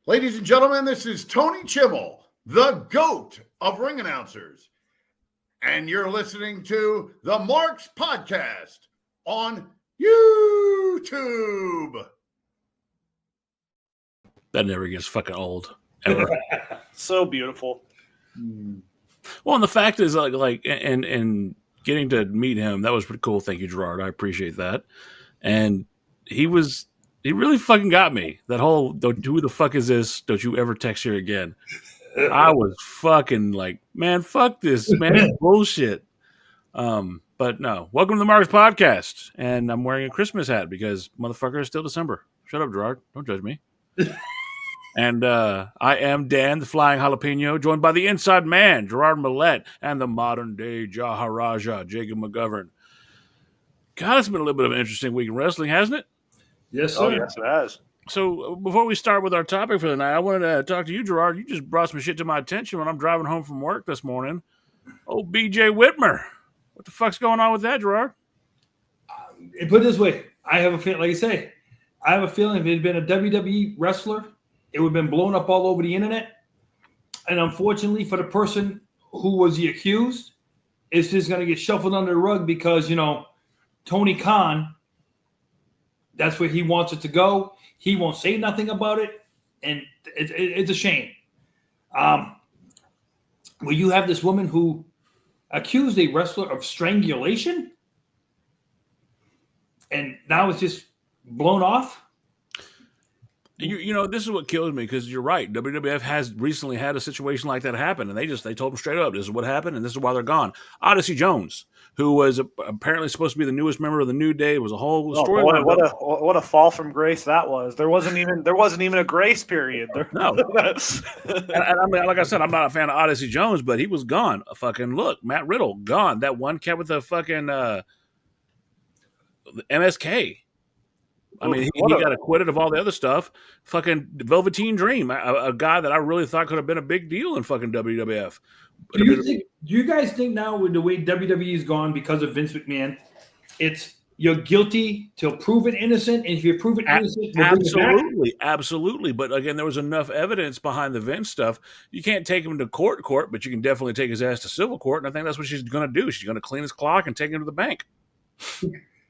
Ladies and gentlemen, this is Tony Chimmel, the GOAT of ring announcers. And you're listening to the Marks Podcast on YouTube. That never gets fucking old, ever. So beautiful. Well, and the fact is, and getting to meet him, that was pretty cool. Thank you, Gerard. I appreciate that. And he really fucking got me. That whole, who the fuck is this? Don't you ever text here again. I was fucking like, man, fuck this, man. Bullshit. But no, welcome to the Marks Podcast. And I'm wearing a Christmas hat because motherfucker, it's still December. Shut up, Gerard. Don't judge me. And I am Dan, the Flying Jalapeno, joined by the Inside Man, Gerard Millette, and the modern-day Jaharaja, Jacob McGovern. God, it's been a little bit of an interesting week in wrestling, hasn't it? Yes, sir. Oh, yes, it has. So before we start with our topic for the night, I wanted to talk to you, Gerard. You just brought some shit to my attention when I'm driving home from work this morning. Oh, B.J. Whitmer. What the fuck's going on with that, Gerard? Put it this way. I have a feeling, like I say, I have a feeling if it had been a WWE wrestler, it would have been blown up all over the internet. And unfortunately for the person who was the accused, it's just going to get shuffled under the rug because, Tony Khan, that's where he wants it to go. He won't say nothing about it. And it's a shame. Well, you have this woman who accused a wrestler of strangulation. And now it's just blown off. You know, this is what kills me because you're right. WWF has recently had a situation like that happen, and they told them straight up, this is what happened, and this is why they're gone. Odyssey Jones, who was apparently supposed to be the newest member of the New Day, it was a whole story. What a fall from grace that was. There wasn't even a grace period. No, and I mean, like I said, I'm not a fan of Odyssey Jones, but he was gone. Fucking look, Matt Riddle gone. That one cat with the fucking MSK. I mean, he got acquitted of all the other stuff. Fucking Velveteen Dream, a guy that I really thought could have been a big deal in fucking WWF. Do you guys think now with the way WWE is gone because of Vince McMahon, it's you're guilty till proven innocent, and if you're proven innocent, absolutely. But again, there was enough evidence behind the Vince stuff. You can't take him to court, but you can definitely take his ass to civil court, and I think that's what she's going to do. She's going to clean his clock and take him to the bank.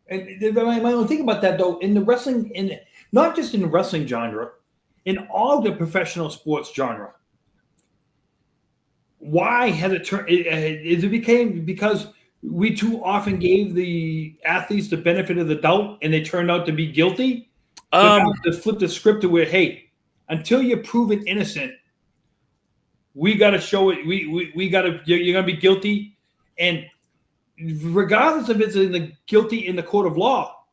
And my only thing about that, though, in the wrestling, not just in the wrestling genre, in all the professional sports genre, why has it turned? It became because we too often gave the athletes the benefit of the doubt, and they turned out to be guilty. So now to flip the script to where, hey, until you're proven innocent, we got to show it. We got to. You're going to be guilty, and regardless of it's guilty in the court of law,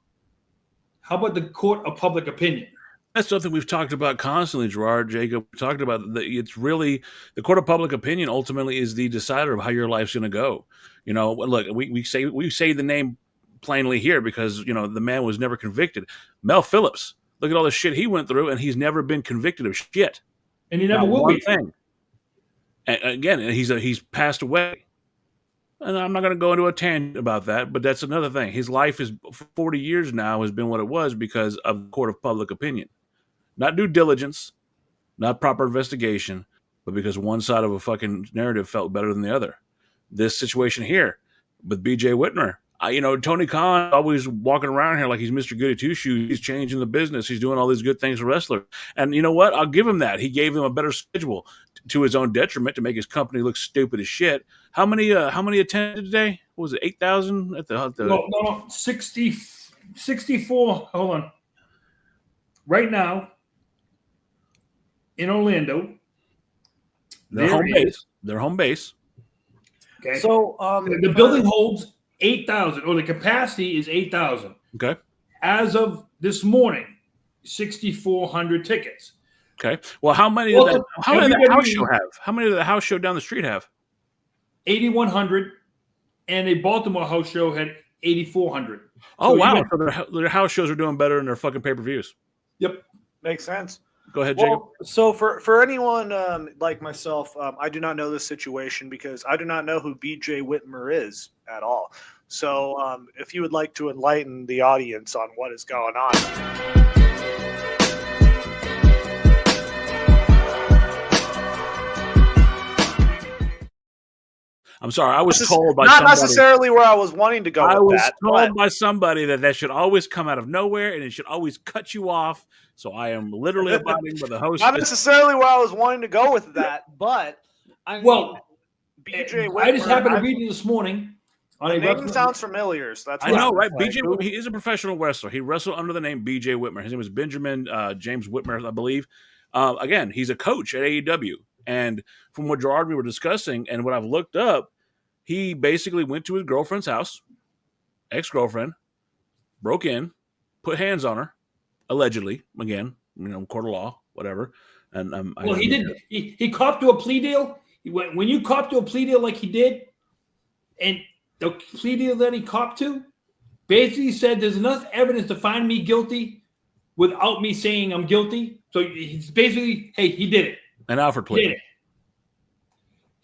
how about the court of public opinion? That's something we've talked about constantly, Gerard, Jacob. We talked about it's really the court of public opinion ultimately is the decider of how your life's going to go. You know, look, we say the name plainly here because, the man was never convicted. Mel Phillips, look at all the shit he went through, and he's never been convicted of shit. And he never will be. Thing. And again, he's passed away. And I'm not going to go into a tangent about that, but that's another thing. His life is 40 years now has been what it was because of the court of public opinion. Not due diligence, not proper investigation, but because one side of a fucking narrative felt better than the other. This situation here with B.J. Whitmer, Tony Khan always walking around here like he's Mr. Goody Two-Shoes. He's changing the business. He's doing all these good things for wrestlers. And you know what? I'll give him that. He gave them a better schedule to his own detriment to make his company look stupid as shit. How many attended today? What was it, 8,000 at the No, 64. Hold on. Right now, in Orlando, their home base. Okay. So the building holds 8,000, or the capacity is 8,000. Okay. As of this morning, 6,400 tickets. Okay. Well, how many did the house show have? How many did the house show down the street have? 8,100, and a Baltimore house show had 8,400. Oh, wow. So their house shows are doing better than their fucking pay-per-views. Yep. Makes sense. Go ahead, Jacob. So for anyone like myself, I do not know this situation because I do not know who B.J. Whitmer is at all. So if you would like to enlighten the audience on what is going on. I'm sorry. I was This is told by not somebody. necessarily where I was wanting to go I with was that. told but by somebody that should always come out of nowhere and it should always cut you off. So I am literally abiding by the host. not necessarily where I was wanting to go with that, but I mean, Well, BJ Whitmer. I just happened to read it this morning. The name sounds familiar, so that's I why know, I'm right? like, BJ Whitmer, he is a professional wrestler. He wrestled under the name BJ Whitmer. His name is Benjamin James Whitmer, I believe. Again, he's a coach at AEW. And from what Gerard and we were discussing and what I've looked up, he basically went to his girlfriend's house, ex-girlfriend, broke in, put hands on her, allegedly. Again, court of law, whatever. And well, he did. He copped to a plea deal. When you cop to a plea deal like he did, and the plea deal that he copped to basically said there's enough evidence to find me guilty without me saying I'm guilty. So he's basically, hey, he did it. And Alfred He did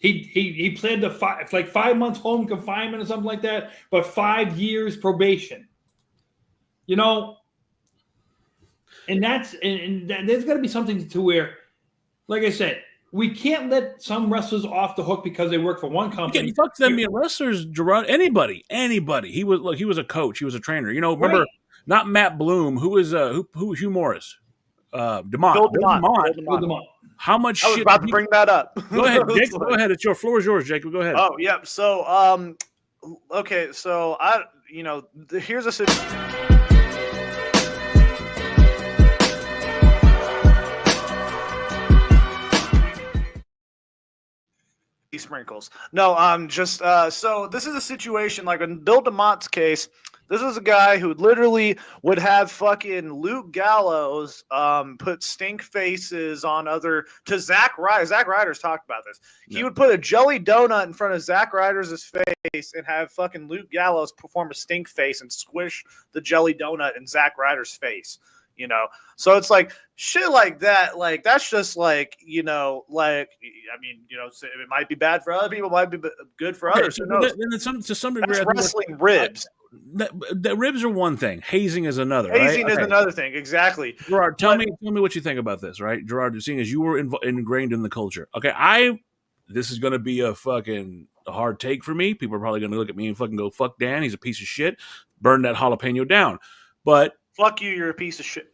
played. it. He pled the 5 months home confinement or something like that, but 5 years probation. And that's and there's got to be something to where, like I said, we can't let some wrestlers off the hook because they work for one company. Fuck them being wrestlers, Gerard. Anybody. He was a coach. He was a trainer. Remember, not Matt Bloom. Who was Hugh Morris? DeMont. Bill DeMont. How much I was shit? about to bring that up. Go ahead, Jacob. Go ahead. It's your floor is yours, Jacob. Go ahead. Oh, yeah. So, okay. So here's a situation. Sprinkles. No, just so this is a situation like in Bill DeMont's case. This is a guy who literally would have fucking Luke Gallows put stink faces on to Zack Ryder. Zack Ryder's talked about this. He would put a jelly donut in front of Zack Ryder's face and have fucking Luke Gallows perform a stink face and squish the jelly donut in Zack Ryder's face. So it's like shit like that. Like that's just like it might be bad for other people, might be good for others. So to some degree, that's wrestling ribs. The ribs are one thing. Hazing is another. Hazing is another thing. Exactly. Gerard, tell me what you think about this, right? Gerard, seeing as you were ingrained in the culture. Okay, this is going to be a hard take for me. People are probably going to look at me and fucking go, fuck Dan. He's a piece of shit. Burn that jalapeno down. But fuck you, you're a piece of shit.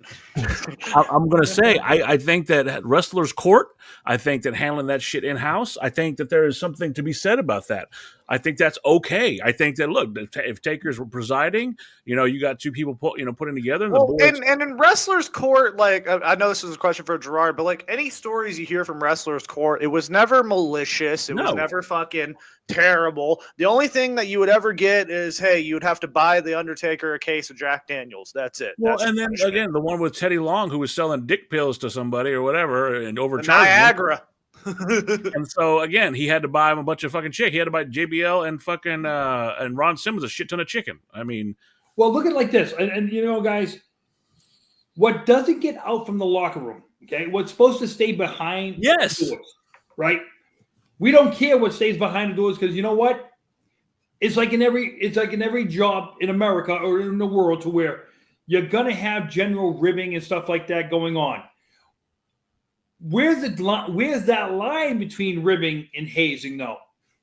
I'm going to say, I think that wrestlers' court, I think that handling that shit in-house, I think that there is something to be said about that. I think that's okay. I think that, look, if takers were presiding, you got two people putting together. And in wrestlers' court, like, I know this is a question for Gerard, but like any stories you hear from wrestlers' court, it was never malicious. It was never fucking terrible. The only thing that you would ever get is, hey, you would have to buy the Undertaker a case of Jack Daniels. That's it. Well, and then again, the one with Teddy Long who was selling dick pills to somebody or whatever and overcharging Niagara. And so again, he had to buy him a bunch of fucking chick. He had to buy JBL and fucking and Ron Simmons a shit ton of chicken. I mean, well, look at it like this, and guys, what doesn't get out from the locker room, okay? What's supposed to stay behind the doors, right? We don't care what stays behind the doors because you know what? It's like in every job in America or in the world to where you're gonna have general ribbing and stuff like that going on. Where's that line between ribbing and hazing, though?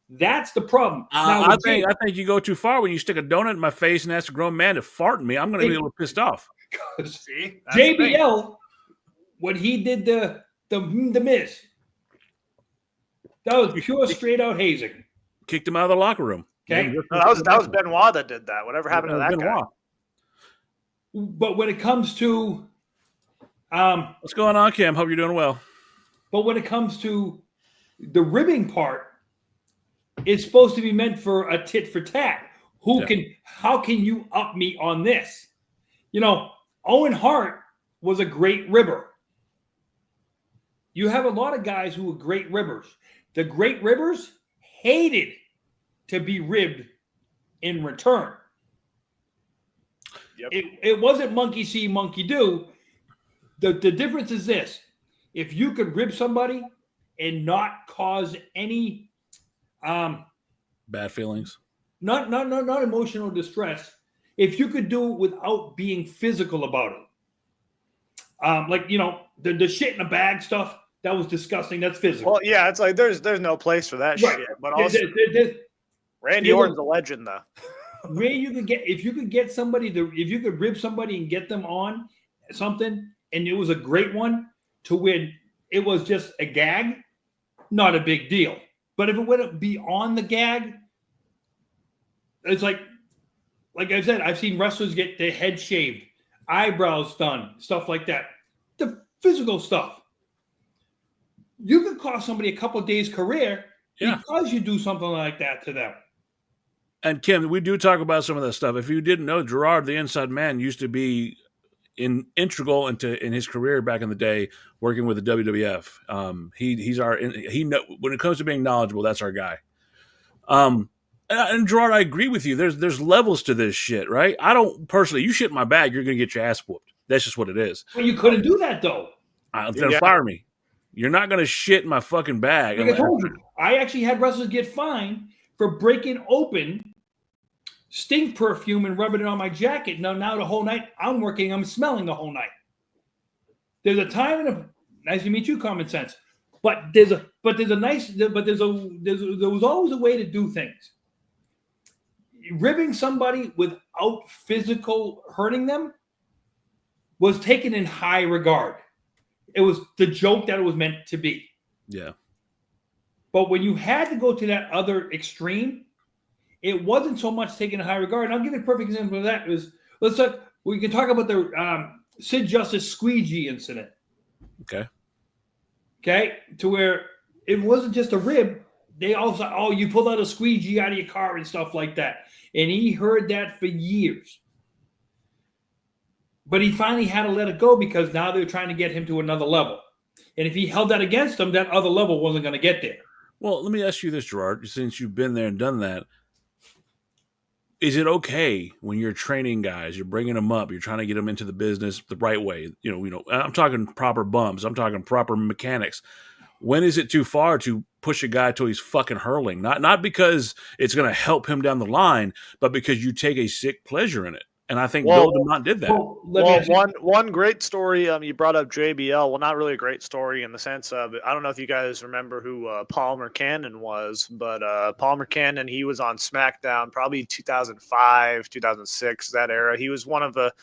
That's the problem. I think you go too far when you stick a donut in my face and ask a grown man to fart in me. I'm going to be a little pissed off. See, JBL, when he did the Miz, that was pure straight out hazing. Kicked him out of the locker room. Okay, no, that was Benoit that did that. Whatever happened to that guy? But when it comes to what's going on, Kim? Hope you're doing well. But when it comes to the ribbing part, it's supposed to be meant for a tit for tat. How can you up me on this? Owen Hart was a great ribber. You have a lot of guys who were great ribbers. The great ribbers hated to be ribbed in return. Yep. It wasn't monkey see, monkey do. The difference is this. If you could rib somebody and not cause any bad feelings, not emotional distress, if you could do it without being physical about it, the shit in a bag stuff, that was disgusting. That's physical. Well, yeah, it's like there's no place for that shit. But also, Randy Orton's a legend, though. Where you could get, if you could get somebody if you could rib somebody and get them on something, and it was a great one, to where it was just a gag, not a big deal. But if it wouldn't be on the gag, it's like I said, I've seen wrestlers get their head shaved, eyebrows done, stuff like that. The physical stuff. You could cost somebody a couple of days' career because you do something like that to them. And Kim, we do talk about some of that stuff. If you didn't know, Gerard, the Inside Man, used to be integral in his career back in the day, working with the WWF. When it comes to being knowledgeable, that's our guy. And Gerard, I agree with you. There's levels to this shit, right? I don't personally. You shit in my bag, you're gonna get your ass whooped. That's just what it is. Well, you couldn't do that though. Then fire me. You're not gonna shit in my fucking bag. Like I told you, I actually had wrestlers get fined for breaking open stink perfume and rubbing it on my jacket. Now the whole night I'm working, I'm smelling the whole night. There's a time and nice to meet you, common sense. But there was always a way to do things. Ribbing somebody without physical hurting them was taken in high regard. It was the joke that it was meant to be. Yeah. But when you had to go to that other extreme, it wasn't so much taken in high regard. And I'll give you a perfect example of that. We can talk about the Sid Justice squeegee incident. Okay. To where it wasn't just a rib. They also, you pulled out a squeegee out of your car and stuff like that. And he heard that for years. But he finally had to let it go because now they're trying to get him to another level. And if he held that against him, that other level wasn't going to get there. Well, let me ask you this, Gerard, since you've been there and done that. Is it okay when you're training guys, you're bringing them up, you're trying to get them into the business the right way? You know, I'm talking proper bumps. I'm talking proper mechanics. When is it too far to push a guy till he's fucking hurling? Not because it's going to help him down the line, but because you take a sick pleasure in it. And I think Bill DeMont did that. One great story. You brought up JBL. Well, not really a great story in the sense of, I don't know if you guys remember who Palmer Cannon was, but Palmer Cannon, he was on SmackDown probably 2005, 2006, that era. He was one of the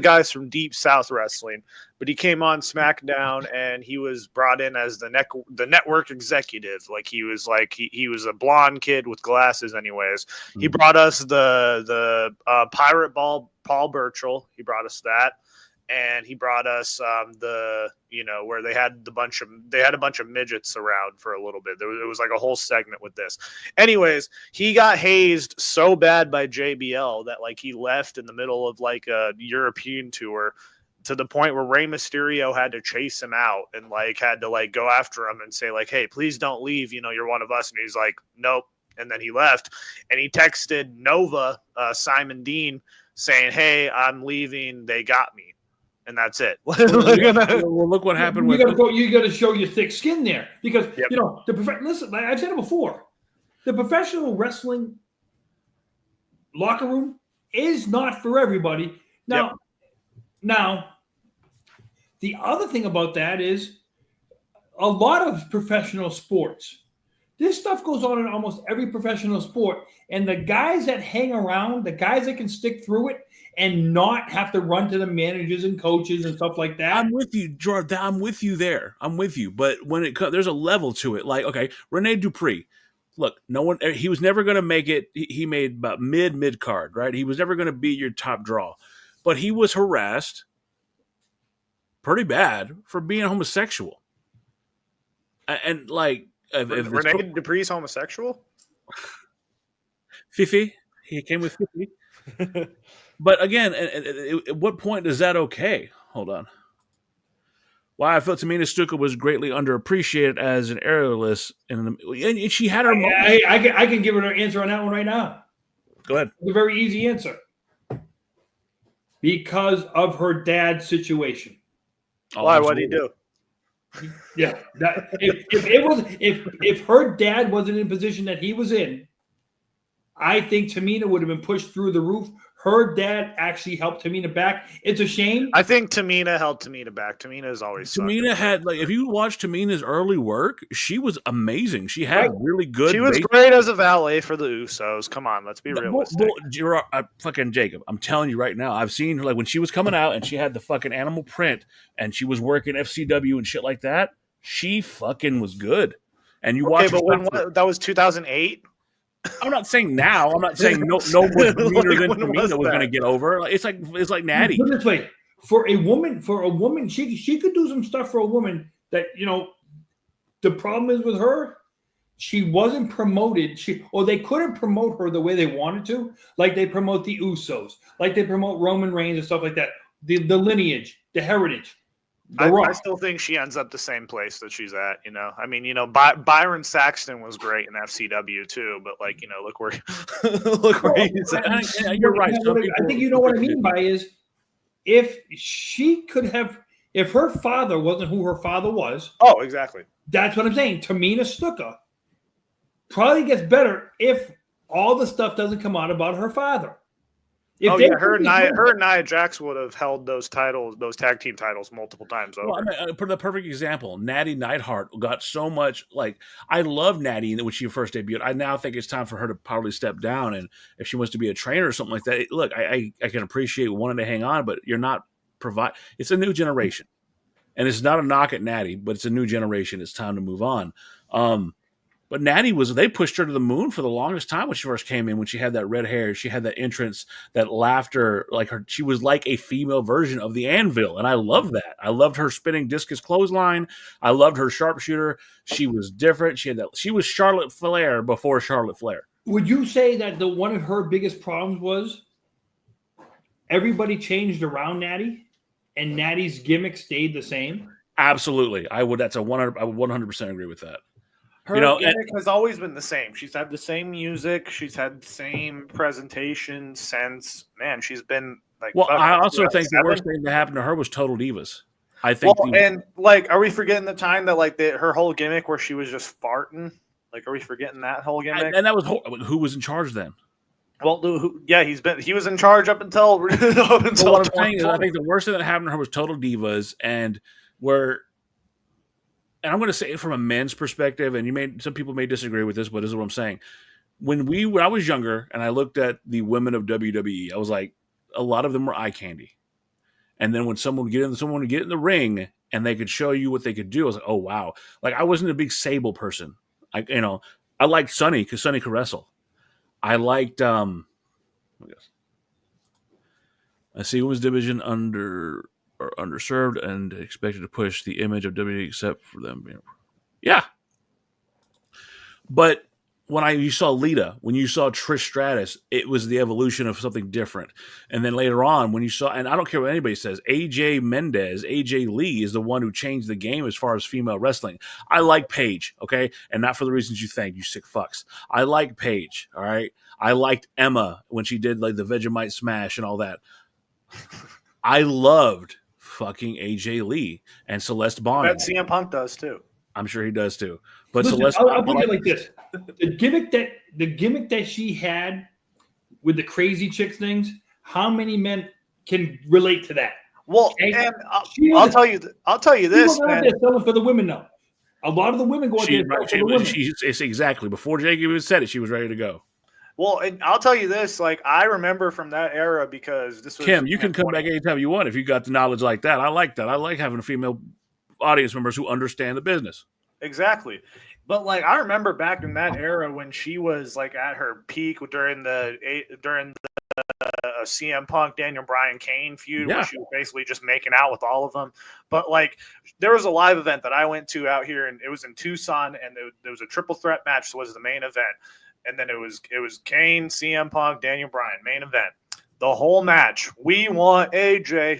guys from Deep South Wrestling, but he came on SmackDown and he was brought in as the network executive. Like he was a blonde kid with glasses. Anyways, he brought us the Pirate Ball Paul Burchill. He brought us that, and he brought us where they had a bunch of midgets around for a little bit. It was like a whole segment with this. Anyways, he got hazed so bad by JBL that like he left in the middle of like a European tour, to the point where Rey Mysterio had to chase him out and like had to like go after him and say like, hey, please don't leave. You know, you're one of us. And he's like, nope. And then he left, and he texted Nova, Simon Dean, saying, hey, I'm leaving. They got me. And that's it. Well, look what happened. You got to show your thick skin there because listen. Like I've said it before, the professional wrestling locker room is not for everybody. Now, the other thing about that is a lot of professional sports. This stuff goes on in almost every professional sport, and the guys that hang around, the guys that can stick through it and not have to run to the managers and coaches and stuff like that. I'm with you, Jordan. I'm with you there. I'm with you. But when it comes, there's a level to it. Like, okay, Rene Dupree. Look, he was never going to make it. He made about mid card, right? He was never going to be your top draw. But he was harassed pretty bad for being homosexual. And like, Rene Dupree's homosexual? Fifi. He came with Fifi. But again, at what point is that okay? Hold on. Why I felt Tamina Stuka was greatly underappreciated as an aerialist, and she had her moments. I can give her an answer on that one right now. Go ahead. It's a very easy answer. Because of her dad's situation. Why? What did he do? Yeah, if her dad wasn't in the position that he was in, I think Tamina would have been pushed through the roof. her dad actually helped Tamina back. It's a shame. I think Tamina helped Tamina back. Tamina is always Tamina had if you watch Tamina's early work, she was amazing. She had Right. really good. She was great as a valet for the Usos. Come on, let's be realistic. Fucking Jacob, I'm telling you right now, I've seen her when she was coming out and she had the fucking animal print and she was working FCW and shit like that. She fucking was good. And you watch. But that was 2008. I'm not saying now. I'm not saying no one greener than Tamina was going to get over. It's like Natty. Put it this way, for a woman, she could do some stuff for a woman that the problem is with her, she wasn't promoted. They couldn't promote her the way they wanted to, like they promote the Usos, like they promote Roman Reigns and stuff like that. The lineage, the heritage. I still think she ends up the same place that she's at. I mean, Byron Saxton was great in FCW too, but look where he's at. You're right. I think you know what I mean by is if her father wasn't who her father was. Oh, exactly. That's what I'm saying. Tamina Snuka probably gets better if all the stuff doesn't come out about her father. Her and Nia Jax would have held those tag team titles multiple times over. Well, I mean, for the perfect example, Natty Neidhart got so much. I love Natty when she first debuted. I now think it's time for her to probably step down, and if she wants to be a trainer or something like that, look, I can appreciate wanting to hang on, but you're not It's a new generation, and it's not a knock at Natty, but it's a new generation. It's time to move on. But Natty they pushed her to the moon for the longest time when she first came in, when she had that red hair, she had that entrance, that laughter, she was like a female version of the Anvil. And I love that. I loved her spinning discus clothesline. I loved her sharpshooter. She was different. She was Charlotte Flair before Charlotte Flair. Would you say that one of her biggest problems was everybody changed around Natty and Natty's gimmick stayed the same? Absolutely. I would 100% agree with that. Her gimmick has always been the same. She's had the same music. She's had the same presentation since, man, she's been I also think the worst thing that happened to her was Total Divas. I think. Are we forgetting the time that her whole gimmick where she was just farting? Are we forgetting that whole gimmick? And that was who was in charge then? Well, he was in charge up until. What I'm saying is, I think the worst thing that happened to her was Total Divas, and I'm going to say it from a men's perspective, and some people may disagree with this, but this is what I'm saying. When I was younger and I looked at the women of WWE, I was like, a lot of them were eye candy. And then when someone would get in the ring and they could show you what they could do, I was like, oh wow! I wasn't a big Sable person. I liked Sunny because Sunny could wrestle. I liked I see women's division underserved and expected to push the image of WWE except for them. Yeah. But when you saw Lita, when you saw Trish Stratus, it was the evolution of something different. And then later on, when you saw, and I don't care what anybody says, AJ Lee is the one who changed the game as far as female wrestling. I like Paige, okay? And not for the reasons you think, you sick fucks. I like Paige, all right? I liked Emma when she did the Vegemite Smash and all that. I loved fucking AJ Lee and Celeste Bonnet. That CM Punk does too. I'm sure he does too. But listen, Celeste, I'll put it like this: the gimmick that she had with the crazy chicks things. How many men can relate to that? Well, okay? And I'll tell you this, man. They're selling for the women now. A lot of the women go out there for the women. It's exactly before Jake even said it. She was ready to go. Well, and I'll tell you this, I remember from that era because this was Kim, you can come back anytime you want if you got the knowledge like that. I like that. I like having female audience members who understand the business. Exactly. But I remember back in that era when she was at her peak during the CM Punk, Daniel Bryan, Kane feud, where she was basically just making out with all of them. But there was a live event that I went to out here, and it was in Tucson, and there was a triple threat match. So it was the main event. And then it was Kane, CM Punk, Daniel Bryan, main event. The whole match, we want AJ.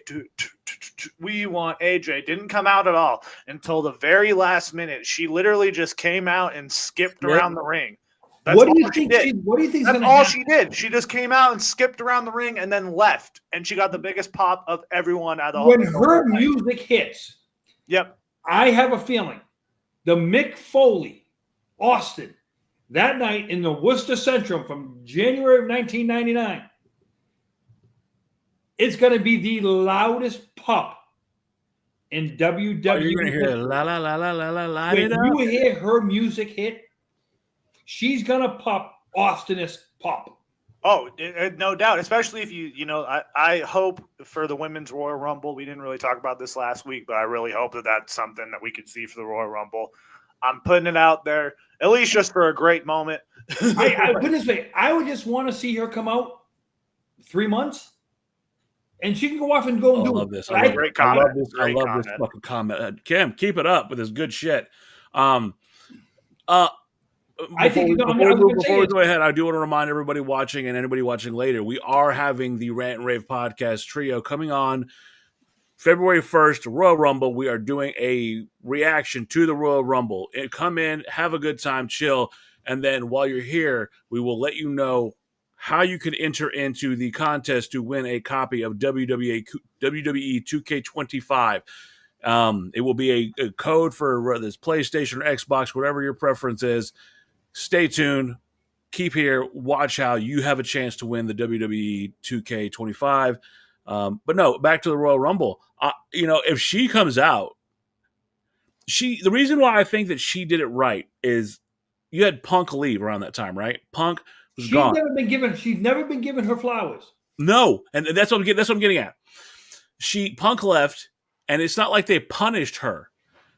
We want AJ. Didn't come out at all until the very last minute. She literally just came out and skipped around the ring. What do you think? That's all she did. She just came out and skipped around the ring and then left. And she got the biggest pop of everyone out of the whole. When her music hits, yep, I have a feeling the Mick Foley, Austin, that night in the Worcester Centrum from January of 1999, It's going to be the loudest pop in WWE. Oh, you're gonna hear la la la la la la light When it up. you hear her music hit, she's going to pop Austinist pop. Oh, no doubt. Especially if I hope for the Women's Royal Rumble. We didn't really talk about this last week, but I really hope that that's something that we could see for the Royal Rumble. I'm putting it out there, at least just for a great moment. I put it this way, I would just want to see her come out 3 months, and she can go off and go and do love it. this. But Great I comment. love this. Great I love comment. this fucking comment. Kim, keep it up with this good shit. Before we go ahead, I do want to remind everybody watching and anybody watching later, we are having the Rant and Rave podcast trio coming on February 1st, Royal Rumble. We are doing a reaction to the Royal Rumble. Come in, have a good time, chill, and then while you're here, we will let you know how you can enter into the contest to win a copy of WWE 2K25. It will be a code for whether it's PlayStation or Xbox, whatever your preference is. Stay tuned. Keep here. Watch how you have a chance to win the WWE 2K25. But no, back to the Royal Rumble. If she comes out, the reason why I think that she did it right is you had Punk leave around that time, right? Punk was gone. She's never been given her flowers. No, and that's what I'm getting at. Punk left, and it's not like they punished her,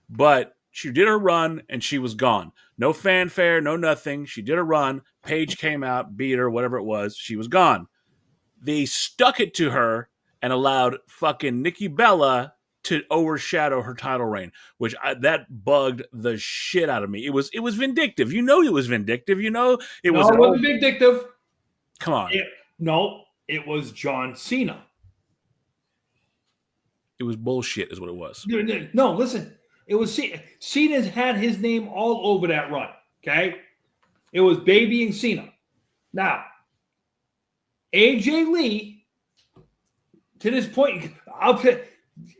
but she did her run and she was gone. No fanfare, no nothing. She did her run. Paige came out, beat her, whatever it was. She was gone. They stuck it to her and allowed fucking Nikki Bella to overshadow her title reign, that bugged the shit out of me. It was vindictive. It was vindictive. It wasn't vindictive. Come on. It was John Cena. It was bullshit is what it was. No, listen. It was Cena. Cena's had his name all over that run, okay? It was Baby and Cena. Now, AJ Lee, to this point,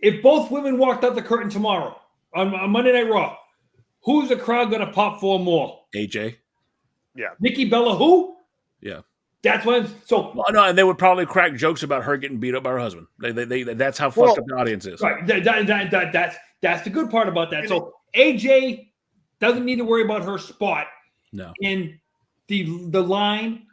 if both women walked out the curtain tomorrow on Monday Night Raw, who's the crowd going to pop for more? AJ. Yeah. Nikki Bella, who? Yeah. That's when. So no, and they would probably crack jokes about her getting beat up by her husband. That's how fucked up the audience is. Right. That's the good part about that. So AJ doesn't need to worry about her spot. No. In the line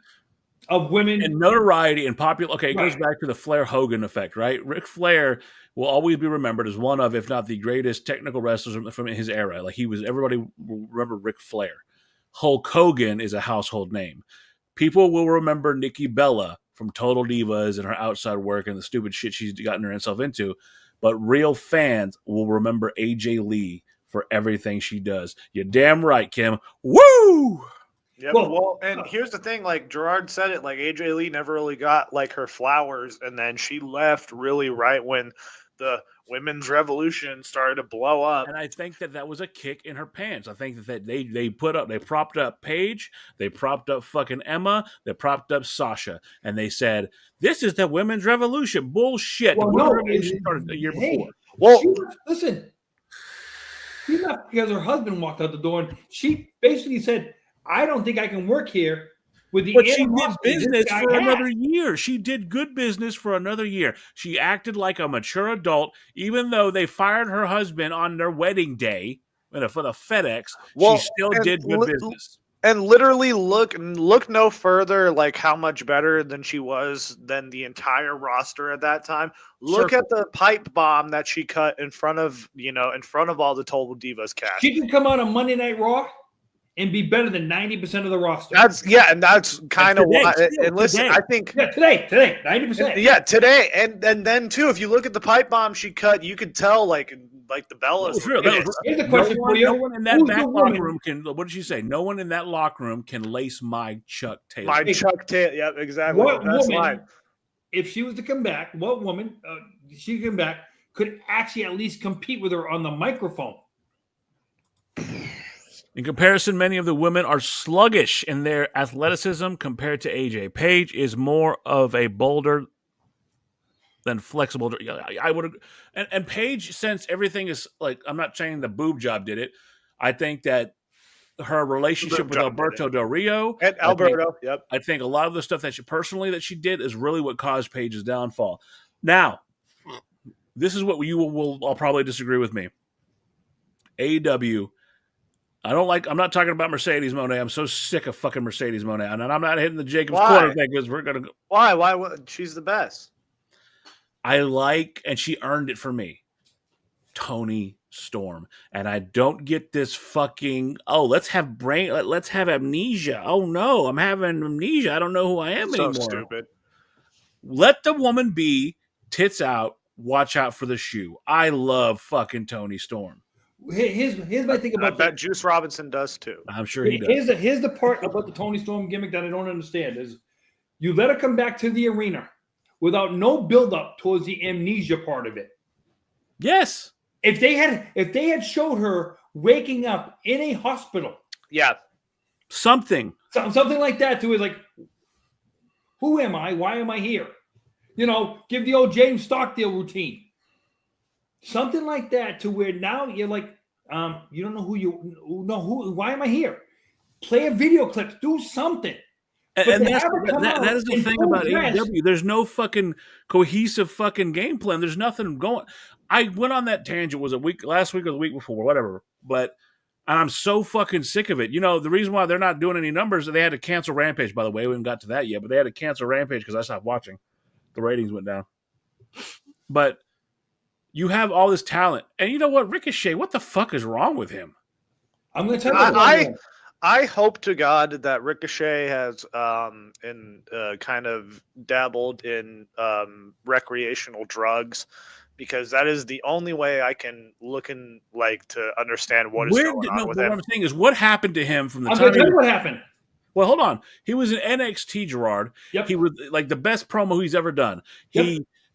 of women and notoriety and popular. Okay, it goes back to the Flair Hogan effect, right? Ric Flair will always be remembered as one of, if not the greatest technical wrestlers from his era. Like everybody will remember Ric Flair. Hulk Hogan is a household name. People will remember Nikki Bella from Total Divas and her outside work and the stupid shit she's gotten herself into. But real fans will remember AJ Lee for everything she does. You're damn right, Kim. Woo! Yeah, well, and here's the thing, like Gerard said it, like AJ Lee never really got like her flowers, and then she left really right when the women's revolution started to blow up. And I think that was a kick in her pants. I think that they propped up Paige, they propped up fucking Emma, they propped up Sasha, and they said, this is the women's revolution. Bullshit. Well, the women's revolution started a year before. Well, listen, she left because her husband walked out the door, and she basically said, I don't think I can work here with the. But she did business for another year. She did good business for another year. She acted like a mature adult, even though they fired her husband on their wedding day for the FedEx. She still did good business. And literally look no further, like how much better than she was than the entire roster at that time. Look at the pipe bomb that she cut in front of all the Total Divas cast. She can come out on Monday Night Raw and be better than 90% of the roster. And that's kind of why. And listen, today. I think today, 90%. Yeah, today, and then too, if you look at the pipe bomb she cut, you could tell like the Bellas. Here's the question for you: no one in that back locker room can. What did she say? No one in that locker room can lace my Chuck Taylor. Chuck Taylor. Yep, exactly. What woman, if she was to come back, what woman she come back could actually at least compete with her on the microphone? In comparison, many of the women are sluggish in their athleticism compared to AJ. Paige is more of a boulder than flexible. I would, and Paige, since everything is like, I'm not saying the boob job did it. I think that her relationship with Alberto Del Rio and Alberto, I think a lot of the stuff that she did is really what caused Paige's downfall. Now, this is what you will all probably disagree with me. AEW. I'm not talking about Mercedes Moné. I'm so sick of fucking Mercedes Moné. And I'm not hitting the Jacob's Corner thing because we're going to go. Why? She's the best. And she earned it for me. Toni Storm. And I don't get this fucking, let's have amnesia. Oh no, I'm having amnesia. I don't know who I am anymore. So stupid. Let the woman be, tits out, watch out for the shoe. I love fucking Toni Storm. Here's my thing about I bet Juice Robinson does too. I'm sure he does. Here's the part about the Toni Storm gimmick that I don't understand is you let her come back to the arena without no build-up towards the amnesia part of it. Yes. If they had showed her waking up in a hospital. Yeah. Something like that to it, like, who am I? Why am I here? Give the old James Stockdale routine. Something like that to where now you're like, you don't know why am I here? Play a video clip, do something. And that is the thing about AEW. There's no fucking cohesive fucking game plan. There's nothing going. I went on that tangent, was last week or the week before, whatever. But I'm so fucking sick of it. The reason why they're not doing any numbers, they had to cancel Rampage, by the way. We haven't got to that yet, but they had to cancel Rampage because I stopped watching. The ratings went down. But you have all this talent. And you know what? Ricochet, what the fuck is wrong with him? I'm going to tell you. I hope to God that Ricochet has kind of dabbled in recreational drugs, because that is the only way I can to understand what is going on with him. What I'm saying is, what happened to him from the time? I'm going to tell you what happened. Well, hold on. He was in NXT, Gerard. Yep. He was like the best promo he's ever done.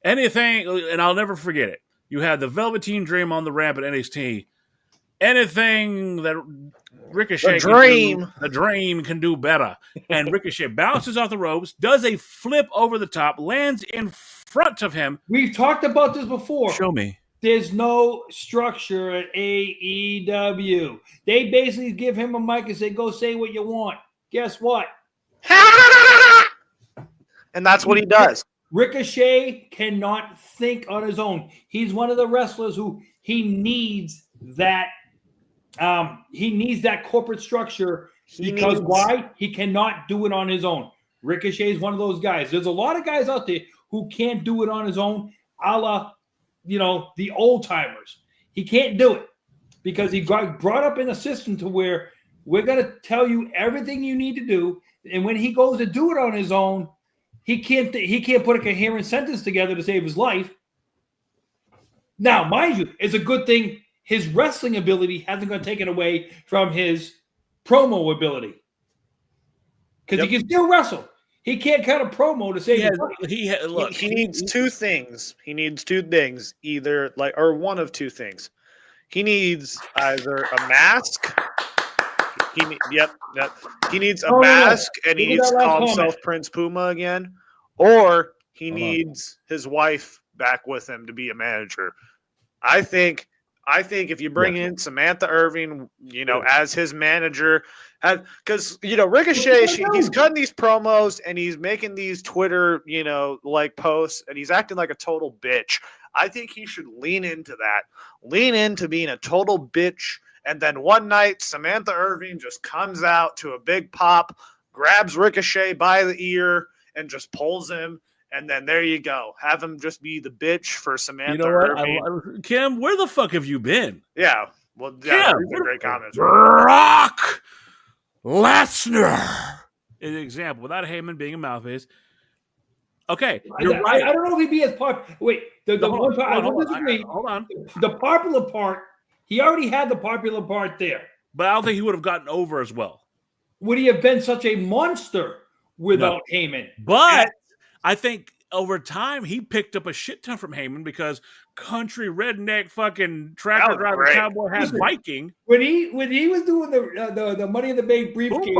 Anything, and I'll never forget it. You had the Velveteen Dream on the ramp at NXT. Anything that Ricochet the dream can do better. And Ricochet bounces off the ropes, does a flip over the top, lands in front of him. We've talked about this before. Show me. There's no structure at AEW. They basically give him a mic and say, go say what you want. Guess what? And that's what he does. Ricochet cannot think on his own. He's one of the wrestlers who he needs that corporate structure why? He cannot do it on his own. Ricochet is one of those guys. There's a lot of guys out there who can't do it on his own, a la, the old timers. He can't do it because he got brought up in a system to where we're going to tell you everything you need to do. And when he goes to do it on his own, he can't put a coherent sentence together to save his life. Now, mind you, it's a good thing his wrestling ability hasn't got taken away from his promo ability. Because he can still wrestle. He can't cut a promo to say he needs two things. He needs two things, or one of two things. He needs either a mask. He needs a mask, and he needs to call himself Prince Puma again, or he needs his wife back with him to be a manager. I think if you bring in Samantha Irving, as his manager, because Ricochet, he's cutting these promos and he's making these Twitter, posts, and he's acting like a total bitch. I think he should lean into that, lean into being a total bitch. And then one night, Samantha Irving just comes out to a big pop, grabs Ricochet by the ear, and just pulls him. And then there you go. Have him just be the bitch for Samantha Irving. Kim, where the fuck have you been? Yeah. Well, yeah, these are great comments. Brock Lesnar. An example, without Heyman being a mouthpiece. Okay, you're right. I don't know if he'd be as popular. Wait, hold on. The popular part, he already had the popular part there. But I don't think he would have gotten over as well. Would he have been such a monster without Heyman? But I think over time he picked up a shit ton from Heyman because country redneck fucking tractor driver cowboy has Viking. When he was doing the Money in the Bank briefcase, he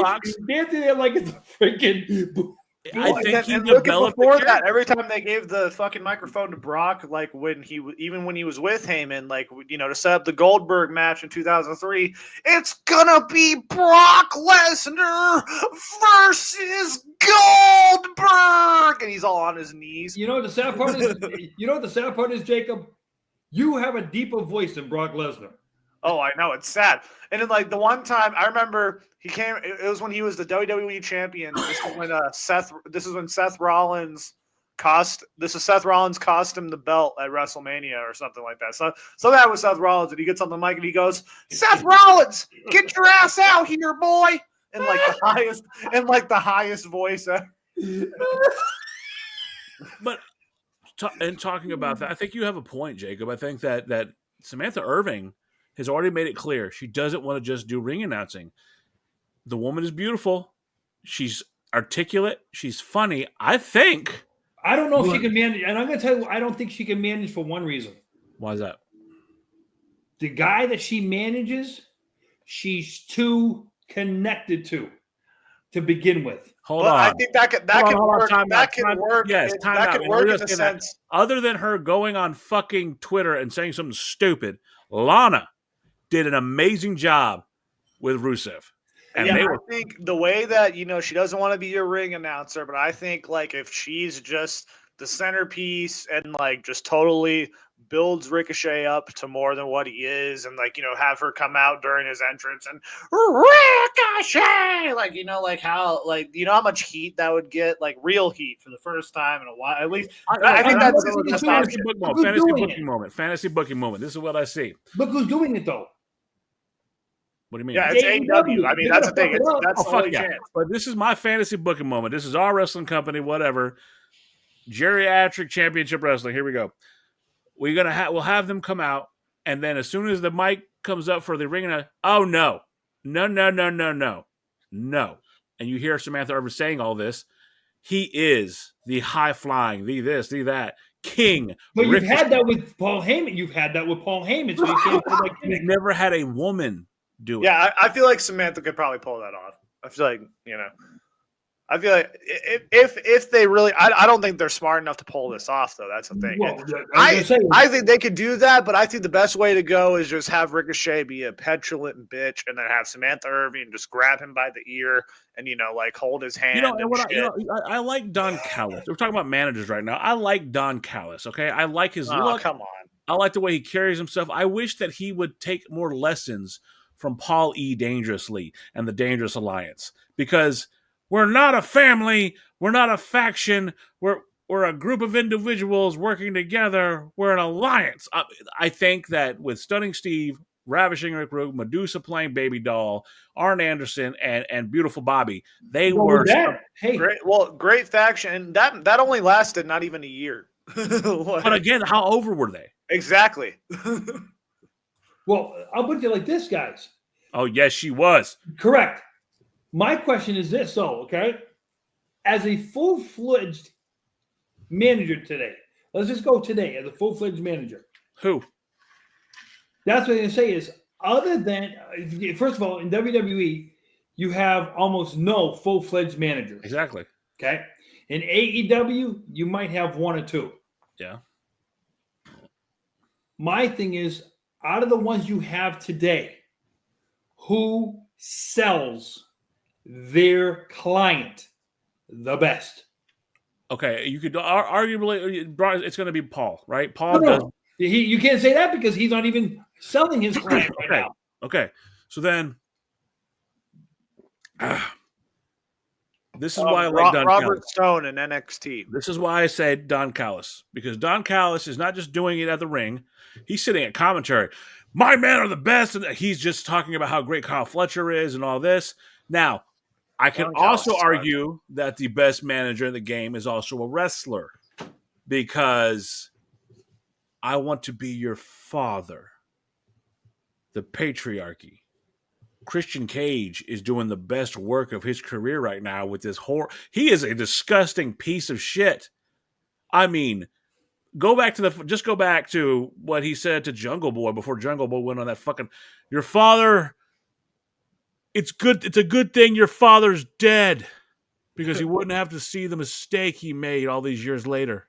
dancing there like it's a freaking. I think he developed before that. Every time they gave the fucking microphone to Brock, like when he was with Heyman, to set up the Goldberg match in 2003, it's gonna be Brock Lesnar versus Goldberg, and he's all on his knees. You know what the sad part is? You know what the sad part is, Jacob? You have a deeper voice than Brock Lesnar. Oh, I know, it's sad. And then like the one time I remember he came, it was when he was the WWE champion. This is when Seth Rollins cost him the belt at WrestleMania or something like that. So that was Seth Rollins, and he gets on the mic and he goes, "Seth Rollins, get your ass out here, boy!" And like the highest voice ever. But talking about that, I think you have a point, Jacob. I think that Samantha Irving has already made it clear she doesn't want to just do ring announcing. The woman is beautiful. She's articulate. She's funny. I don't know if she can manage. And I'm going to tell you, I don't think she can manage for one reason. Why is that? The guy that she manages, she's too connected to begin with. Hold on. I think that could work. That could work. Yes, that could work in the sense. Other than her going on fucking Twitter and saying something stupid, Lana did an amazing job with Rusev. And I think the way that, she doesn't want to be your ring announcer, but I think like if she's just the centerpiece and like just totally builds Ricochet up to more than what he is, and like, have her come out during his entrance and Ricochet, like, like how, like, how much heat that would get, like real heat for the first time in a while. At least I think that's a fantasy booking moment. This is what I see. Look who's doing it though. What do you mean? Yeah, it's AEW. I mean, that's the thing. That's the only chance. But this is my fantasy booking moment. This is our wrestling company, whatever. Geriatric Championship Wrestling. Here we go. We'll have them come out, and then as soon as the mic comes up for the ring, oh no. And you hear Samantha Irving saying all this. He is the high flying, the this, the that king. But you've had that with Paul Heyman. So you can't like you've never had a woman do it. Yeah, I feel like Samantha could probably pull that off. I feel like, I feel like if they really, I don't think they're smart enough to pull this off, though. That's the thing. Well, I think they could do that, but I think the best way to go is just have Ricochet be a petulant bitch, and then have Samantha Irving just grab him by the ear and like hold his hand. I like Don Callis. We're talking about managers right now. I like Don Callis. Okay, I like his look. Come on. I like the way he carries himself. I wish that he would take more lessons from Paul E. Dangerously and the Dangerous Alliance, because we're not a family. We're not a faction. We're a group of individuals working together. We're an alliance. I think that with Stunning Steve, Ravishing Rick Rude, Medusa playing Baby Doll, Arn Anderson, and Beautiful Bobby, they were great faction, and that only lasted not even a year. But again, how over were they? Exactly. Well, I'll put you like this, guys. Oh yes, she was correct. My question is this, though, okay? As a full-fledged manager today, let's just go today as a full-fledged manager. Who? That's what I'm going to say is, other than, first of all, in WWE, you have almost no full-fledged managers. Exactly. Okay? In AEW, you might have one or two. Yeah. My thing is, out of the ones you have today, who sells their client the best? Okay, you could arguably it's going to be Paul, right? Paul does. You can't say that because he's not even selling his client right now. Okay, so then this is why I like Don Robert Callis. Stone in NXT. This is why I say Don Callis, because Don Callis is not just doing it at the ring; he's sitting at commentary. My men are the best, and he's just talking about how great Kyle Fletcher is and all this. Now, I can also argue that the best manager in the game is also a wrestler, because I want to be your father. The patriarchy. Christian Cage is doing the best work of his career right now with this horror. He is a disgusting piece of shit. I mean, go back to what he said to Jungle Boy before Jungle Boy went on that fucking, your father, it's a good thing your father's dead, because he wouldn't have to see the mistake he made all these years later.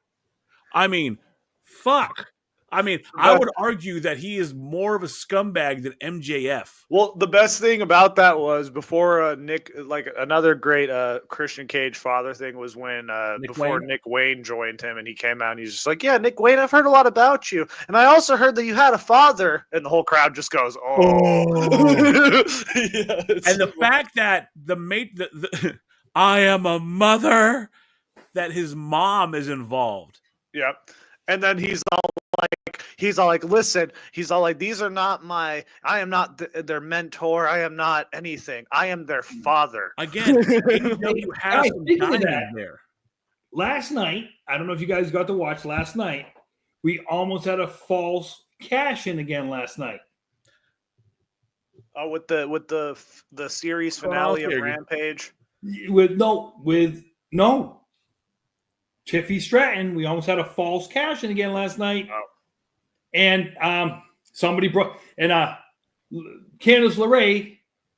I mean, fuck. I mean, I would argue that he is more of a scumbag than MJF. Well, the best thing about that was before Nick, like another great Christian Cage father thing was when Nick Wayne joined him and he came out and he's just like, yeah, Nick Wayne, I've heard a lot about you. And I also heard that you had a father. And the whole crowd just goes, oh. And the fact that I am a mother, that his mom is involved. Yep. And then he's all like, listen, he's all like, these are not I am not their mentor. I am not anything. I am their father. Again, AEW has some diamonds there. Last night, I don't know if you guys got to watch last night, we almost had a false cash in again last night. Oh, with the series finale of Rampage? With no. Tiffy Stratton, we almost had a false cash in again last night. Oh. And somebody brought Candice LeRae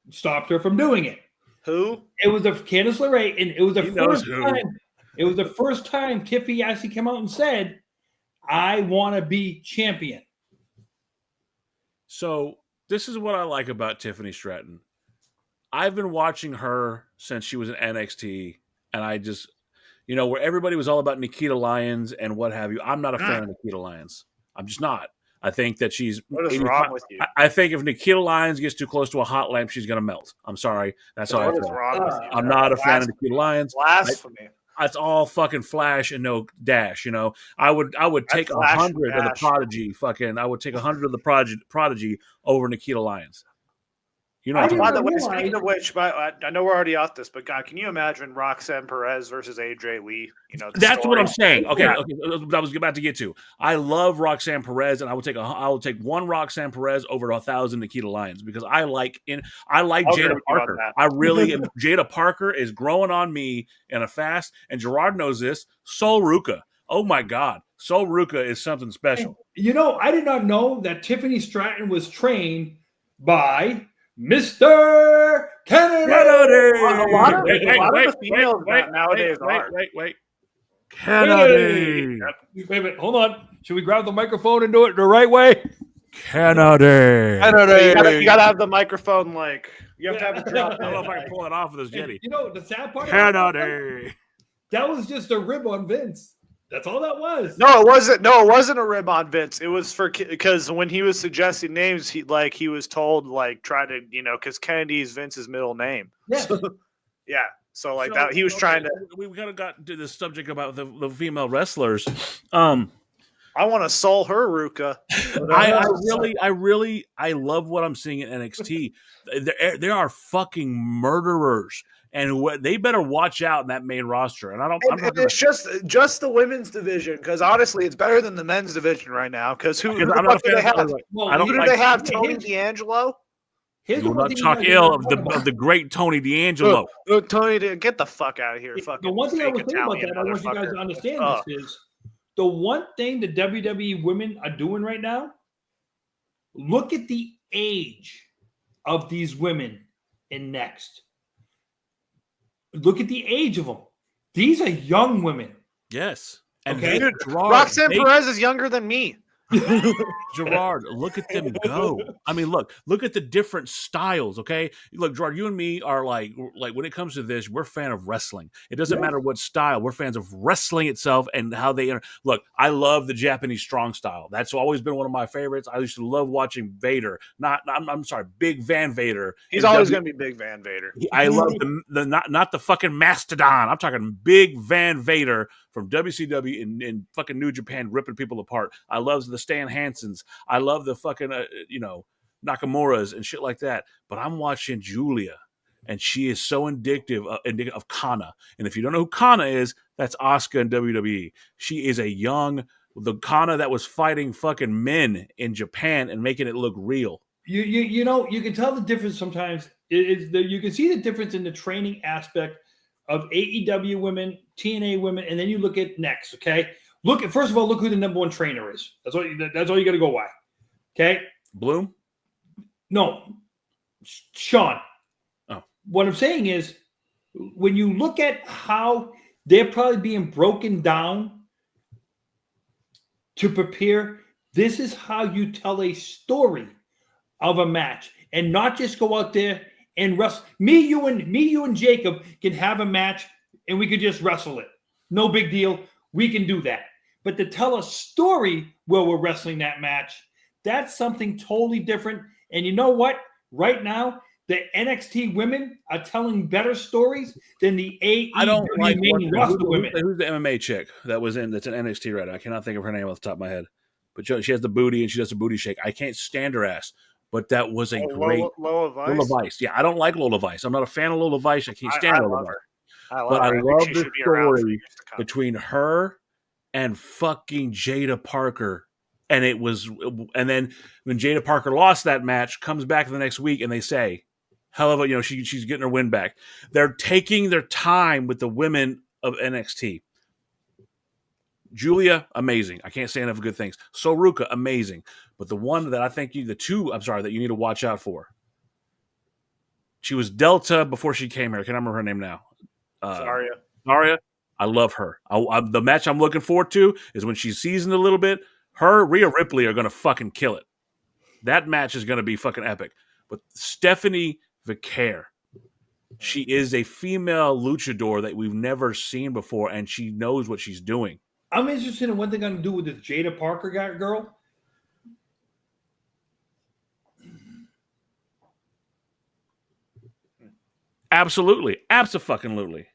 stopped her from doing it. Who? It was Candice LeRae, and it was the first time. It was the first time Tiffy actually came out and said, "I want to be champion." So this is what I like about Tiffany Stratton. I've been watching her since she was in NXT, and I just, where everybody was all about Nikita Lyons and what have you. I'm not a fan of Nikita Lyons. I'm just not. I think that she's. What is wrong with you? I think if Nikita Lyons gets too close to a hot lamp, she's going to melt. I'm sorry. That's how I feel. Wrong with you? I'm not a fan of Nikita Lyons. Blasphemy. It's all fucking flash and no dash. I would take 100 of the Prodigy. I would take 100 of the Prodigy over Nikita Lyons. By the way, speaking of which, I know we're already off this, but God, can you imagine Roxanne Perez versus AJ Lee? That's what I'm saying. Okay, I was about to get to. I love Roxanne Perez, and I would take one Roxanne Perez over 1,000 Nikita Lyons because I like Jada Parker. I really am. Jada Parker is growing on me in a fast, and Gerard knows this. Sol Ruca. Oh my God, Sol Ruca is something special. I did not know that Tiffany Stratton was trained by Mr. Kennedy. A lot of the females nowadays are. Wait. Kennedy. Wait a minute. Hold on. Should we grab the microphone and do it the right way? Kennedy. You gotta have the microphone you have to have it dropped. I don't know if I can pull it off with this Jetty. The sad part. Kennedy. That was just a rib on Vince. That's all that was. No, it wasn't. No, it wasn't a rib on Vince. It was because when he was suggesting names, he was told try to because Kennedy is Vince's middle name. Yeah. Yeah. So that he was trying to. We kind of got to this subject about the female wrestlers. I want to soul her Ruka. I love what I'm seeing in NXT. There are fucking murderers. And they better watch out in that main roster. And it's just the women's division because honestly, it's better than the men's division right now. Because who do they have? Who do they have? Tony D'Angelo. You will not talk ill of the great Tony D'Angelo. Tony, get the fuck out of here! The one thing I was saying about that, I want you guys to understand this is the one thing the WWE women are doing right now. Look at the age of these women in Next. Look at the age of them. These are young women. Yes. And Roxanne Perez is younger than me. Gerard, look at them go. I mean, look at the different styles, okay? Look, Gerard, you and me are like when it comes to this, we're a fan of wrestling. It doesn't matter what style. We're fans of wrestling itself and how they look, I love the Japanese strong style. That's always been one of my favorites. I used to love watching Vader. I'm sorry, Big Van Vader. He's always going to be Big Van Vader. I love the not the fucking Mastodon. I'm talking Big Van Vader from WCW in fucking New Japan, ripping people apart. I love the Stan Hansens. I love the fucking, Nakamura's and shit like that. But I'm watching Julia, and she is so indicative of Kana. And if you don't know who Kana is, that's Asuka in WWE. She is the Kana that was fighting fucking men in Japan and making it look real. You can tell the difference sometimes. You can see the difference in the training aspect of AEW women, TNA women, and then you look at Next, okay? First of all, look who the number one trainer is. That's all you got to go by. Okay? Bloom? No. Sean. Oh. What I'm saying is, when you look at how they're probably being broken down to prepare This is how you tell a story of a match, and not just go out there and wrestle. Me, you, and Jacob can have a match, and we could just wrestle it. No big deal. We can do that. But to tell a story where we're wrestling that match, that's something totally different. And you know what? Right now, the NXT women are telling better stories than the AEW I don't like main roster women. Who's the MMA chick that's in NXT right now? I cannot think of her name off the top of my head. But she has the booty and she does the booty shake. I can't stand her ass. But that was a great Lola Vice. Lola Vice. Yeah, I don't like Lola Vice. I'm not a fan of Lola Vice. I can't stand Lola Vice. I love the she story between her and fucking Jada Parker. And then when Jada Parker lost that match, comes back the next week and they say, hell of a, she's getting her win back. They're taking their time with the women of NXT. Julia, amazing. I can't say enough good things. Soruka, amazing. But the one that I think that you need to watch out for. She was Delta before she came here. I can't remember her name now. Zarya. I love her. The match I'm looking forward to is when she's seasoned a little bit. Her, Rhea Ripley are going to fucking kill it. That match is going to be fucking epic. But Stephanie Vicaire, she is a female luchador that we've never seen before, and she knows what she's doing. I'm interested in what they're going to do with this Jada Parker girl. Absolutely. Abso-fucking-lutely.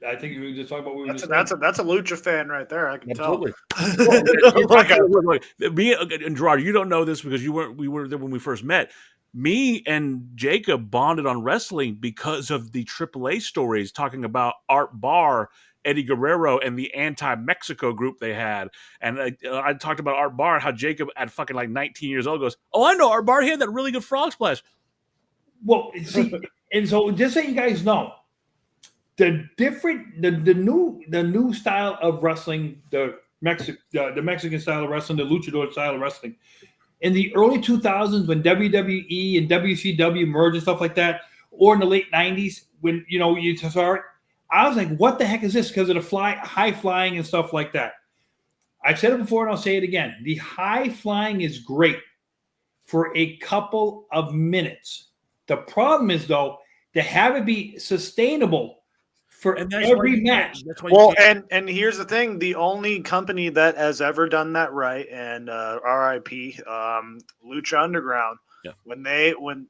I think you were just talking about what we were just that's a lucha fan right there. I can Absolutely. tell. Me and Gerard, you don't know this because we were there when we first met. Me and Jacob bonded on wrestling because of the AAA stories talking about Art Barr, Eddie Guerrero, and the anti-Mexico group they had. And I talked about Art Barr and how Jacob at fucking like 19 years old goes, "Oh, I know Art Barr. He had that really good frog splash." Well, see, and so just so you guys know, the new style of wrestling, the Mexican style of wrestling, the luchador style of wrestling, in the early 2000s when WWE and WCW merged and stuff like that, or in the late 90s when you saw it, I was like, what the heck is this? Because of the high flying and stuff like that. I've said it before and I'll say it again. The high flying is great for a couple of minutes. The problem is, though, to have it be sustainable for every match. Well, and here's the thing: the only company that has ever done that right, and RIP, Lucha Underground. Yeah. When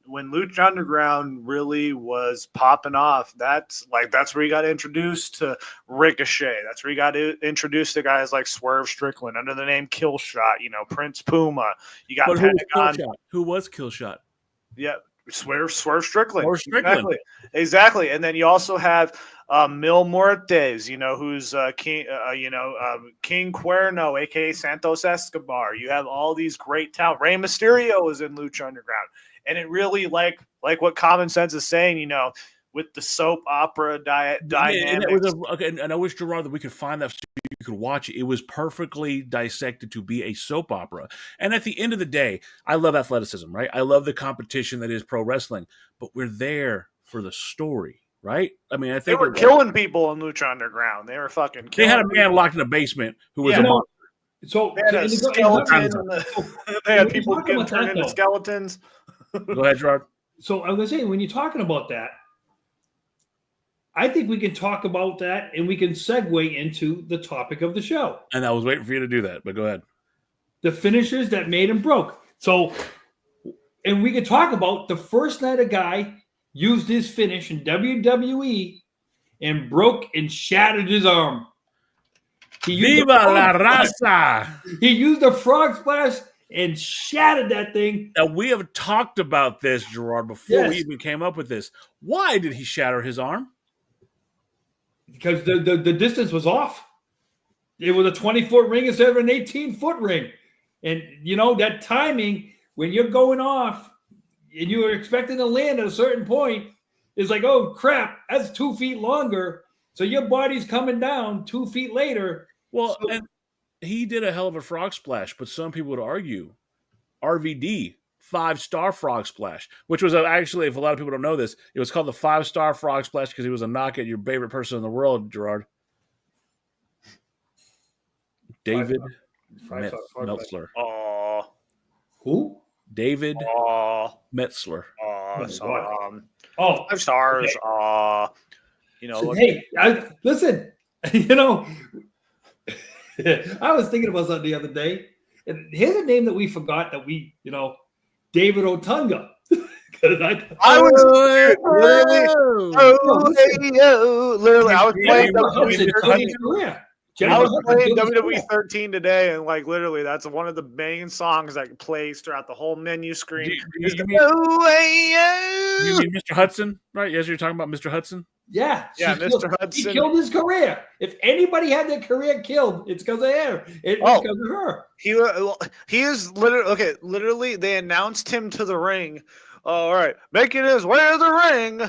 Lucha Underground really was popping off, that's where you got introduced to Ricochet. That's where you got introduced to guys like Swerve Strickland under the name Killshot. Prince Puma. You got Pentagon. Who was Killshot? Yeah. Swerve Strickland. Exactly. And then you also have Mil Muertes, who's King Cuerno, aka Santos Escobar. You have all these great talent. Rey Mysterio is in Lucha Underground, and it really like what Common Sense is saying, with the soap opera dynamic. And I wish, Gerard, that we could find that so you could watch it. It was perfectly dissected to be a soap opera. And at the end of the day, I love athleticism, right? I love the competition that is pro wrestling, but we're there for the story, right? I mean, I think they were killing people in Lucha Underground. They were fucking killing. They had a man locked in a basement who was a monster. So they had a skeleton. They had people getting turned into skeletons. Go ahead, Gerard. So I was saying, when you're talking about that, I think we can talk about that and we can segue into the topic of the show. And I was waiting for you to do that, but go ahead. The finishers that made him broke. So, and we can talk about the first night a guy used his finish in WWE and broke and shattered his arm. Viva la raza! He used a frog splash and shattered that thing. Now, we have talked about this, Gerard, before we even came up with this. Why did he shatter his arm? Because the distance was off. It was a 20-foot ring instead of an 18-foot ring. And, that timing, when you're going off and you're expecting to land at a certain point, it's like, oh, crap, that's 2 feet longer. So your body's coming down 2 feet later. Well, and he did a hell of a frog splash, but some people would argue RVD, 5-star frog splash, which was actually, if a lot of people don't know this, it was called the 5-star frog splash because he was a knock at your favorite person in the world, Gerard. David Five star, five star. Metzler. Oh, Who? David oh, Metzler. oh. my So, God. Oh, 5 stars. okay. So, Look, hey, listen. I was thinking about something the other day, and here's a name that we forgot that we, David Otunga. I was literally, literally, I was playing WWE 13 today, and like literally, that's one of the main songs that plays throughout the whole menu screen. You mean Mr. Hudson, right? Yes, you're talking about Mr. Hudson. Yeah, Mr. Hudson. He killed his career. If anybody had their career killed, it's because of her. It's because of her. He is literally okay. Literally, they announced him to the ring. All right, making his way to the ring.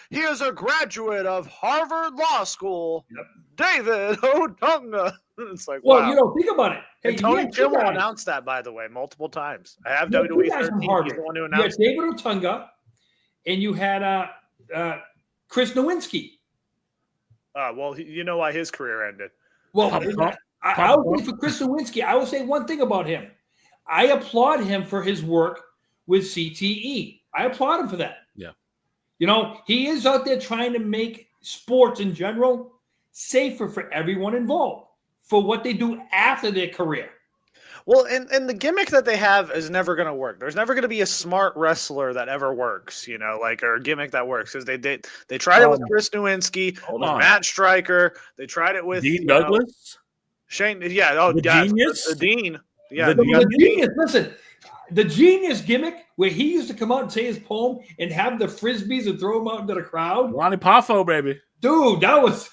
He is a graduate of Harvard Law School. Yep. David Otunga. It's like, well, wow. Think about it. Hey, And Tony Kimmel announced that, by the way, multiple times. I have WWE 13. He's the one who announced it. David Otunga, and you had Chris Nowinski. Well, you know why his career ended. Well, I would say for Chris Nowinski, I will say one thing about him. I applaud him for his work with CTE. I applaud him for that. Yeah. He is out there trying to make sports in general safer for everyone involved for what they do after their career. Well, and the gimmick that they have is never going to work. There's never going to be a smart wrestler that ever works, or a gimmick that works, because they tried it with Chris Nowinski, with Matt Stryker. They tried it with Dean Douglas, Shane. Yeah, Genius, the Dean. Yeah, the Genius. Listen, the Genius gimmick where he used to come out and say his poem and have the frisbees and throw them out into the crowd. Ronnie Poffo, baby, dude, that was.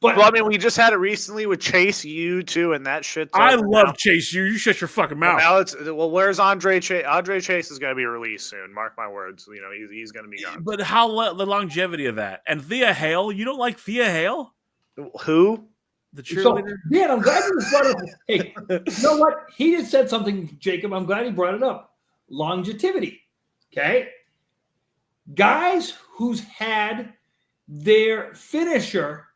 But we just had it recently with Chase U too, and that shit. I love Chase U. You shut your fucking mouth. Where's Andre Chase? Andre Chase is going to be released soon. Mark my words. He's going to be gone. But how the longevity of that? And Thea Hale, you don't like Thea Hale? Who? The cheerleader. So, I'm glad you brought it up. Hey, you know what? He just said something, Jacob. I'm glad he brought it up. Longevity. Okay, guys who's had their finisher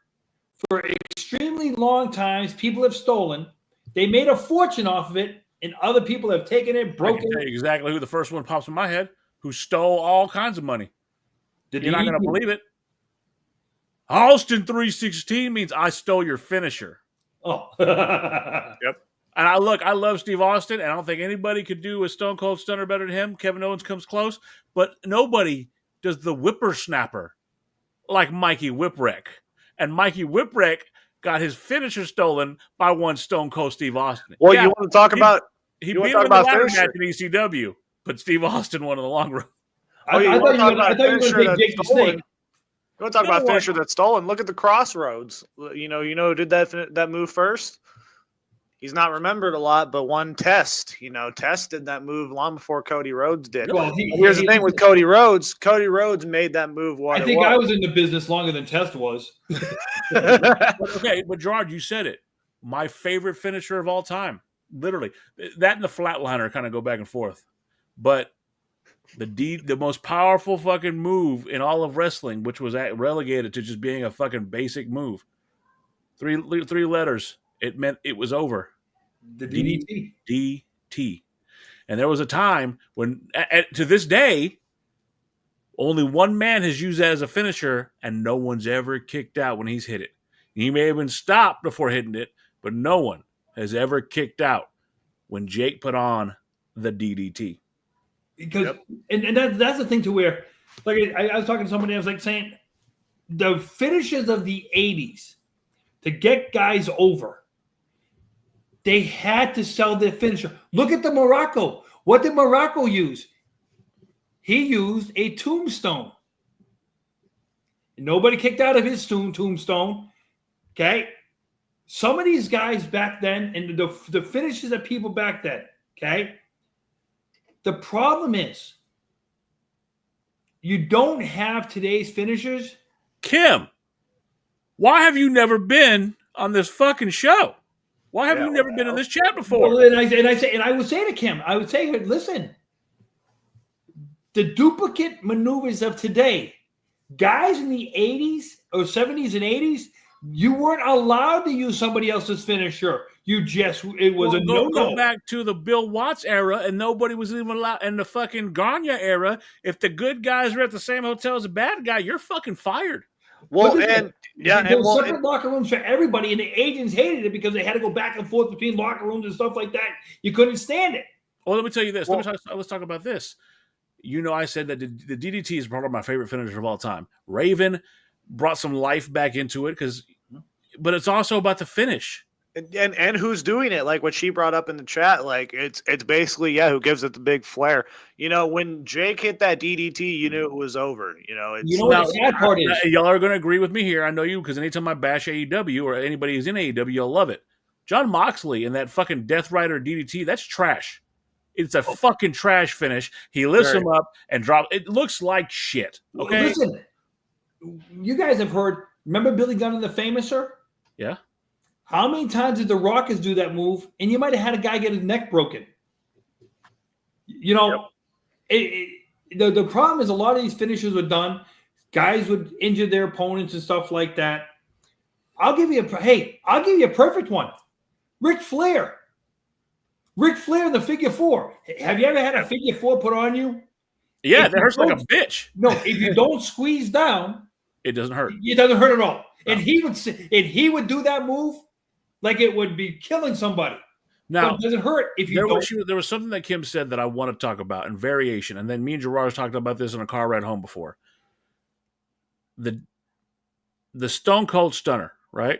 for extremely long times, people have stolen. They made a fortune off of it, and other people have taken it, broken it. I can tell you exactly who the first one pops in my head, who stole all kinds of money. You're not going to believe it. Austin 316 means I stole your finisher. Oh. Yep. And I love Steve Austin, and I don't think anybody could do a Stone Cold Stunner better than him. Kevin Owens comes close, but nobody does the whippersnapper like Mikey Whipwreck. And Mikey Whipwreck got his finisher stolen by one Stone Cold Steve Austin. Well, you want to talk about he beat him in the ladder match in ECW, but Steve Austin won in the long run. I thought you were going to say Jake the Snake. You want to talk about finisher that's stolen? Look at the Crossroads. Who did that move first? He's not remembered a lot, but one Test. Test did that move long before Cody Rhodes did. Well, here's the thing with Cody Rhodes. Cody Rhodes made that move. I think I was in the business longer than Test was. Okay, but Gerard, you said it. My favorite finisher of all time. Literally. That and the flatliner kind of go back and forth. But the most powerful fucking move in all of wrestling, which was relegated to just being a fucking basic move. Three letters. It meant it was over. The DDT. DDT. And there was a time when, to this day, only one man has used that as a finisher, and no one's ever kicked out when he's hit it. He may have been stopped before hitting it, but no one has ever kicked out when Jake put on the DDT. Because and that's the thing to where, like I was talking to somebody, I was like saying, the finishes of the 80s to get guys over, they had to sell their finisher. Look at the Morocco. What did Morocco use? He used a tombstone. Nobody kicked out of his tombstone. Okay? Some of these guys back then, and the finishes of people back then, okay? The problem is, you don't have today's finishers. Kim, why have you never been on this fucking show? Why have you never been in this chat before? Well, and I would say to Kim, I would say, listen, the duplicate maneuvers of today, guys in the 80s or 70s and 80s, You weren't allowed to use somebody else's finisher. It was a no-no. Go back to the Bill Watts era, and nobody was even allowed. In the fucking Gagne era, if the good guys are at the same hotel as the bad guy, you're fucking fired. Well, there were separate locker rooms for everybody, and the agents hated it because they had to go back and forth between locker rooms and stuff like that. You couldn't stand it. Well, let me tell you this. Let's talk about this. I said that the DDT is probably my favorite finisher of all time. Raven brought some life back into it but it's also about the finish. And who's doing it? Like what she brought up in the chat, like it's basically who gives it the big flair. When Jake hit that DDT, you knew it was over. What the sad part is? Y'all are going to agree with me here. I know you, because anytime I bash AEW or anybody who's in AEW, you'll love it. John Moxley and that fucking Death Rider DDT, that's trash. It's a fucking trash finish. He lifts him up and drops. It looks like shit. Okay, listen, you guys have heard. Remember Billy Gunn and the Famouser? Yeah. How many times did the Rockers do that move? And you might have had a guy get his neck broken. The problem is a lot of these finishers were done. Guys would injure their opponents and stuff like that. I'll give you a perfect one. Ric Flair in the figure four. Have you ever had a figure four put on you? Yeah, that hurts like a bitch. No, if you don't squeeze down, it doesn't hurt. It doesn't hurt at all. No. And he would do that move like it would be killing somebody. Now, it doesn't hurt if you don't. There was something that Kim said that I want to talk about in variation, and then me and Gerard's talked about this in a car ride home before. The Stone Cold Stunner, right?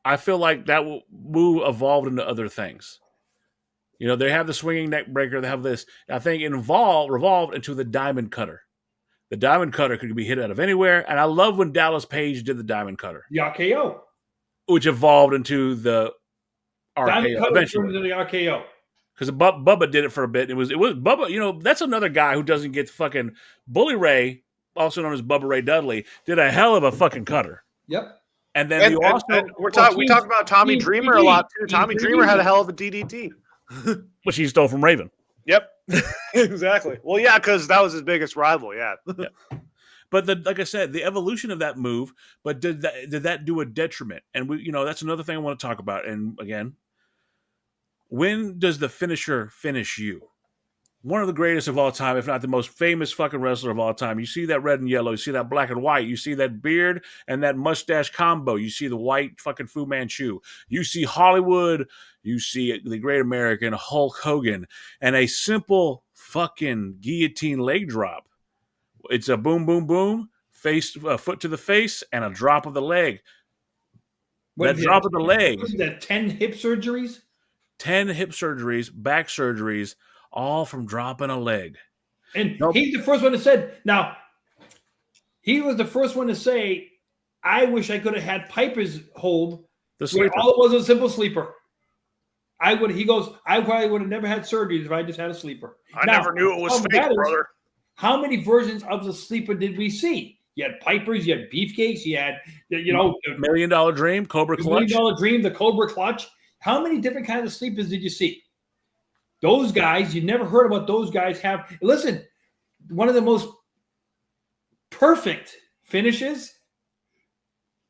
I feel like that move evolved into other things. They have the swinging neck breaker. They have this. I think it revolved into the Diamond Cutter. The Diamond Cutter could be hit out of anywhere, and I love when Dallas Page did the Diamond Cutter. The RKO. Which evolved into the RKO eventually. Into the RKO. Because Bubba did it for a bit. It was Bubba. That's another guy who doesn't get fucking Bully Ray, also known as Bubba Ray Dudley, did a hell of a fucking cutter. Yep. And then we talk about Tommy Dreamer a lot too. Tommy Dreamer had a hell of a DDT, which he stole from Raven. Yep, exactly. Well, yeah, because that was his biggest rival. Yeah. But like I said, the evolution of that move, but did that do a detriment? And that's another thing I want to talk about. And again, when does the finisher finish you? One of the greatest of all time, if not the most famous fucking wrestler of all time. You see that red and yellow, you see that black and white, you see that beard and that mustache combo, you see the white fucking Fu Manchu, you see Hollywood, you see the Great American Hulk Hogan, and a simple fucking guillotine leg drop. It's a boom, boom, boom, foot to the face, and a drop of the leg. Drop of the leg. Was that 10 hip surgeries? 10 hip surgeries, back surgeries, all from dropping a leg. And he's the first one that said, now, he was the first one to say, I wish I could have had Piper's hold. The sleeper. All it was a simple sleeper. He goes, I probably would have never had surgeries if I just had a sleeper. I never knew it was fake, brother. How many versions of the sleeper did we see? You had Pipers, you had Beefcakes, you had, $1 Million Dream, Cobra Clutch. $1 Million Dream, the Cobra Clutch. How many different kinds of sleepers did you see? Those guys, you never heard about those guys have. Listen, one of the most perfect finishes.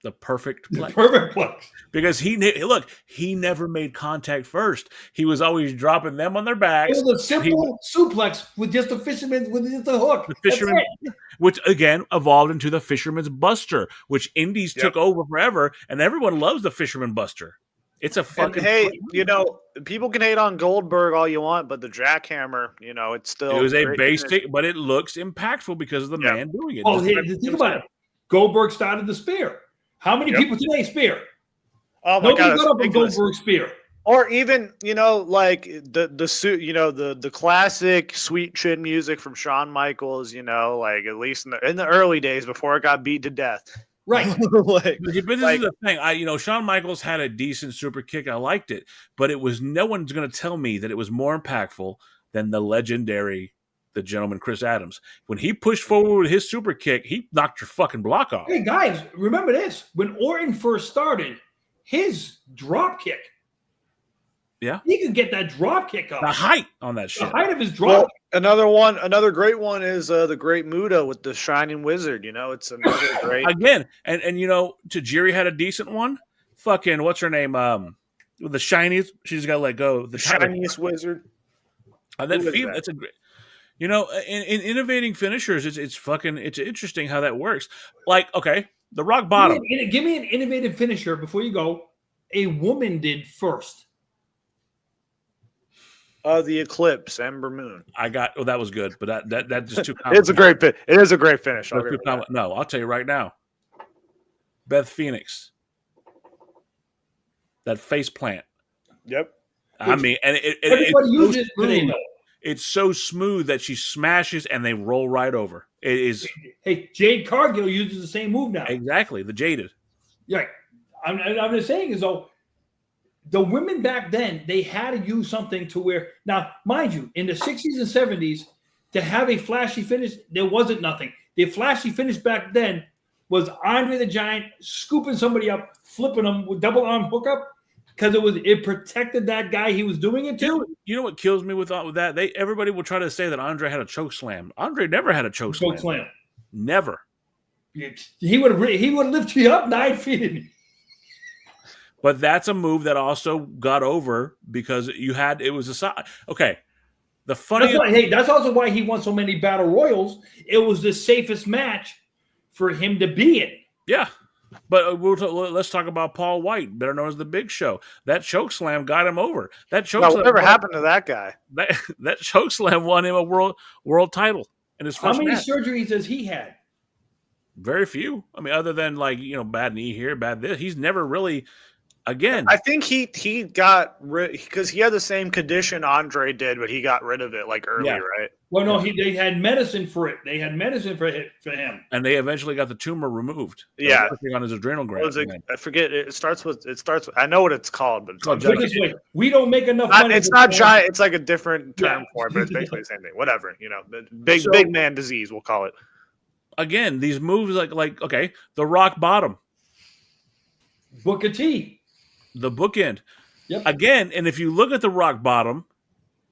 The perfect plex. Perfect plex. Because he never made contact first. He was always dropping them on their backs. It was a simple suplex with just a fisherman, with just a hook. The fisherman, which again evolved into the Fisherman's Buster, which Indies took over forever, and everyone loves the Fisherman Buster. It's a fucking. And hey, people can hate on Goldberg all you want, but the jackhammer, it's still. It was a basic, but it looks impactful because of the man doing it. Oh, think about it. Goldberg started the spear. How many people today spear? Oh my God! Nobody got up on Goldberg spear. Or even, like the classic sweet chin music from Shawn Michaels. Like at least in the early days before it got beat to death. Right. But this is the thing. Shawn Michaels had a decent super kick. I liked it, but it was no one's going to tell me that it was more impactful than the gentleman Chris Adams. When he pushed forward with his super kick, he knocked your fucking block off. Hey guys, remember this: when Orton first started, his drop kick Yeah. He could get that drop kick off. The height on that The shit. height of his drop. Well, another great one is the Great Muda with the Shining Wizard. You know, it's another great. Again, and Tajiri had a decent one. Fucking what's her name? With the shiniest, she's got to let go. The shiniest wizard. It's a great. In innovating finishers, it's interesting how that works. Like, okay, the rock bottom. Give me an innovative finisher before you go. A woman did first. The Eclipse, Ember Moon. That was good, but that just too. It's a great fit. It is a great finish. No, I'll tell you right now. Beth Phoenix, that face plant. Yep. I mean, and everybody uses it today, though. It's so smooth that she smashes and they roll right over. It is. Hey, Jade Cargill uses the same move now. Exactly, the Jaded. Yeah, I'm just saying is though. The women back then, they had to use something to where now, mind you, in the 60s and 70s, to have a flashy finish, there wasn't nothing. The flashy finish back then was Andre the Giant scooping somebody up, flipping them with double arm hookup, because it protected that guy he was doing it to. You know what kills me with that? Everybody will try to say that Andre had a choke slam. Andre never had a choke slam. Never. He would lift you up 9 feet. But that's a move that also got over because it was a side. Okay. The funny. That's also why he won so many battle royals. It was the safest match for him to be in. Yeah. But let's talk about Paul White, better known as the Big Show. That choke slam got him over. Whatever happened to that guy? That choke slam won him a world title in his first match. How many surgeries has he had? Very few. I mean, other than bad knee here, bad this. He's never really. Again, I think he got rid because he had the same condition Andre did, but he got rid of it early, right? Well, no, they had medicine for it. They had medicine for him, and they eventually got the tumor removed. Yeah, on his adrenal gland. I forget. It starts with. I know what it's called, but it's called we don't make enough money. It's not giant. It's like a different term for it, but it's basically the same thing. Whatever, big man disease, we'll call it. Again, these moves like okay, the rock bottom, Booker T. The bookend. Yep. Again, and if you look at the rock bottom,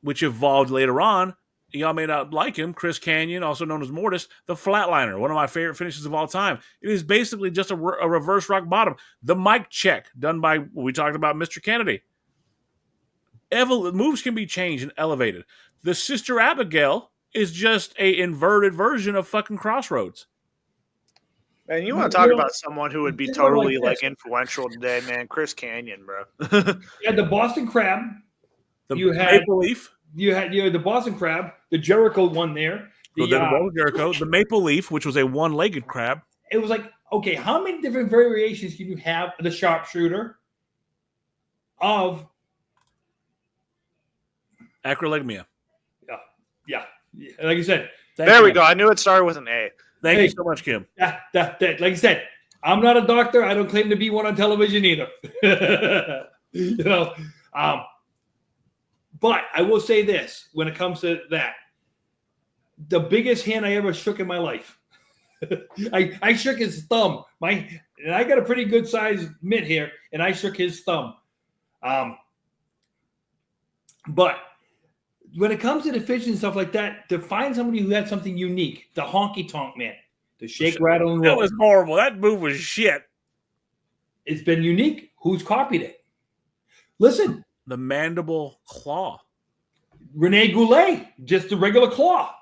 which evolved later on, y'all may not like him, Chris Kanyon, also known as Mortis, the flatliner, one of my favorite finishes of all time. It is basically just a reverse rock bottom. The mic check done by, we talked about Mr. Kennedy. Moves can be changed and elevated. The Sister Abigail is just a inverted version of fucking Crossroads. And you want to talk about someone who would be totally influential today, man? Chris Kanyon, bro. You had the Boston Crab. You had Maple Leaf. You had the Boston Crab, the Jericho one there. The Maple Leaf, which was a one-legged crab. It was like, okay, how many different variations can you have of the sharpshooter of acrolegmia? Yeah. Like you said. There we go. I knew it started with an A. Thank you so much, Kim. Like I said, I'm not a doctor. I don't claim to be one on television either. But I will say this when it comes to that. The biggest hand I ever shook in my life. I shook his thumb. And I got a pretty good sized mitt here, and I shook his thumb. But when it comes to the fish and stuff like that, to find somebody who had something unique, the honky tonk man, the shake, rattle, and roll. That was horrible. That move was shit. It's been unique. Who's copied it? Listen. The mandible claw. Rene Goulet, just the regular claw.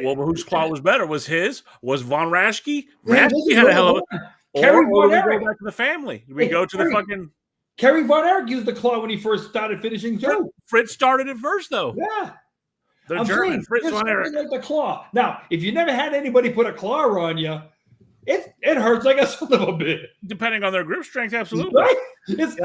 Well, whose claw was better? Was his? Was Von Raschke? Raschke had a hell of a... Or we go back to the family. We go to the fucking... Kerry Von Erich used the claw when he first started finishing too. Fritz started it first, though. Yeah. They're German. Fritz Von Erich. Like the claw. Now, if you never had anybody put a claw on you, it hurts like a son of a bitch. Depending on their grip strength, absolutely. Right?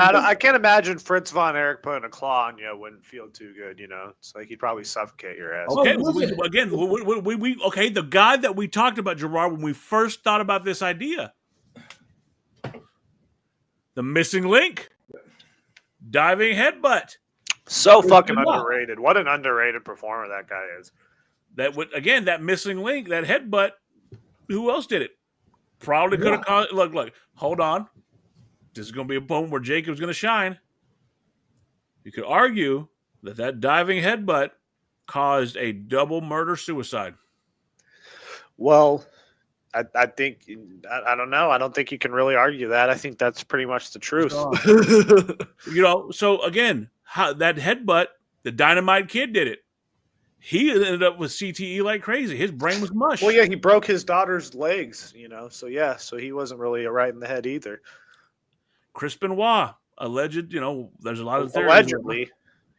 I can't imagine Fritz Von Erich putting a claw on you wouldn't feel too good, It's like he'd probably suffocate your ass. Okay, okay, the guy that we talked about, Gerard, when we first thought about this idea. The missing link. Diving headbutt. So fucking underrated. What an underrated performer that guy is. That missing link, that headbutt, who else did it? Probably could have caused. Look, hold on. This is going to be a moment where Jacob's going to shine. You could argue that diving headbutt caused a double murder suicide. Well, I think I don't know. I don't think you can really argue that. I think that's pretty much the truth. So again, that headbutt, the Dynamite Kid did it. He ended up with CTE like crazy. His brain was mush. Well, yeah, he broke his daughter's legs, So he wasn't really right in the head either. Chris Benoit, alleged, there's a lot of theories. Allegedly.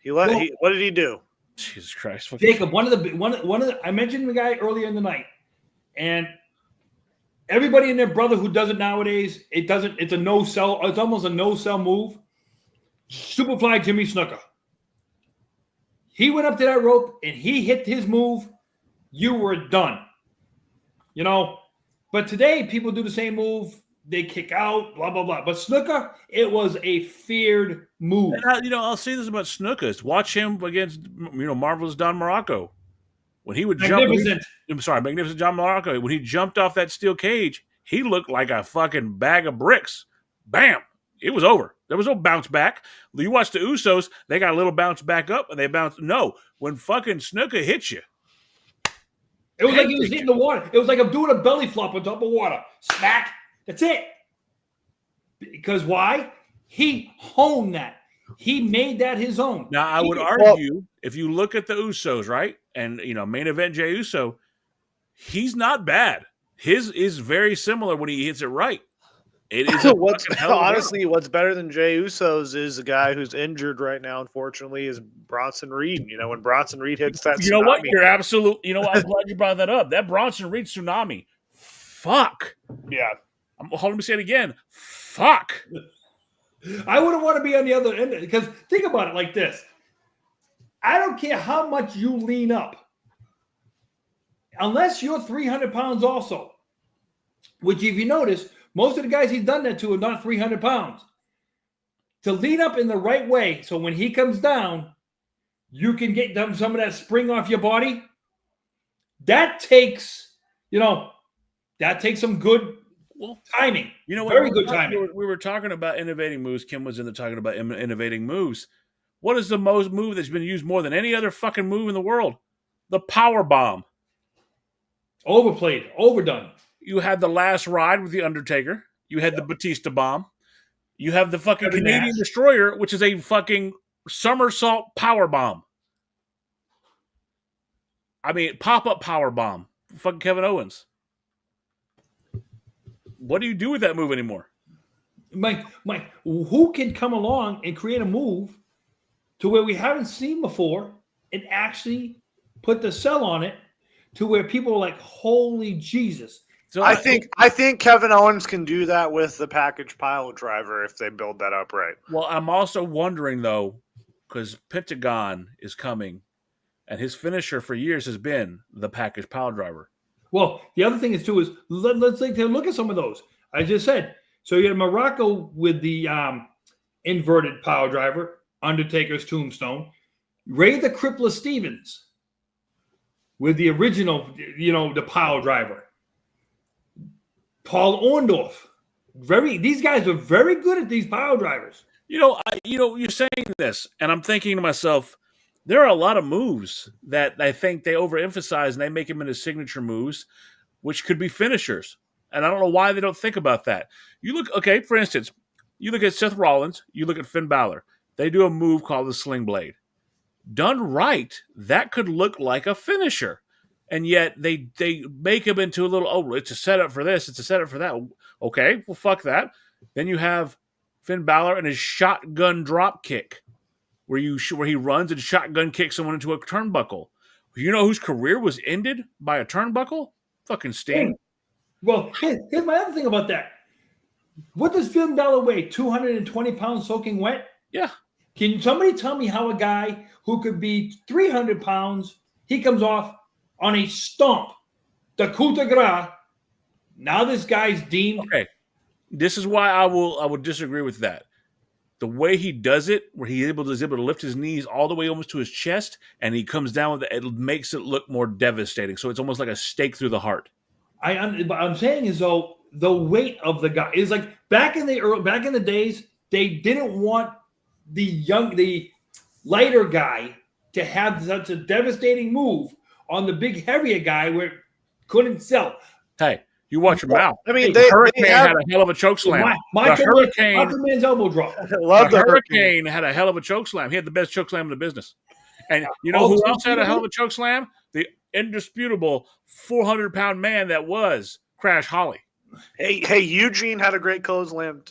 What did he do? Jesus Christ. Jacob, one of the I mentioned the guy earlier in the night, and everybody and their brother who does it nowadays, it's a no-sell, it's almost a no-sell move. Superfly Jimmy Snuka. He went up to that rope and he hit his move. You were done. But today people do the same move. They kick out, blah, blah, blah. But Snuka, it was a feared move. And I'll say this about Snuka. Watch him against, Marvelous Don Morocco. When he would Magnificent. Magnificent John Morocco. When he jumped off that steel cage, he looked like a fucking bag of bricks. Bam. It was over. There was no bounce back. You watch the Usos, they got a little bounce back up and they bounce. No, when fucking Snuka hits you. It was like he was hitting the water. It was like I'm doing a belly flop on top of water. Smack. That's it. Because why? He honed that. He made that his own. Now, I would argue, if you look at the Usos, right? And, main event Jey Uso, he's not bad. His is very similar when he hits it right. It is honestly, what's better than Jey Uso's is a guy who's injured right now, unfortunately, is Bronson Reed. When Bronson Reed hits that You know what? You're absolute. I'm glad you brought that up. That Bronson Reed tsunami. Fuck. Yeah. Hold me say it again. Fuck. I wouldn't want to be on the other end because think about it like this. I don't care how much you lean up. Unless you're 300 pounds also, which if you notice, most of the guys he's done that to are not 300 pounds. To lean up in the right way, so when he comes down, you can get some of that spring off your body. That takes, some good timing. Very good timing. We were talking about innovating moves. Kim was talking about innovating moves. What is the most move that's been used more than any other fucking move in the world? The power bomb. Overplayed, overdone. You had the last ride with the Undertaker. You had the Batista bomb. You have the fucking Canadian Destroyer, which is a fucking somersault power bomb. I mean, pop-up power bomb. Fucking Kevin Owens. What do you do with that move anymore? Mike, who can come along and create a move to where we haven't seen before and actually put the sell on it to where people are like, holy Jesus. So I think Kevin Owens can do that with the package pile driver if they build that up right. Well, I'm also wondering, though, because Pentagon is coming, and his finisher for years has been the package pile driver. Well, the other thing is, too, is let's take a look at some of those. I just said, so you had Morocco with the inverted pile driver, Undertaker's tombstone, Ray the Crippler Stevens with the original, the pile driver. Paul Orndorff. These guys are very good at these pile drivers. You're saying this, and I'm thinking to myself, there are a lot of moves that I think they overemphasize and they make them into signature moves, which could be finishers. And I don't know why they don't think about that. For instance, you look at Seth Rollins, you look at Finn Balor. They do a move called the Sling Blade. Done right, that could look like a finisher. And yet they make him into a little, it's a setup for this, it's a setup for that. Okay, well, fuck that. Then you have Finn Balor and his shotgun drop kick, where he runs and shotgun kicks someone into a turnbuckle. You know whose career was ended by a turnbuckle? Fucking Sting. Well, here's my other thing about that. What does Finn Balor weigh? 220 pounds soaking wet? Yeah. Can somebody tell me how a guy who could be 300 pounds, he comes off on a stomp, the coup de grace. Now this guy's deemed. Okay, this is why I would disagree with that. The way he does it, where he's able to lift his knees all the way almost to his chest, and he comes down with it, it makes it look more devastating. So it's almost like a stake through the heart. What I'm saying is, though, the weight of the guy is like back in the days, they didn't want the lighter guy to have such a devastating move on the big heavier guy where it couldn't sell. Hey, you watch your mouth. I mean, The Hurricane had a hell of a choke slam. Macho Man's elbow drop. Love the Hurricane had a hell of a choke slam. He had the best choke slam in the business. And you know who else had a hell of a choke slam? The indisputable 400-pound man that was Crash Holly. Hey, Eugene had a great clothesline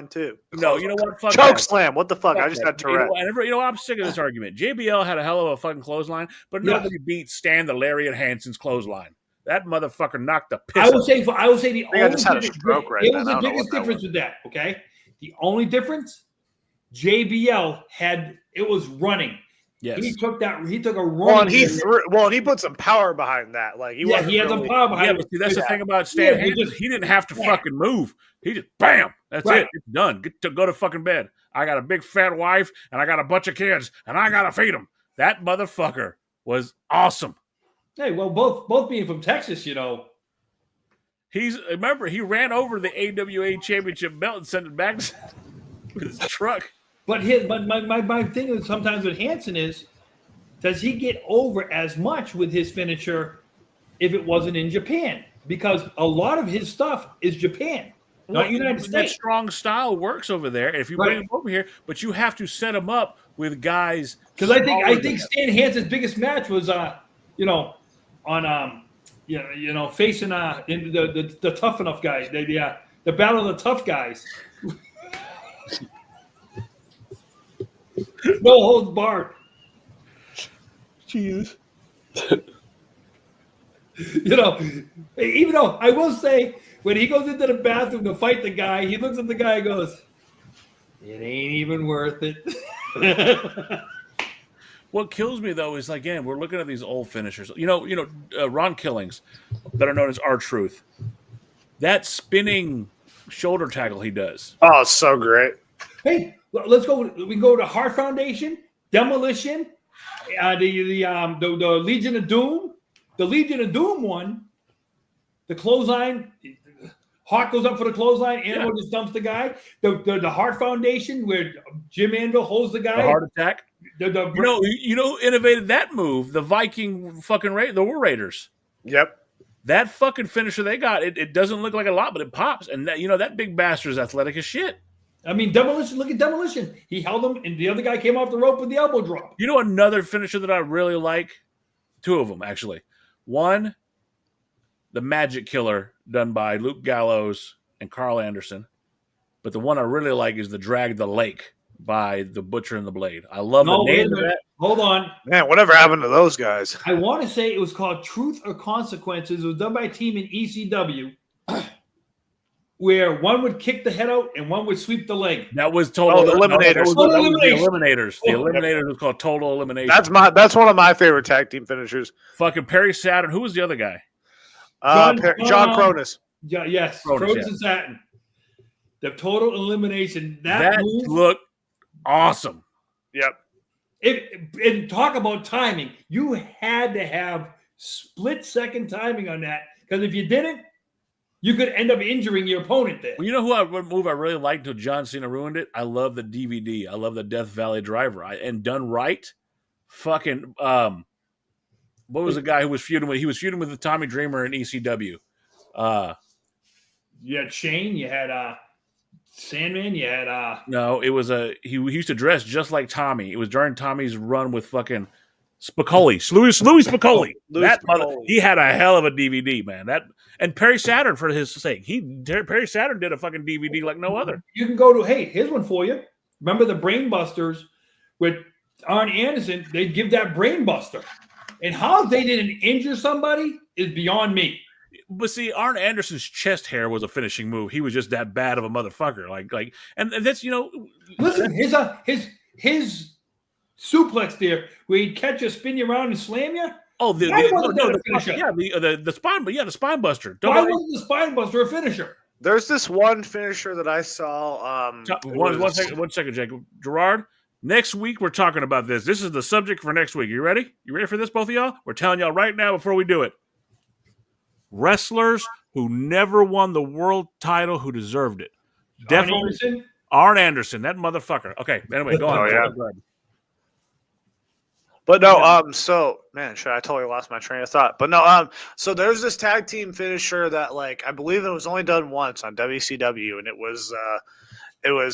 too. No, you know what? Fuck choke that. slam. What the fuck? I just got Tourette. You know what? I'm sick of this argument. JBL had a hell of a fucking clothesline, but nobody beat Stan the Lariat Hanson's clothesline. That motherfucker knocked the piss. I will say the only. I just had a stroke right It now. was the biggest difference with that. Okay, the only difference, JBL it was running. Yes. He took a run. Well, and he put some power behind that. Like he had some power behind it. But see, that's the thing about Stan Hansen. He didn't have to fucking move. He just bam. That's it. It's done. Go to fucking bed. I got a big fat wife and I got a bunch of kids and I gotta feed them. That motherfucker was awesome. Hey, well, both being from Texas, you know. Remember he ran over the AWA championship belt and sent it back with his truck. But my thing is sometimes with Hansen is, does he get over as much with his finisher if it wasn't in Japan? Because a lot of his stuff is Japan, not United States. That strong style works over there. If you bring him over here, but you have to set him up with guys. Because I think Stan Hansen's biggest match was facing the tough enough guys, the battle of the tough guys. No holds barred. Jesus. Even though I will say, when he goes into the bathroom to fight the guy, he looks at the guy and goes, "It ain't even worth it." What kills me though is, again, we're looking at these old finishers. Ron Killings, better known as R-Truth. That spinning shoulder tackle he does. Oh, so great. Hey, let's go. We can go to Heart Foundation, Demolition, the Legion of Doom. The Legion of Doom one, the clothesline. Hawk goes up for the clothesline. Animal just dumps the guy. The Heart Foundation, where Jim Anvil holds the guy. The heart attack. You know who innovated that move? The Viking fucking the War Raiders. Yep. That fucking finisher they got, it doesn't look like a lot, but it pops. And that big bastard's athletic as shit. I mean, Demolition, look at Demolition. He held him, and the other guy came off the rope with the elbow drop. You know another finisher that I really like? Two of them, actually. One, the Magic Killer, done by Luke Gallows and Carl Anderson. But the one I really like is the Drag the Lake by the Butcher and the Blade. I love the name of that. Hold on. Man, whatever happened to those guys? I want to say it was called Truth or Consequences. It was done by a team in ECW. Where one would kick the head out and one would sweep the leg. That was Total Eliminators. The Eliminators. The Eliminators was called Total Elimination. That's one of my favorite tag team finishers. Fucking Perry Saturn. Who was the other guy? John Cronus. Yeah, yes. Cronus and Saturn. The Total Elimination. That move looked awesome. Yep. And talk about timing. You had to have split-second timing on that, because if you didn't, you could end up injuring your opponent there. Well, you know what move I really liked until John Cena ruined it? I love the DVD. I love the Death Valley Driver. And done right, fucking what was the guy who was feuding with? He was feuding with the Tommy Dreamer in ECW. You had Shane. You had Sandman. You had no. It was he used to dress just like Tommy. It was during Tommy's run with fucking Spicoli, Louis Spicoli. He had a hell of a DVD, man. And Perry Saturn, for his sake, Perry Saturn did a fucking DVD like no other. You can go to, hey, here's one for you. Remember the Brainbusters with Arn Anderson? They'd give that Brainbuster, and how they didn't injure somebody is beyond me. But see, Arn Anderson's chest hair was a finishing move. He was just that bad of a motherfucker. And that's Listen, his suplex there, where he'd catch you, spin you around, and slam you. Oh, the spine, but the spine buster. Why wasn't the spine buster a finisher? There's this one finisher that I saw. One second, Jacob. Gerard, next week we're talking about this. This is the subject for next week. You ready? You ready for this, both of y'all? We're telling y'all right now before we do it. Wrestlers who never won the world title who deserved it. Arn Anderson? Arn Anderson, that motherfucker. Okay, anyway, go on. Oh, yeah. Go ahead. But no, so man, shit, I totally lost my train of thought. But no, so there's this tag team finisher that, like, I believe it was only done once on WCW, and it was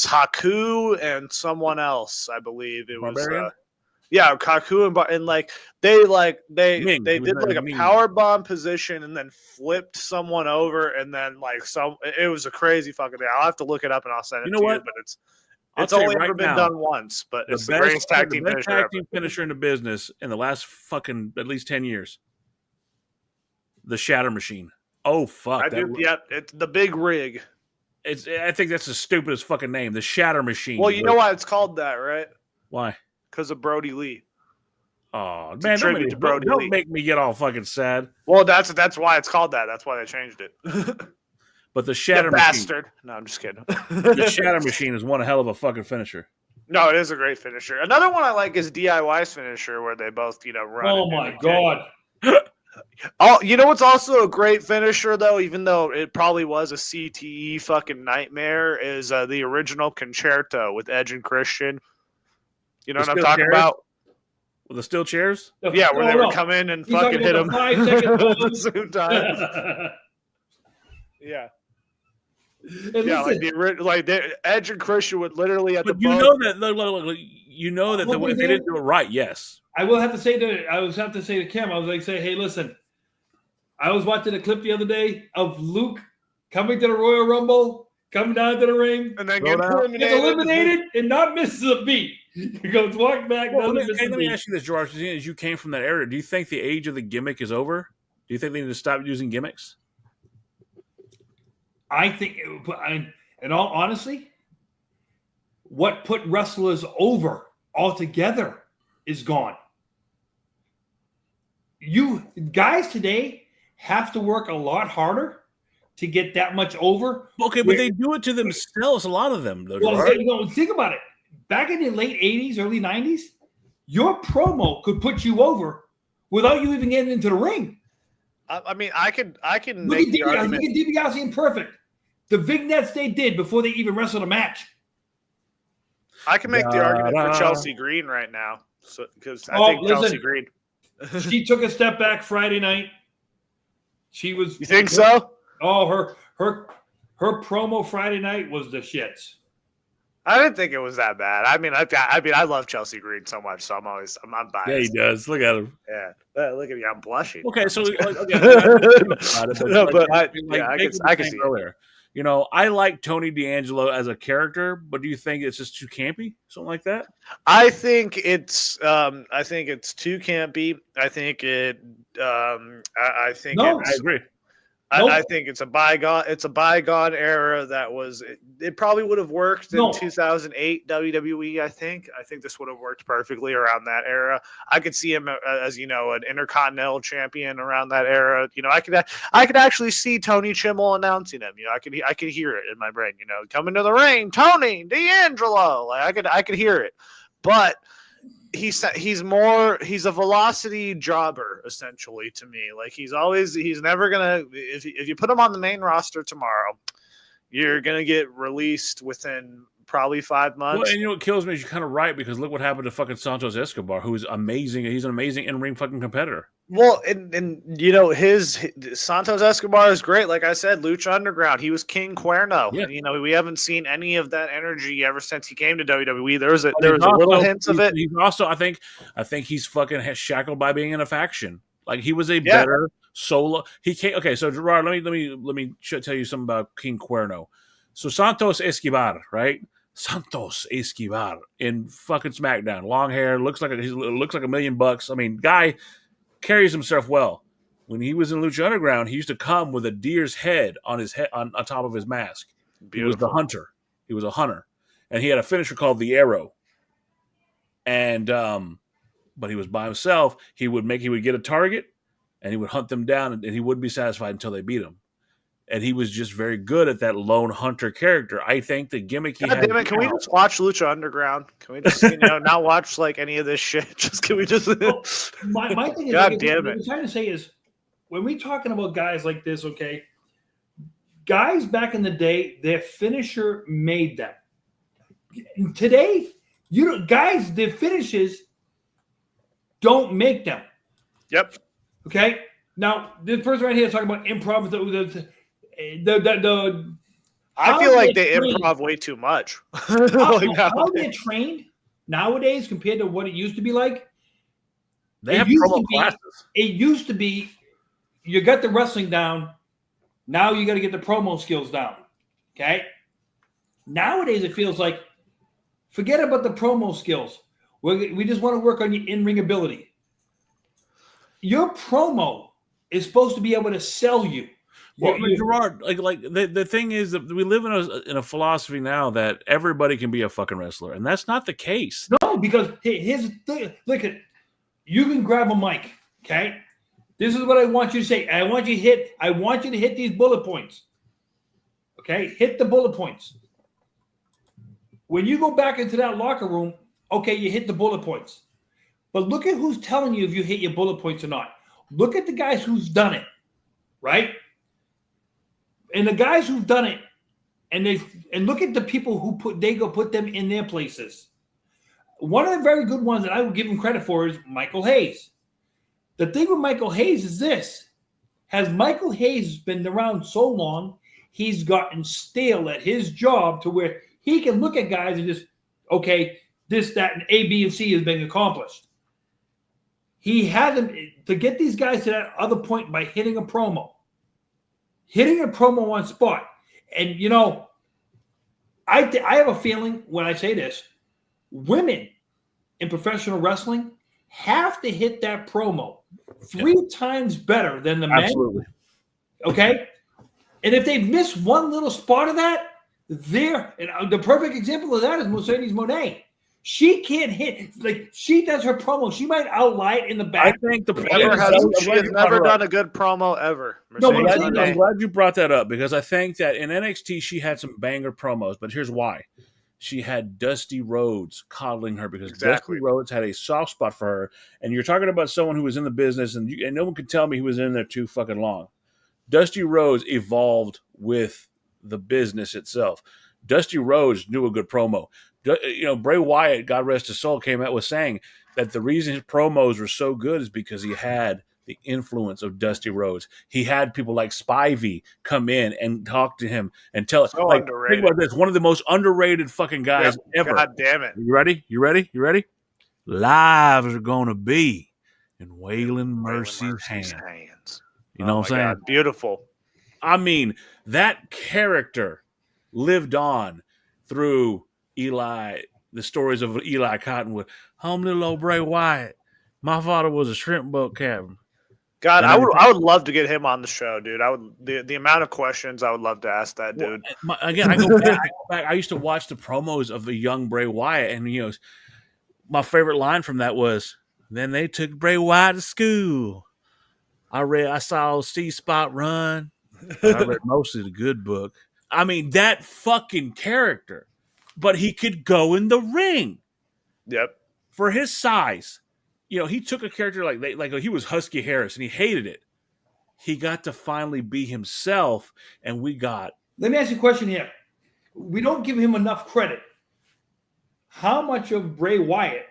Haku and someone else. I believe it Barbarian? was. Yeah, Kaku and like they Ming. did It was like a Ming. power bomb position and then flipped someone over, and then like it was a crazy fucking thing. I'll have to look it up and I'll send it to you. But it's tell you only right ever been now, done once, but it's the greatest tag team finisher ever. Finisher in the business in the last fucking at least 10 years. The Shatter Machine. Oh fuck! It's the big rig. I think that's the stupidest fucking name. The Shatter Machine. Well, you know why it's called that, right? Why? Because of Brody Lee. Oh man, don't make me get all fucking sad. Well, that's why it's called that. That's why they changed it. But the Shatter Machine. Bastard. No, I'm just kidding. The Shatter Machine is one hell of a fucking finisher. No, it is a great finisher. Another one I like is DIY's finisher, where they both, run. Oh my god. Oh, you know what's also a great finisher though, even though it probably was a CTE fucking nightmare, is the original Concerto with Edge and Christian. You know what I'm talking about? With the steel chairs? Yeah, where they would come in and fucking hit them 5 seconds. same time. Yeah. And Yeah, listen, like Edge and Christian would literally at but the you boat. know that if they didn't do it right, yes. I will have to say to Kim, I was like, hey, listen, I was watching a clip the other day of Luke coming to the Royal Rumble, coming down to the ring, and then gets eliminated and not misses a beat. He goes walk back. Well, let me ask you this, George. As you came from that era, do you think the age of the gimmick is over? Do you think they need to stop using gimmicks? I think, in all honesty, what put wrestlers over altogether is gone. You guys today have to work a lot harder to get that much over. Okay, but they do it to themselves, a lot of them. Though, well, think about it. Back in the late 80s, early 90s, your promo could put you over without you even getting into the ring. I mean, I can Look make at the argument. Look at DiBiase and Perfect. The vignettes they did before they even wrestled a match. I can make the argument for Chelsea Green right now, because I think Chelsea Green. She took a step back Friday night. She was. You think so? Oh, her promo Friday night was the shits. I didn't think it was that bad. I mean, I love Chelsea Green so much, so I'm biased. Yeah, he does. Look at him. Yeah, look at me. I'm blushing. Okay, so I can see earlier. I like Tony D'Angelo as a character, but do you think it's just too campy, something like that? I think it's too campy. I think it. I think. No, I agree. I think it's a bygone era that was. It probably would have worked in 2008 WWE. I think this would have worked perfectly around that era. I could see him as an Intercontinental Champion around that era. I could actually see Tony Chimmel announcing him. I could hear it in my brain. Coming to the ring, Tony D'Angelo. Like I could hear it, but. He's a velocity jobber essentially to me. Like he's never gonna, if you put him on the main roster tomorrow, you're gonna get released within probably 5 months. Well, and what kills me is you're kind of right, because look what happened to fucking Santos Escobar, who's amazing. He's an amazing in-ring fucking competitor. Well, and his Santos Escobar is great. Like I said, Lucha Underground, he was King Cuerno. Yeah. We haven't seen any of that energy ever since he came to WWE. There was a little hints of it. He's also, I think he's fucking shackled by being in a faction. Like he was a better solo. He can't. Okay, so Gerard, let me tell you something about King Cuerno. So Santos Escobar, right? Santos Escobar in fucking SmackDown, long hair, looks like $1 million. I mean, guy carries himself well. When he was in Lucha Underground, he used to come with a deer's head on his head on top of his mask. Beautiful. He was the hunter. He was a hunter, and he had a finisher called the Arrow. And but he was by himself. He would get a target, and he would hunt them down, and he wouldn't be satisfied until they beat him. And he was just very good at that lone hunter character. I think the gimmick he had. Damn it, can we just watch Lucha Underground? Can we just not watch like any of this shit? Can we just? My thing is, God damn it! What I'm trying to say is, when we're talking about guys like this, okay, guys back in the day, their finisher made them. today, guys, the finishes don't make them. Yep. Okay. Now, this person right here is talking about improv. I feel like they improv way too much. How they're trained nowadays compared to what it used to be like. They have promo classes. It used to be you got the wrestling down. Now you got to get the promo skills down. Okay. Nowadays, it feels like forget about the promo skills. We just want to work on your in-ring ability. Your promo is supposed to be able to sell you. Well, Gerard, like the thing is that we live in a philosophy now that everybody can be a fucking wrestler, and that's not the case. No, because here's the thing. Look at you can grab a mic. Okay, this is what I want you to say. I want you to hit these bullet points. Okay, hit the bullet points. When you go back into that locker room, okay, you hit the bullet points. But look at who's telling you if you hit your bullet points or not. Look at the guys who's done it, right? And the guys who've done it, and look at the people who put them in their places. One of the very good ones that I would give him credit for is Michael Hayes. The thing with Michael Hayes is this. Has Michael Hayes been around so long, he's gotten stale at his job to where he can look at guys and just, okay, this, that, and A, B, and C has been accomplished. He hasn't, to get these guys to that other point by hitting a promo. Hitting a promo on spot. And, I have a feeling when I say this, women in professional wrestling have to hit that promo 3 times better than the men. Absolutely. Okay? And if they miss one little spot of that, the perfect example of that is Mercedes Moné. She can't hit, she does her promo. She might outlie it in the back. I think she has never done a good promo ever. I'm glad you brought that up because I think that in NXT she had some banger promos, but here's why. She had Dusty Rhodes coddling her because Dusty Rhodes had a soft spot for her. And you're talking about someone who was in the business, and no one can tell me he was in there too fucking long. Dusty Rhodes evolved with the business itself. Dusty Rhodes knew a good promo. Bray Wyatt, God rest his soul, came out with saying that the reason his promos were so good is because he had the influence of Dusty Rhodes. He had people like Spivey come in and talk to him and tell so underrated. Think about this, one of the most underrated fucking guys ever. God damn it. You ready? You ready? Lives are going to be in Waylon Mercy's hands. You know what I'm saying? God, beautiful. I mean, that character lived on through Eli, the stories of Eli Cottonwood. Home little old Bray Wyatt. My father was a shrimp boat captain. God, I would love to get him on the show, dude. I would the amount of questions I would love to ask that dude. Again, I go back. I used to watch the promos of the young Bray Wyatt, and my favorite line from that was, "Then they took Bray Wyatt to school. I saw C Spot run. I read mostly the good book." I mean, that fucking character. But he could go in the ring. Yep. For his size. He took a character like he was Husky Harris and he hated it. He got to finally be himself, and we got. Let me ask you a question here. We don't give him enough credit. How much of Bray Wyatt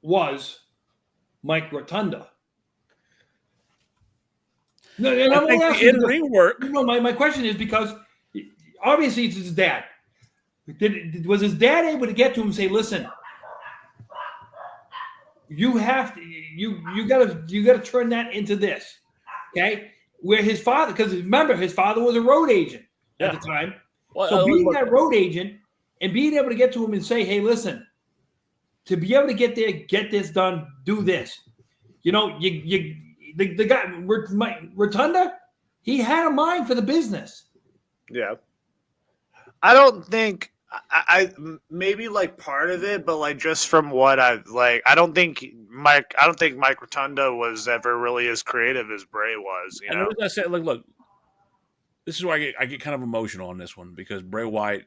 was Mike Rotunda? No, and I'm think the in-ring work. No, my question is because obviously it's his dad. Was his dad able to get to him and say, "Listen, you have to, you gotta turn that into this," okay? Where his father, because remember, his father was a road agent at the time. Well, so being that road agent and being able to get to him and say, "Hey, listen, to be able to get there, get this done, do this." The guy Rotunda, he had a mind for the business. Yeah. I don't think I maybe part of it, but just from what I don't think Mike Rotunda was ever really as creative as Bray was. And as I said, look, this is why I get kind of emotional on this one because Bray Wyatt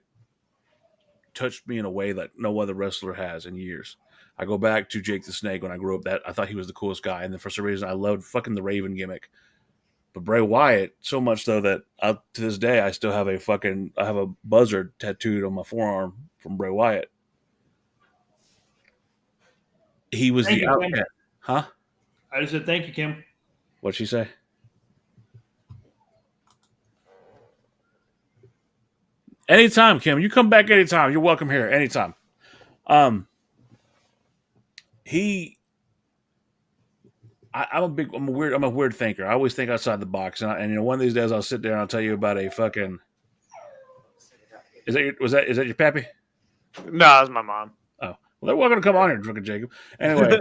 touched me in a way that no other wrestler has in years. I go back to Jake the Snake when I grew up. That I thought he was the coolest guy, and then for some reason I loved fucking the Raven gimmick. But Bray Wyatt, so much so that to this day I still have a buzzard tattooed on my forearm from Bray Wyatt. He was Thank the you, Kim. outcast. Huh? I just said thank you, Kim. What'd she say? Anytime, Kim. You come back anytime. You're welcome here anytime. I'm a weird thinker. I always think outside the box, and one of these days I'll sit there and I'll tell you about a fucking. Is that your pappy? No, that's my mom. Oh, well, they're welcome to come on here, fucking Jacob. Anyway,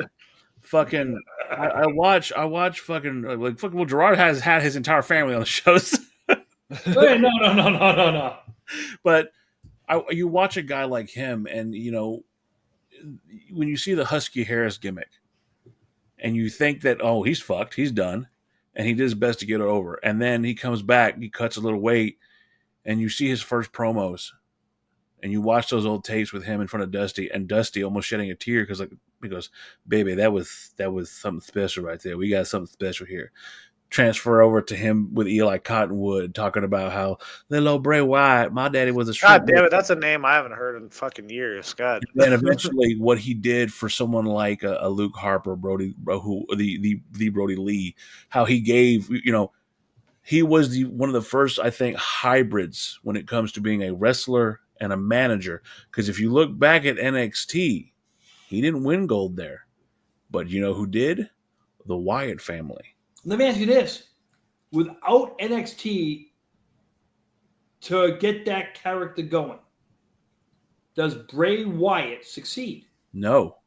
fucking, I watch fucking like fucking. Well, Gerard has had his entire family on the shows. Hey, no. But you watch a guy like him, and when you see the Husky Harris gimmick, and you think that he's fucked, he's done, and he did his best to get it over, and then he comes back, he cuts a little weight, and you see his first promos, and you watch those old tapes with him in front of Dusty, and Dusty almost shedding a tear because he goes, "Baby, that was something special right there. We got something special here." Transfer over to him with Eli Cottonwood talking about how little Bray Wyatt, my daddy was a God damn it, that's a name I haven't heard in fucking years. God. And eventually, what he did for someone like a Luke Harper, the Brody Lee, how he gave, he was one of the first, I think, hybrids when it comes to being a wrestler and a manager. Because if you look back at NXT, he didn't win gold there, but you know who did? The Wyatt family. Let me ask you this. Without NXT to get that character going, does Bray Wyatt succeed? No,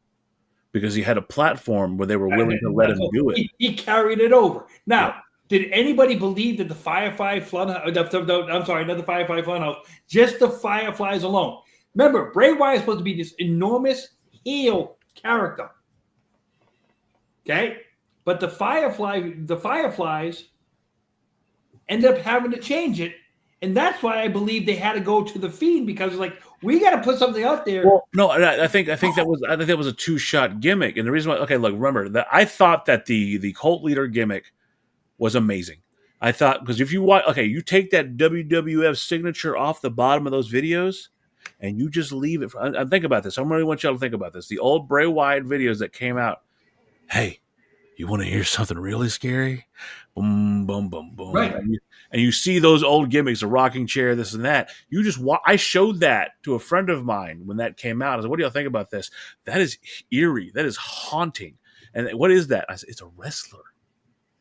because he had a platform where they were willing to let him do it. He carried it over. Now, did anybody believe that the Firefly Funhouse, I'm sorry, not the Firefly Funhouse, just the Fireflies alone? Remember, Bray Wyatt is supposed to be this enormous heel character. Okay? But the Fireflies ended up having to change it. And that's why I believe they had to go to the Fiend, because it's like, we got to put something out there. Well, no, I think that was a two-shot gimmick. And the reason why, okay, look, remember that I thought that the cult leader gimmick was amazing. I thought, because if you watch, okay, you take that WWF signature off the bottom of those videos and you just leave it. I'm thinking about this. I really want y'all to think about this. The old Bray Wyatt videos that came out. Hey, you want to hear something really scary? Boom, boom, boom, boom. Right. And you see those old gimmicks, a rocking chair, this and that. You just I showed that to a friend of mine when that came out. I said, "What do y'all think about this?" That is eerie. That is haunting. And what is that? I said, "It's a wrestler."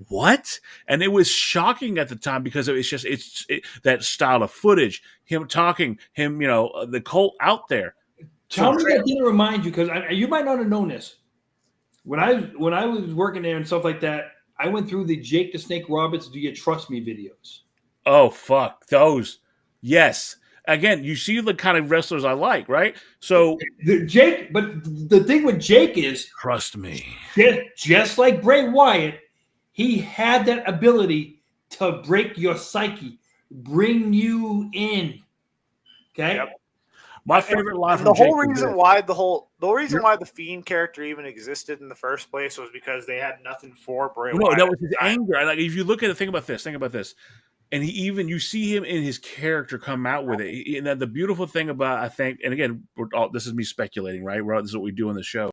What? And it was shocking at the time because it's that style of footage, him talking, him, the cult out there. Tell me that didn't remind you, because you might not have known this. When I was working there and stuff like that, I went through the Jake the Snake Roberts "Do You Trust Me" videos. Oh, fuck those. Yes. Again, you see the kind of wrestlers I like, right? So Jake, but the thing with Jake is, trust me. Just like Bray Wyatt, he had that ability to break your psyche, bring you in. Okay. Yep. My favorite line from the whole Jake reason why the Fiend character even existed in the first place was because they had nothing for Bray Wyatt. No, that was his anger. Like, if you look at it, think about this. And you see him in his character come out with it. And the beautiful thing about, I think, and again, this is me speculating, right? This is what we do on the show.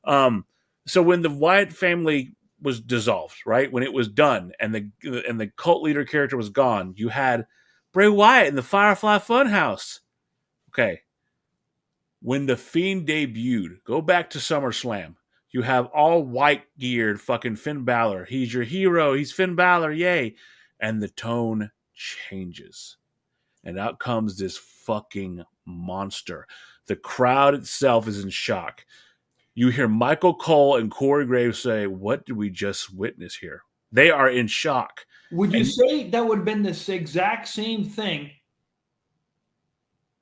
So when the Wyatt family was dissolved, right? When it was done and the cult leader character was gone, you had Bray Wyatt in the Firefly Funhouse. Okay. When the Fiend debuted, go back to SummerSlam. You have all white geared fucking Finn Balor. He's your hero. He's Finn Balor. Yay. And the tone changes. And out comes this fucking monster. The crowd itself is in shock. You hear Michael Cole and Corey Graves say, "What did we just witness here?" They are in shock. Would you say that would have been this exact same thing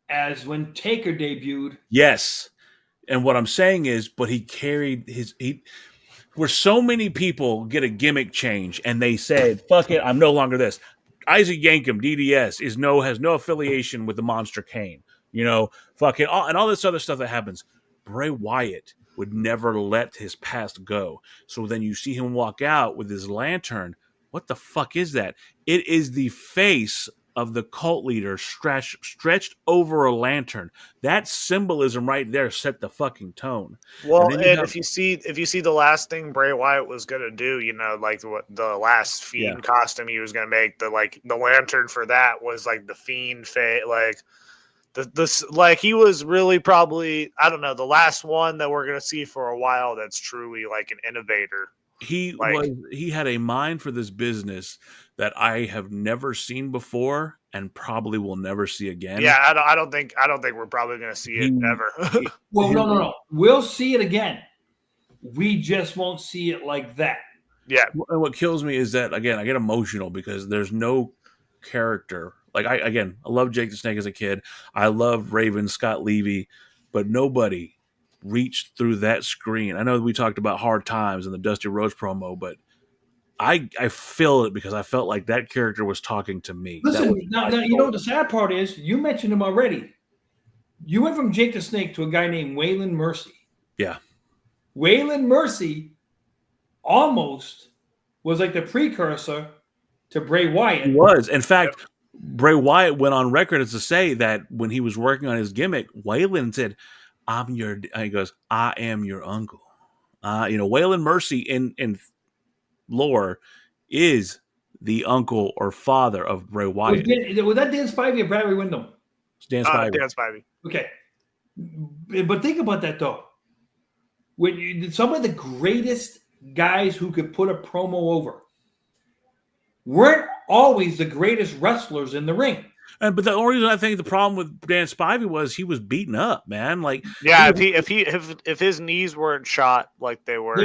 as when Taker debuted? Yes. And what I'm saying is, but he carried where so many people get a gimmick change and they said, "Fuck it, I'm no longer this." Isaac Yankem, DDS, has no affiliation with the Monster Kane. Fucking and all this other stuff that happens. Bray Wyatt would never let his past go. So then you see him walk out with his lantern. What the fuck is that? It is the face of the cult leader stretched over a lantern. That symbolism right there set the fucking tone. Well, then and have, if you see the last thing Bray Wyatt was gonna do, like what the last Fiend costume he was gonna make, the lantern for that was like the Fiend face, like he was really probably, I don't know, the last one that we're gonna see for a while that's truly like an innovator. He had a mind for this business that I have never seen before and probably will never see again. Yeah, I don't think we're probably going to see it ever. Well, no. We'll see it again. We just won't see it like that. Yeah. And what kills me is that, again, I get emotional because there's no character. Like, I love Jake the Snake as a kid. I love Raven, Scott Levy, but nobody reached through that screen. I know we talked about Hard Times and the Dusty Rhodes promo, but I feel it because I felt like that character was talking to me. Listen, now you know what the sad part is? You mentioned him already. You went from Jake the Snake to a guy named Waylon Mercy. Yeah. Waylon Mercy almost was like the precursor to Bray Wyatt. He was. In fact, Bray Wyatt went on record as to say that when he was working on his gimmick, Waylon said, he goes, I am your uncle. Waylon Mercy in lore is the uncle or father of Bray Wyatt. Was that Dan Spivey or Barry Windham? Dan Spivey. Dan Spivey. Okay. But think about that, though. Some of the greatest guys who could put a promo over weren't always the greatest wrestlers in the ring. But the only reason I think the problem with Dan Spivey was he was beaten up, man. Like, yeah, if his knees weren't shot like they were,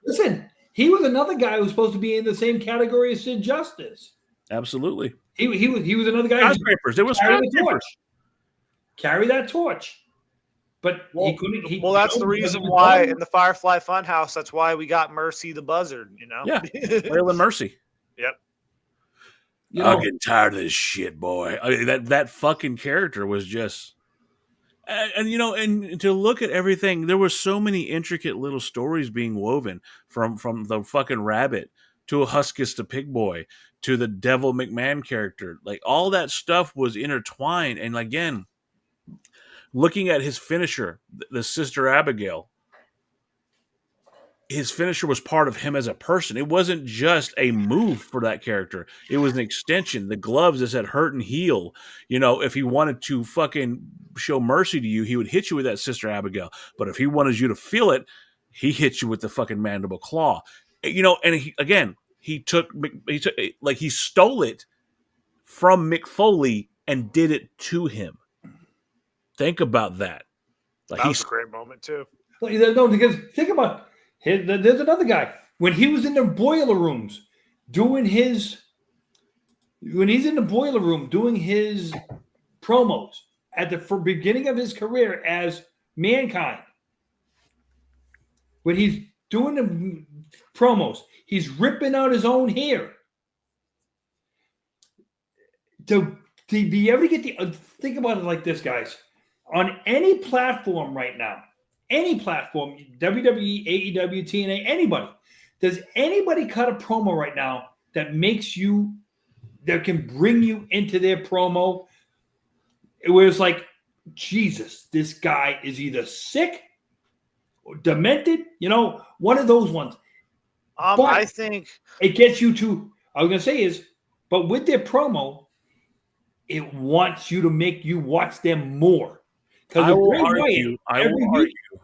listen, he was another guy who was supposed to be in the same category as Sid Justice. Absolutely, he was another guy. Skyscrapers. There was skyscrapers. Carry that torch. But he couldn't. That's the reason why in the Firefly Funhouse, that's why we got Mercy the Buzzard. Yeah, Waylon Mercy. Yep. I'm getting tired of this shit, boy. I mean, that fucking character was just, and to look at everything, there were so many intricate little stories being woven from the fucking rabbit to a Huskus to Pig Boy to the Devil McMahon character. Like, all that stuff was intertwined. And again, looking at his finisher, the Sister Abigail, his finisher was part of him as a person. It wasn't just a move for that character. It was an extension. The gloves that said hurt and heal. If he wanted to fucking show mercy to you, he would hit you with that Sister Abigail. But if he wanted you to feel it, he hit you with the fucking mandible claw. And he stole it from Mick Foley and did it to him. Think about that. That was a great moment too. No, because think about there's another guy when he was in the boiler rooms doing his promos at the beginning of his career as Mankind. When he's doing the promos, he's ripping out his own hair. To be able to get think about it like this, guys. On any platform right now, any platform, WWE, AEW, TNA, anybody, does anybody cut a promo right now that can bring you into their promo? It was like, Jesus, this guy is either sick or demented, one of those ones. I think it gets you to, I was going to say is, but with their promo, it wants you to make you watch them more. I will argue.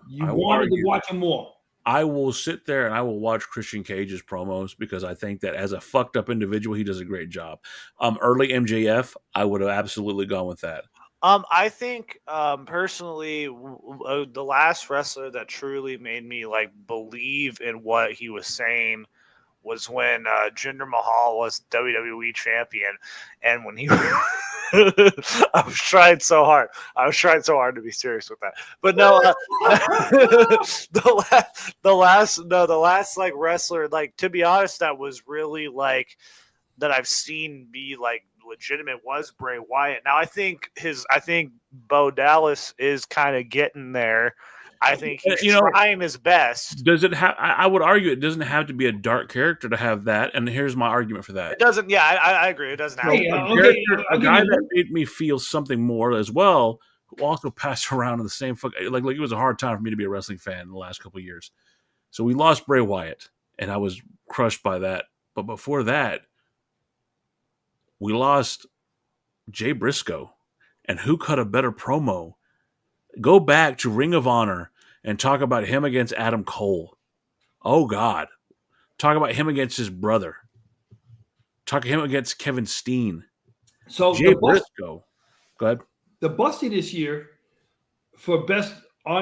You wanted to watch him more. I will sit there and I will watch Christian Cage's promos because I think that as a fucked up individual, he does a great job. Early MJF, I would have absolutely gone with that. I think personally, the last wrestler that truly made me believe in what he was saying was when Jinder Mahal was WWE champion, and when he I was trying so hard to be serious with that, but no, the last wrestler, to be honest, that was really that I've seen be legitimate was Bray Wyatt. Now I think Bo Dallas is kind of getting there. I think he's trying his best. Does it have? I would argue it doesn't have to be a dark character to have that. And here's my argument for that. It doesn't. Yeah, I agree. It doesn't have Hey, to. A guy that made me feel something more as well, who also passed around in the same like it was a hard time for me to be a wrestling fan in the last couple of years. So we lost Bray Wyatt, and I was crushed by that. But before that, we lost Jay Briscoe, and who cut a better promo? Go back to Ring of Honor and talk about him against Adam Cole. Oh, God. Talk about him against his brother. Talk him against Kevin Steen. So Jay Briscoe. Go ahead. The Busty this year for best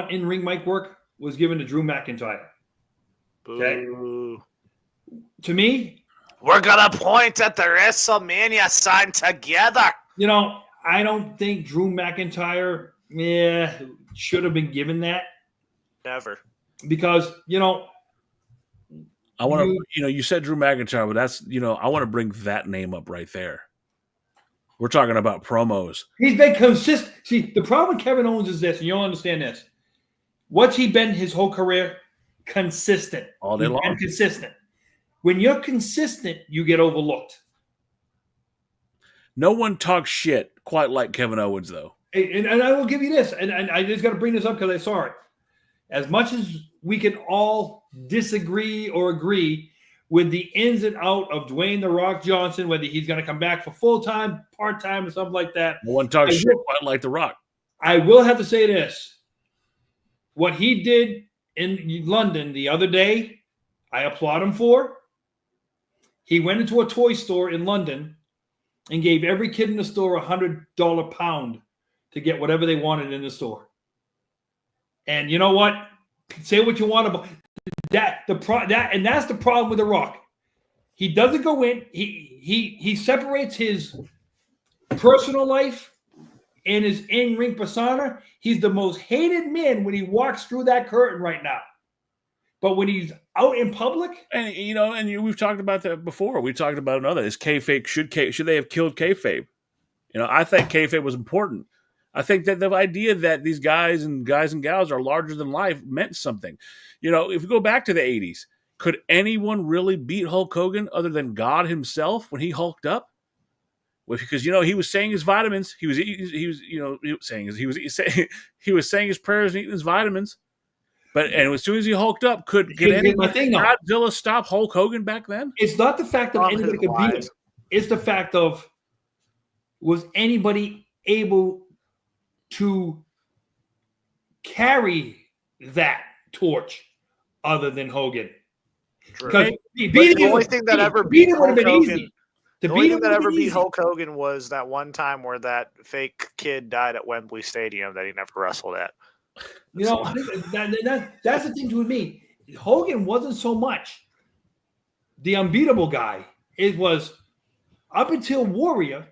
in-ring mic work was given to Drew McIntyre. Okay. Boo. To me, we're going to point at the WrestleMania sign together. I don't think Drew McIntyre should have been given that. Never. Because, I want to, you said Drew McIntyre, but that's, I want to bring that name up right there. We're talking about promos. He's been consistent. See, the problem with Kevin Owens is this, and you'll understand this. What's he been his whole career? Consistent. All day long. Consistent. When you're consistent, you get overlooked. No one talks shit quite like Kevin Owens, though. And I will give you this, and I just got to bring this up because I saw it. As much as we can all disagree or agree with the ins and out of Dwayne "The Rock" Johnson, whether he's going to come back for full-time, part-time, or something like that. No one talks shit quite like The Rock. I will have to say this. What he did in London the other day, I applaud him for. He went into a toy store in London and gave every kid in the store $100 pound to get whatever they wanted in the store. And you know what? Say what you want about that. And that's the problem with The Rock. He doesn't go in. He separates his personal life and his in-ring persona. He's the most hated man when he walks through that curtain right now. But when he's out in public, and we've talked about that before. We talked about another. Is kayfabe should they have killed kayfabe? I think kayfabe was important. I think that the idea that these guys and gals are larger than life meant something. If we go back to the 80s, could anyone really beat Hulk Hogan other than God himself when he hulked up? Well, because he was saying his vitamins, he was saying his prayers and eating his vitamins. But as soon as he hulked up, could Godzilla stop Hulk Hogan back then? It's not the fact that anybody could beat him. It's the fact of, was anybody able to carry that torch other than Hogan? Because the only thing that ever beat Hulk Hogan, the only thing that ever beat Hulk Hogan was that one time where that fake kid died at Wembley Stadium that he never wrestled at. That's the thing with me. Hogan wasn't so much the unbeatable guy. It was up until Warrior,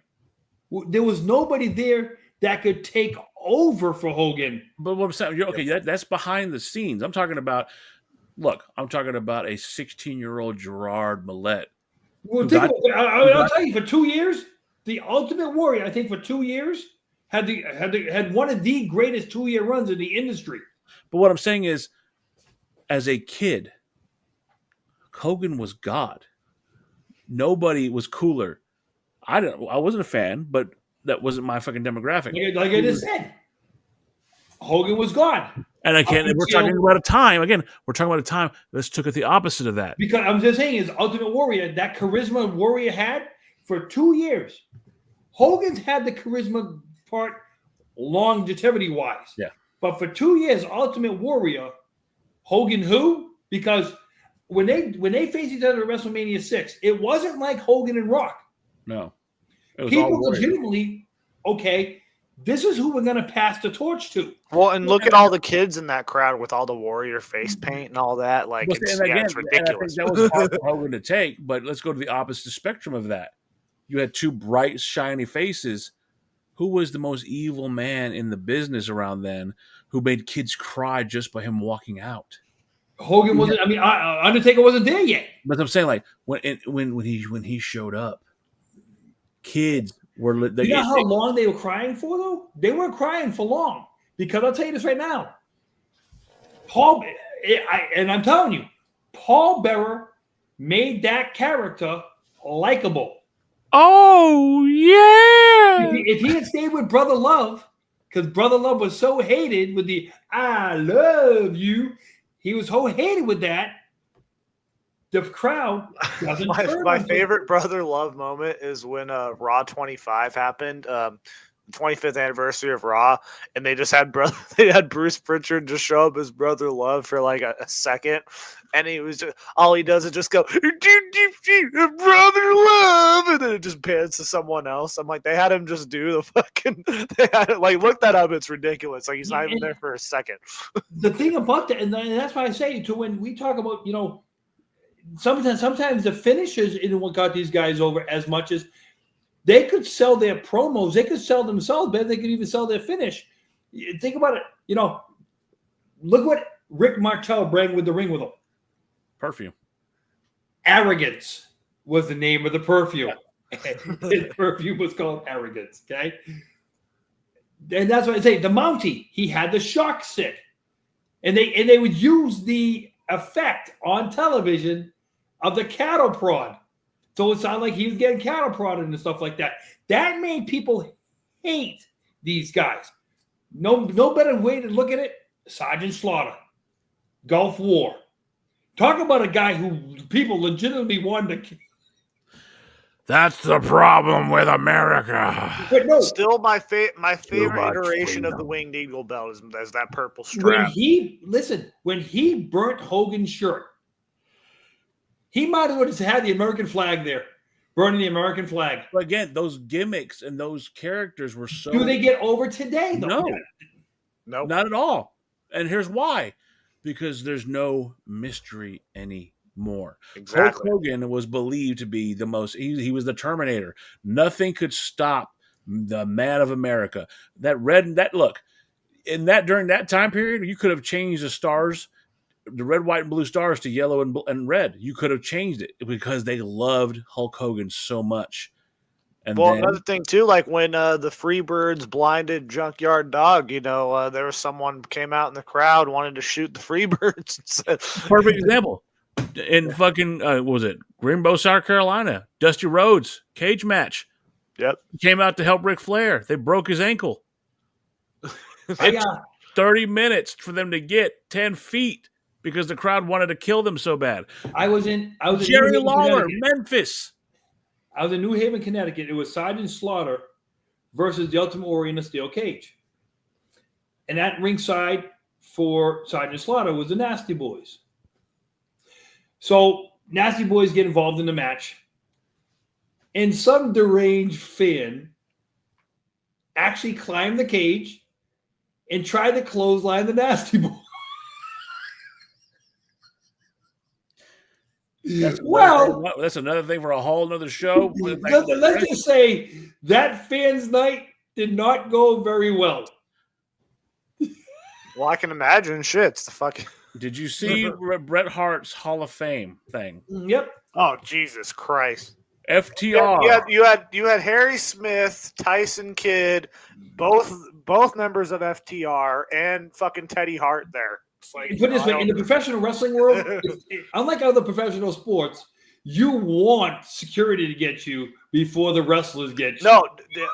there was nobody there that could take over for Hogan. But what I'm saying, that's behind the scenes. I'm talking about a 16-year-old Gerard Millette. Well, I'll tell you, for 2 years, the Ultimate Warrior, I think for 2 years, had one of the greatest 2-year runs in the industry. But what I'm saying is, as a kid, Hogan was God. Nobody was cooler. I wasn't a fan, but that wasn't my fucking demographic. Like I just said, Hogan was God. And again, we're talking about a time. Again, we're talking about a time that took it the opposite of that. Because I'm just saying, is Ultimate Warrior, that charisma Warrior had for 2 years. Hogan's had the charisma part longevity wise. Yeah. But for 2 years, Ultimate Warrior, Hogan who? Because when they faced each other at WrestleMania 6, it wasn't like Hogan and Rock. No. It was people legitimately, okay, this is who we're going to pass the torch to. Well, and look at all the kids in that crowd with all the Warrior face paint and all that. Like, it's ridiculous. That was hard for Hogan to take, but let's go to the opposite spectrum of that. You had two bright, shiny faces. Who was the most evil man in the business around then who made kids cry just by him walking out? Hogan wasn't. I mean, Undertaker wasn't there yet. But I'm saying, like, when he showed up, kids were. You know how long they were crying for, though? They weren't crying for long, because I'll tell you this right now. And I'm telling you, Paul Bearer made that character likable. Oh yeah. If he had stayed with Brother Love, because Brother Love was so hated with the "I love you," he was so hated with that. The crowd doesn't. My favorite Brother Love moment is when Raw 25 happened. 25th anniversary of Raw, and they just had Bruce Pritchard just show up as Brother Love for like a second, and he was just, all he does is just go Brother Love, and then it just pans to someone else. I'm like, they had him just do the fucking. They had it, like, look that up. It's ridiculous. Like, he's not even there for a second. The thing about that, and that's why I say to when we talk about, you know, sometimes the finishers isn't what got these guys over as much as. They could sell their promos. They could sell themselves better. They could even sell their finish. Think about it. You know, look what Rick Martel brought with the ring with him. Perfume. Arrogance was the name of the perfume. His perfume was called Arrogance. Okay, and that's what I say. The Mountie, he had the shock stick, and they would use the effect on television of the cattle prod. So it sounded like he was getting cattle prodded and stuff like that. That made people hate these guys. No better way to look at it. Sergeant Slaughter, Gulf War. Talk about a guy who people legitimately wanted to. That's the problem with America. But no, Still, my favorite iteration of the Winged Eagle belt is that purple strap. When he burnt Hogan's shirt, he might have had the American flag there, burning the American flag. But again, those gimmicks and those characters were so. Do they get over today, though? No, not at all. And here's why: because there's no mystery anymore. Exactly. Hulk Hogan was believed to be the most. He was the Terminator. Nothing could stop the Man of America. During that time period, you could have changed the stars. The red, white, and blue stars to yellow and red. You could have changed it because they loved Hulk Hogan so much. And another thing too, like when the Freebirds blinded Junkyard Dog, you know, there was someone came out in the crowd wanted to shoot the Freebirds. Perfect example. In fucking what was it, Greenbow, South Carolina? Dusty Rhodes cage match. Yep, he came out to help Ric Flair. They broke his ankle. It took 30 minutes for them to get 10 feet. Because the crowd wanted to kill them so bad. I was in Jerry Lawler, Memphis. I was in New Haven, Connecticut. It was Sergeant Slaughter versus the Ultimate Warrior in a steel cage. And at ringside for Sergeant Slaughter was the Nasty Boys. So Nasty Boys get involved in the match. And some deranged fan actually climbed the cage and tried to clothesline the Nasty Boys. That's another thing for a whole nother show. Let's just say that fans' night did not go very well. Well, I can imagine. Shit, it's the fucking. Did you see Bret Hart's Hall of Fame thing? Yep. Oh, Jesus Christ. FTR. You had Harry Smith, Tyson Kidd, both members of FTR, and fucking Teddy Hart there. Like, put it this way, in the professional wrestling world, unlike other professional sports, you want security to get you before the wrestlers get you. No,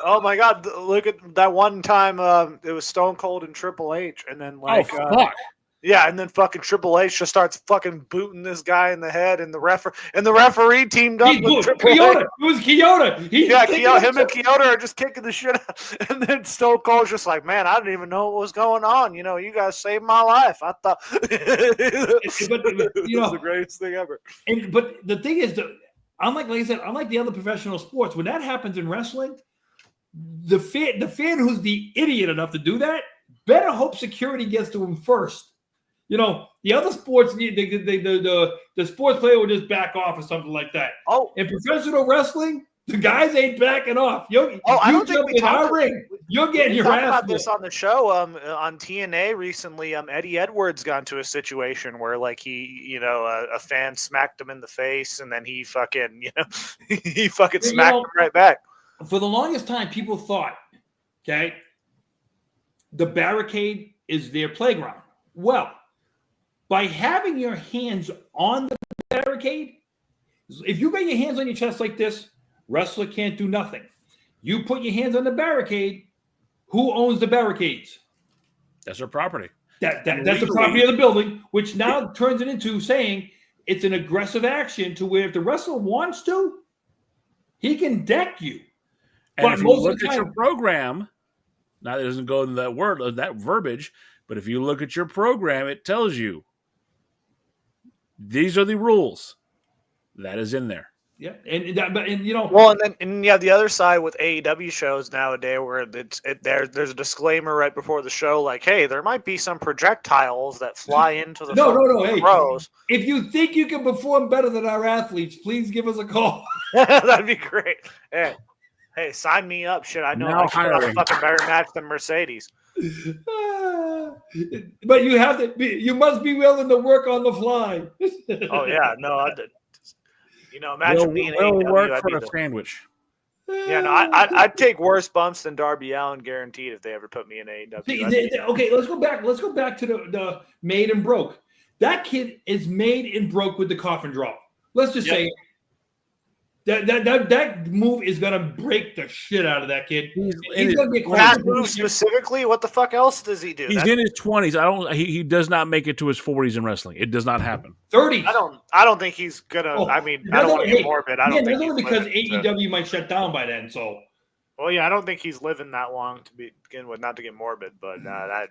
oh my God! Look at that one time. It was Stone Cold and Triple H, and then fuck. Yeah, and then fucking Triple H just starts fucking booting this guy in the head, and the referee teamed up with Triple H. It was Kyoto. Him and Kyoto are just kicking the shit out, and then Stone Cold's just like, man, I didn't even know what was going on. You know, you guys saved my life. I thought it was the greatest thing ever. But the thing is, unlike the other professional sports, when that happens in wrestling, the fan who's the idiot enough to do that better hope security gets to him first. You know, the other sports, the sports player will just back off or something like that. Oh, in professional wrestling, the guys ain't backing off. I don't think we talked you're getting your ass about this on the show. On TNA recently, Eddie Edwards got into a situation where, like, a fan smacked him in the face, and then he fucking smacked him right back. For the longest time, people thought, okay, the barricade is their playground. Well, By having your hands on the barricade, if you got your hands on your chest like this, wrestler can't do nothing. You put your hands on the barricade, who owns the barricades? That's their property. That's the property of the building, which now turns it into saying it's an aggressive action to where if the wrestler wants to, he can deck you. And if you look at your program, now it doesn't go into that verbiage, but if you look at your program, it tells you these are the rules. That is in there. Yeah, and you know. Well, and you have the other side with AEW shows nowadays where there's a disclaimer right before the show, like, hey, there might be some projectiles that fly into the Hey, rows. If you think you can perform better than our athletes, please give us a call. That'd be great. Hey, sign me up. Shit, I know I can put a fucking better match than Mercedes. But you must be willing to work on the fly. Oh yeah, no, I did. You know, imagine me in AEW. Work for a sandwich. Yeah, no, I'd take worse bumps than Darby Allin guaranteed if they ever put me in AEW. Okay, let's go back. Let's go back to the made and broke. That kid is made and broke with the coffin drop. Let's just say that move is gonna break the shit out of that kid. He's gonna get that move specifically. What the fuck else does he do? He's in his 20s. He does not make it to his 40s in wrestling. It does not happen. 30s. I don't think he's gonna. I mean, I don't want to get morbid. I don't think only because AEW might shut down by then. So. Well, yeah, I don't think he's living that long to begin with. Not to get morbid, but that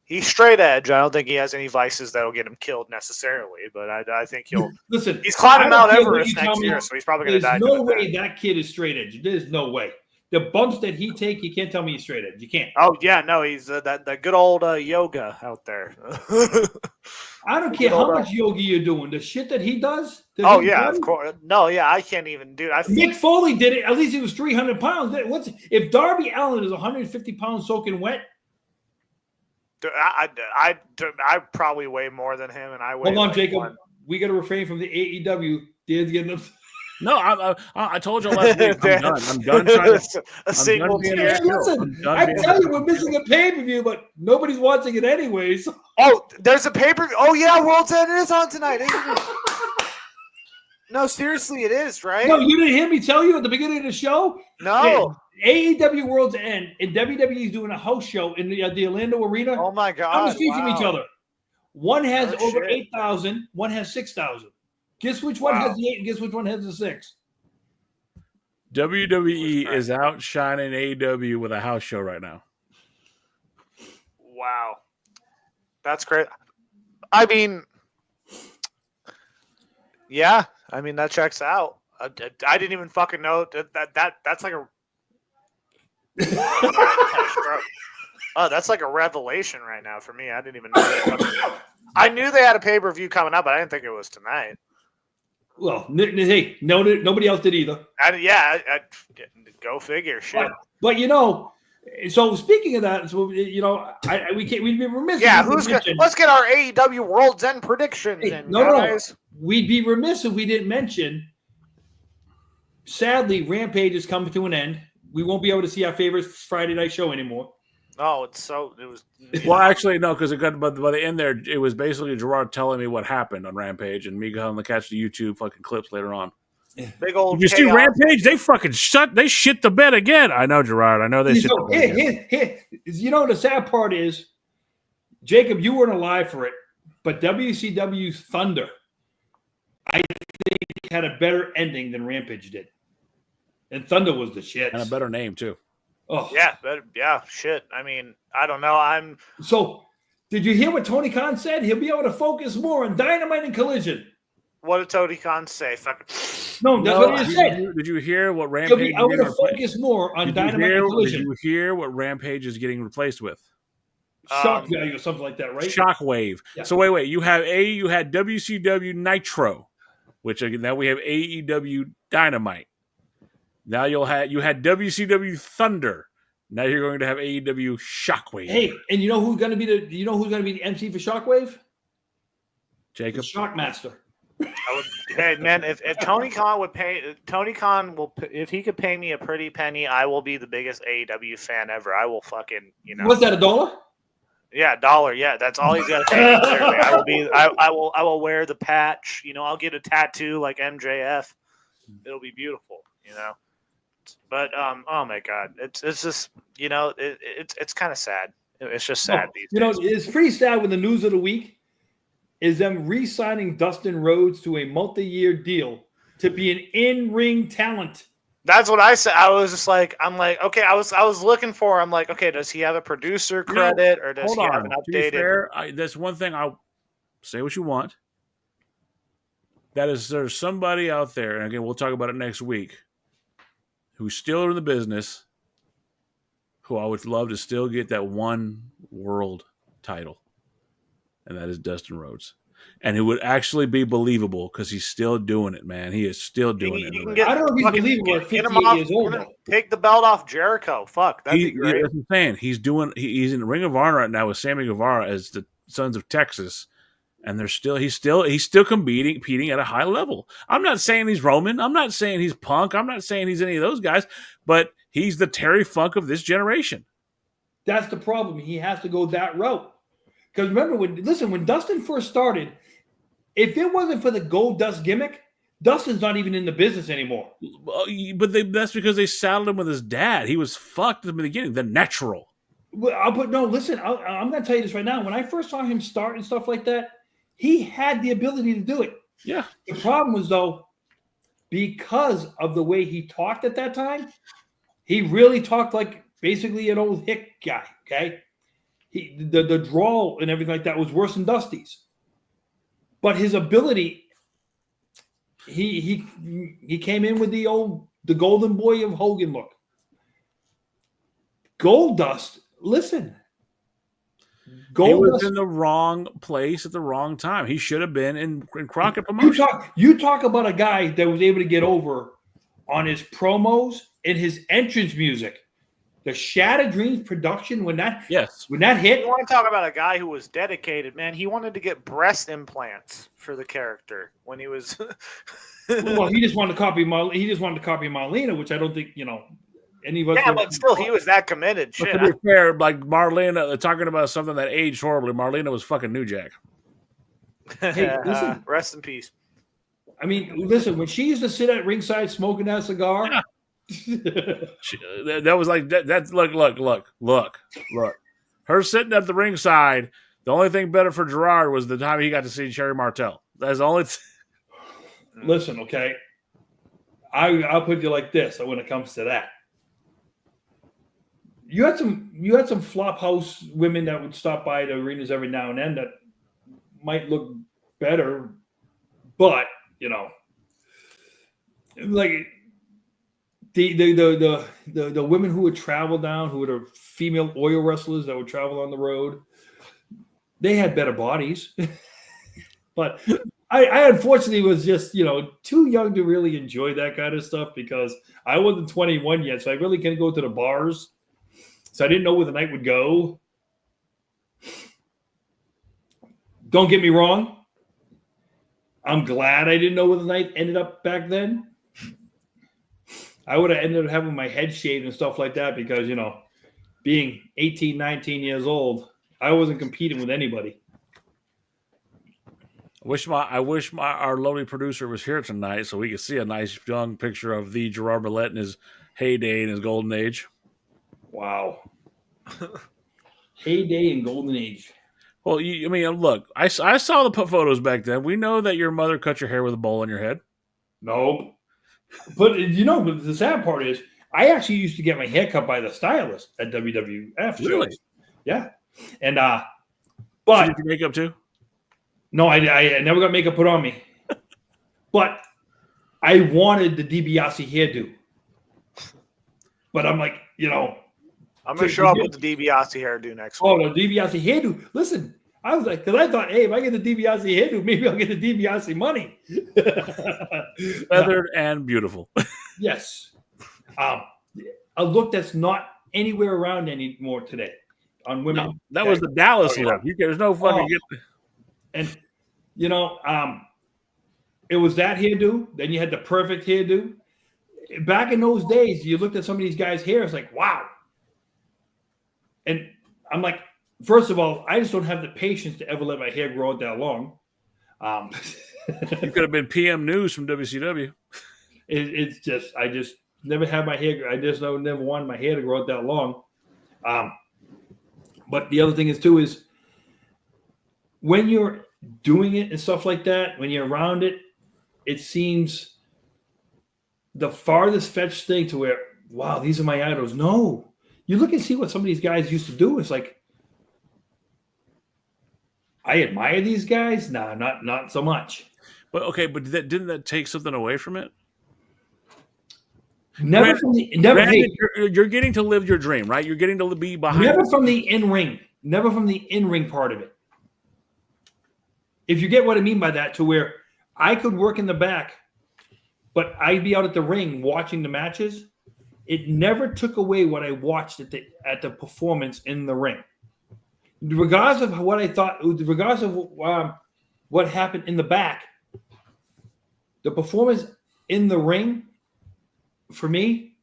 he's straight edge. I don't think he has any vices that'll get him killed necessarily, but I think he'll listen. He's climbing Mount Everest next year, so he's probably going to die. There's no way that kid is straight edge. There's no way. The bumps that he take, you can't tell me he's straight edge. You can't. Oh yeah, no, he's that good old yoga out there. I don't care how much yoga you're doing. The shit that he does. Oh yeah, of course. No, yeah, I can't even do it. Mick Foley did it. At least he was 300 pounds. If Darby Allin is 150 pounds soaking wet? I probably weigh more than him, and I weigh. Hold on, Jacob. We got to refrain from the AEW. Dan's getting them. No, I told you last week. I'm done. I'm done trying to. A single team. Listen, I tell you, we're missing a pay-per-view, but nobody's watching it anyways. Oh, there's a pay-per-view. Oh yeah, World's End is on tonight. No, seriously, it is, right? No, you didn't hear me tell you at the beginning of the show? No. AEW World's End and WWE is doing a house show in the Orlando Arena. Oh my God! I was featuring each other. One has over 8,000. One has 6,000. Guess which one has the 8 and guess which one has the 6? WWE is outshining AEW with a house show right now. Wow. That's great. I mean, yeah. I mean, that checks out. I didn't even fucking know that's like a that's like a revelation right now for me. I didn't even know that. I knew they had a pay-per-view coming up, but I didn't think it was tonight. Well, hey, nobody else did either. Go figure. Shit. But so speaking of that, so we'd be remiss. Yeah, let's get our AEW World's End predictions in, guys. No. We'd be remiss if we didn't mention. Sadly, Rampage is coming to an end. We won't be able to see our favorite Friday night show anymore. Oh, it was. Well, actually, no, because by the end there, it was basically Gerard telling me what happened on Rampage, and me going to catch the YouTube fucking clips later on. Big old. Did you see Rampage? They fucking shit the bed again. I know, Gerard. I know they shit the bed again. The sad part is, Jacob, you weren't alive for it, but WCW Thunder, I think, had a better ending than Rampage did. And Thunder was the shit. And a better name, too. Oh yeah, shit. I mean, I don't know. So, did you hear what Tony Khan said? He'll be able to focus more on Dynamite and Collision. What did Tony Khan say? No, that's what he said. Did you hear what Rampage? He'll be able to focus more on Dynamite and Collision. Did you hear what Rampage is getting replaced with? Shock value or something like that, right? Shockwave. Yeah. So wait. You had WCW Nitro, which now we have AEW Dynamite. Now you had WCW Thunder. Now you're going to have AEW Shockwave. Hey, and you know who's going to be the MC for Shockwave? Jacob, the Shockmaster. Hey man, if Tony Khan would pay, if he could pay me a pretty penny, I will be the biggest AEW fan ever. I will fucking Was that $1? Yeah, $1. Yeah, that's all he's got to say. I will wear the patch. I'll get a tattoo like MJF. It'll be beautiful. But oh my God, it's just it's kind of sad. It's just sad these days. It's pretty sad when the news of the week is them re-signing Dustin Rhodes to a multi-year deal to be an in-ring talent. That's what I said. I was just like, okay. I was looking for. I'm like, okay, does he have a producer credit or does he have an updated? To be fair, that's one thing. I'll say what you want. There's somebody out there, and again, we'll talk about it next week, who's still in the business, who I would love to still get that one world title, and that is Dustin Rhodes. And it would actually be believable because he's still doing it, man. He is still doing it. I don't know if he's believable at 58 years old. Take the belt off Jericho. Fuck, that'd be great. That's what I'm saying. He's in Ring of Honor right now with Sammy Guevara as the Sons of Texas, and he's still competing at a high level. I'm not saying he's Roman. I'm not saying he's Punk. I'm not saying he's any of those guys, but he's the Terry Funk of this generation. That's the problem. He has to go that route. Because remember, when Dustin first started, if it wasn't for the Gold Dust gimmick, Dustin's not even in the business anymore. But that's because they saddled him with his dad. He was fucked at the beginning. The Natural. Well, I'm going to tell you this right now. When I first saw him start and stuff like that, he had the ability to do it. Yeah. The problem was, though, because of the way he talked at that time, he really talked like basically an old hick guy, okay? The drawl and everything like that was worse than Dusty's. But his ability, he came in with the golden boy of Hogan look. Goldust, listen. He was in the wrong place at the wrong time. He should have been in Crockett Promotion. You talk about a guy that was able to get over on his promos and his entrance music. The Shattered Dreams production, when that hit. You want to talk about a guy who was dedicated, man. He wanted to get breast implants for the character when he was. Well, he just wanted to copy Marlena, which I don't think any of us. Yeah, but still, he was that committed. Shit. To be fair, like Marlena, talking about something that aged horribly. Marlena was fucking New Jack. Hey, listen, rest in peace. I mean, listen, when she used to sit at ringside smoking that cigar. Yeah. That was like that's look. Her sitting at the ringside. The only thing better for Gerard was the time he got to see Cherry Martel. That's the only. Listen, okay. I'll put you like this when it comes to that. You had some flop house women that would stop by the arenas every now and then that might look better, but like. The women who would travel down, who were the female oil wrestlers that would travel on the road, they had better bodies. But I unfortunately was just, too young to really enjoy that kind of stuff because I wasn't 21 yet. So I really couldn't go to the bars. So I didn't know where the night would go. Don't get me wrong. I'm glad I didn't know where the night ended up back then. I would have ended up having my head shaved and stuff like that because, being 18, 19 years old, I wasn't competing with anybody. I wish our lovely producer was here tonight so we could see a nice young picture of the Gerard Millette in his heyday and his golden age. Wow. Heyday and golden age. Well, look, I saw the photos back then. We know that your mother cut your hair with a bowl on your head. Nope. But the sad part is I actually used to get my hair cut by the stylist at WWF shows. Really? Yeah. And but did you makeup too? No, I never got makeup put on me. But I wanted the DiBiase hairdo. But I'm like, I'm gonna show up with the DiBiase hairdo next week. Oh, the DiBiase hairdo. Listen, I was like, because I thought, hey, if I get the DiBiase hairdo, maybe I'll get the DiBiase money. Feathered and beautiful. Yes. A look that's not anywhere around anymore today on women. No, that was the Dallas look. There's no fucking And, it was that hairdo. Then you had the perfect hairdo. Back in those days, you looked at some of these guys' hair, it's like, wow. And I'm like, first of all, I just don't have the patience to ever let my hair grow out that long. You could have been PM News from WCW. It's just I just never had my hair. I just never wanted my hair to grow out that long. But the other thing is when you're doing it and stuff like that, when you're around it, it seems the farthest fetched thing to where, wow, these are my idols. No, you look and see what some of these guys used to do. It's like, I admire these guys. Nah, not so much. But okay, but didn't that take something away from it? Never from the never. Granted, you're getting to live your dream, right? You're getting to be behind. Never from the in ring. Never from the in ring part of it. If you get what I mean by that, to where I could work in the back, but I'd be out at the ring watching the matches. It never took away what I watched at the performance in the ring. Regardless of what I thought, regardless of what happened in the back, the performance in the ring, for me,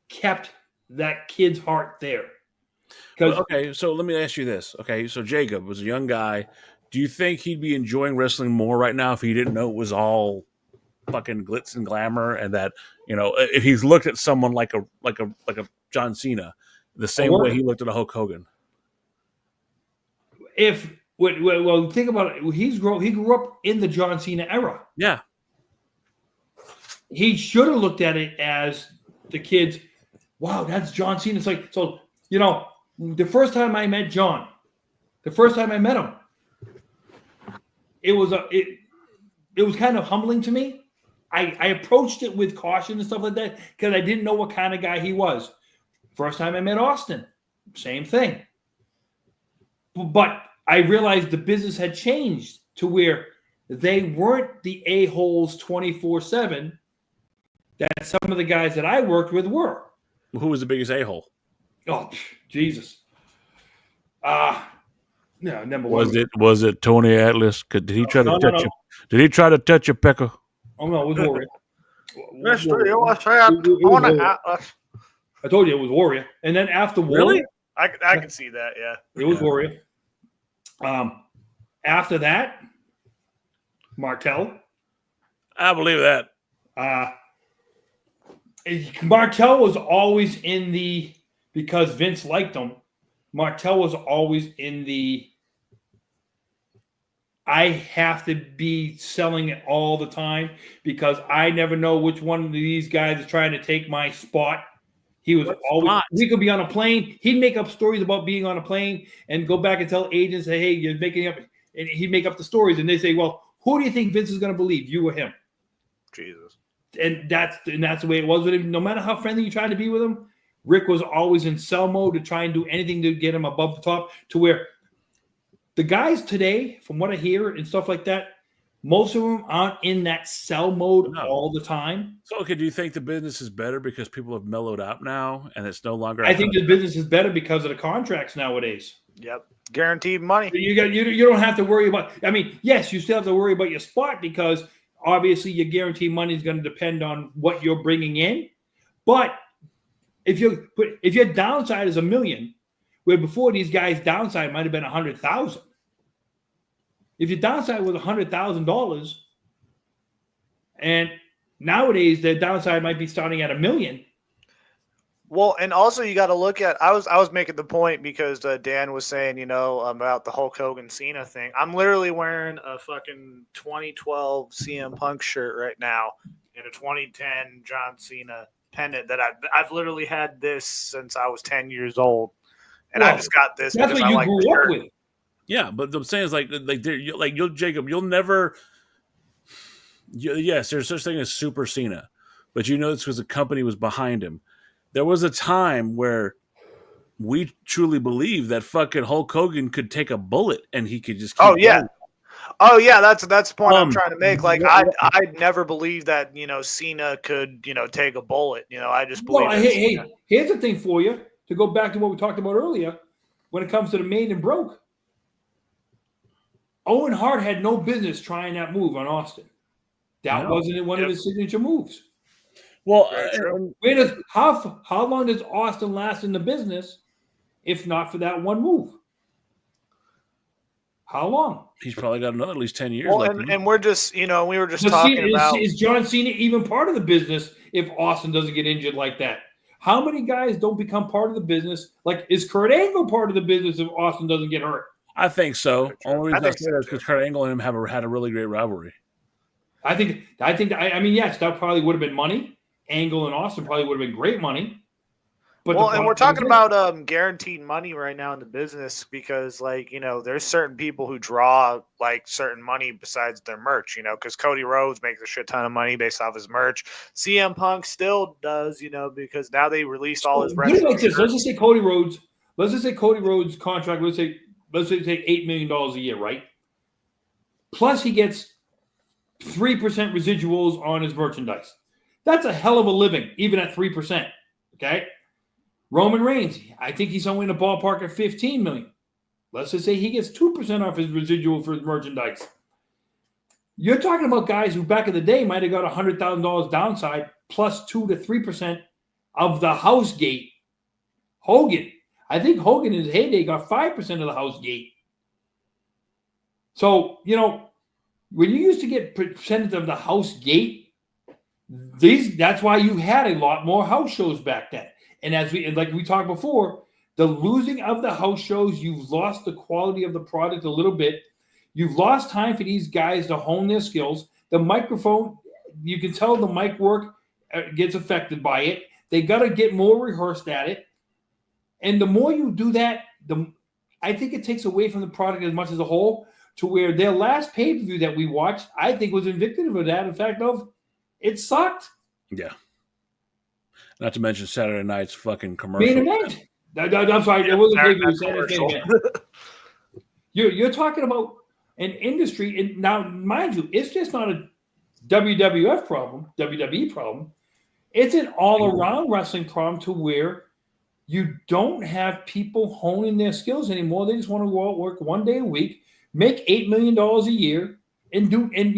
kept that kid's heart there. Okay, so let me ask you this. Okay, so Jacob was a young guy. Do you think he'd be enjoying wrestling more right now if he didn't know it was all fucking glitz and glamour, and that, you know, if he's looked at someone like a John Cena the same way he looked at a Hulk Hogan? Well, think about it. He grew up in the John Cena era. Yeah. He should have looked at it as the kids, wow, that's John Cena. It's like, so, you know, the first time I met John, the first time I met him, it was kind of humbling to me. I approached it with caution and stuff like that because I didn't know what kind of guy he was. First time I met Austin, same thing. But I realized the business had changed to where they weren't the a-holes 24/7 that some of the guys that I worked with were. Who was the biggest a-hole? Oh, Jesus. No, number one. Was it Tony Atlas? Did he try to touch you? Did he try to touch your pecker? Oh no, it was Warrior. Mr. USA, Tony Atlas. I told you it was Warrior. And then after Warrior, Really? I can see that, yeah. it was Warrior. After that, Martel. I believe that. Martel was always in the, because Vince liked him, Martel was always in the, I have to be selling it all the time because I never know which one of these guys is trying to take my spot. He was always, we could be on a plane. He'd make up stories about being on a plane and go back and tell agents, say, hey, you're making up, and he'd make up the stories. And they say, well, who do you think Vince is going to believe, you or him? Jesus. And that's the way it was with him. No matter how friendly you tried to be with him, Rick was always in sell mode to try and do anything to get him above the top, to where the guys today, from what I hear and stuff like that, most of them aren't in that sell mode all the time. So, okay, do you think the business is better because people have mellowed out now and it's no longer? I think the business is better because of the contracts nowadays. Yep, guaranteed money. You don't have to worry about. I mean, yes, you still have to worry about your spot because obviously your guaranteed money is going to depend on what you're bringing in. But if your downside is $1 million, where before these guys' downside might have been $100,000. If your downside was $100,000, and nowadays their downside might be starting at $1 million. Well, and also you got to look at. I was making the point because Dan was saying, you know, about the Hulk Hogan Cena thing. I'm literally wearing a fucking 2012 CM Punk shirt right now and a 2010 John Cena pendant that I've literally had this since I was 10 years old, and I just got this because I like the shirt. With. Yeah, but I'm saying is like you'll Jacob, you'll never. Yes, there's such thing as Super Cena, but you know it's because the company was behind him. There was a time where we truly believed that fucking Hulk Hogan could take a bullet and he could just keep going. Oh yeah, that's the point I'm trying to make. Like I never believed that, you know, Cena could, you know, take a bullet. You know, I just believe. Well, hey, here's the thing for you to go back to what we talked about earlier. When it comes to the Made and Broke, Owen Hart had no business trying that move on Austin. That wasn't one of his signature moves. Well, how long does Austin last in the business if not for that one move? How long? He's probably got another at least 10 years Well, left. and we're just, we were just But talking about. is John Cena even part of the business if Austin doesn't get injured like that? How many guys don't become part of the business? Like, is Kurt Angle part of the business if Austin doesn't get hurt? I think so. Only reason I say so, that is because Kurt Angle and him had a really great rivalry. I mean, yes, that probably would have been money. Angle and Austin probably would have been great money. But and we're talking about guaranteed money right now in the business because, there's certain people who draw certain money besides their merch, because Cody Rhodes makes a shit ton of money based off his merch. CM Punk still does, because now they released all his wrestling. Like this. Let's just say Cody Rhodes. Let's just say Cody Rhodes' contract. Let's say $8 million a year, right? Plus he gets 3% residuals on his merchandise. That's a hell of a living, even at 3%. Okay. Roman Reigns, I think he's somewhere in the ballpark of $15 million. Let's just say he gets 2% off his residual for his merchandise. You're talking about guys who back in the day might have got $100,000 downside plus 2 to 3% of the house gate. Hogan, I think Hogan in his heyday got 5% of the house gate. So, when you used to get percentage of the house gate, that's why you had a lot more house shows back then. And like we talked before, the losing of the house shows, you've lost the quality of the product a little bit. You've lost time for these guys to hone their skills. The microphone, you can tell the mic work gets affected by it. They got to get more rehearsed at it. And the more you do that, I think it takes away from the product as much as a whole, to where their last pay-per-view that we watched, I think, was indicative of that. In fact, it sucked. Yeah. Not to mention Saturday night's fucking commercial. Main event. I'm sorry, it wasn't Saturday event. You're talking about an industry, and now, mind you, it's just not a WWE problem. It's an all-around wrestling problem to where you don't have people honing their skills anymore. They just want to go out, work one day a week, make $8 million a year, and then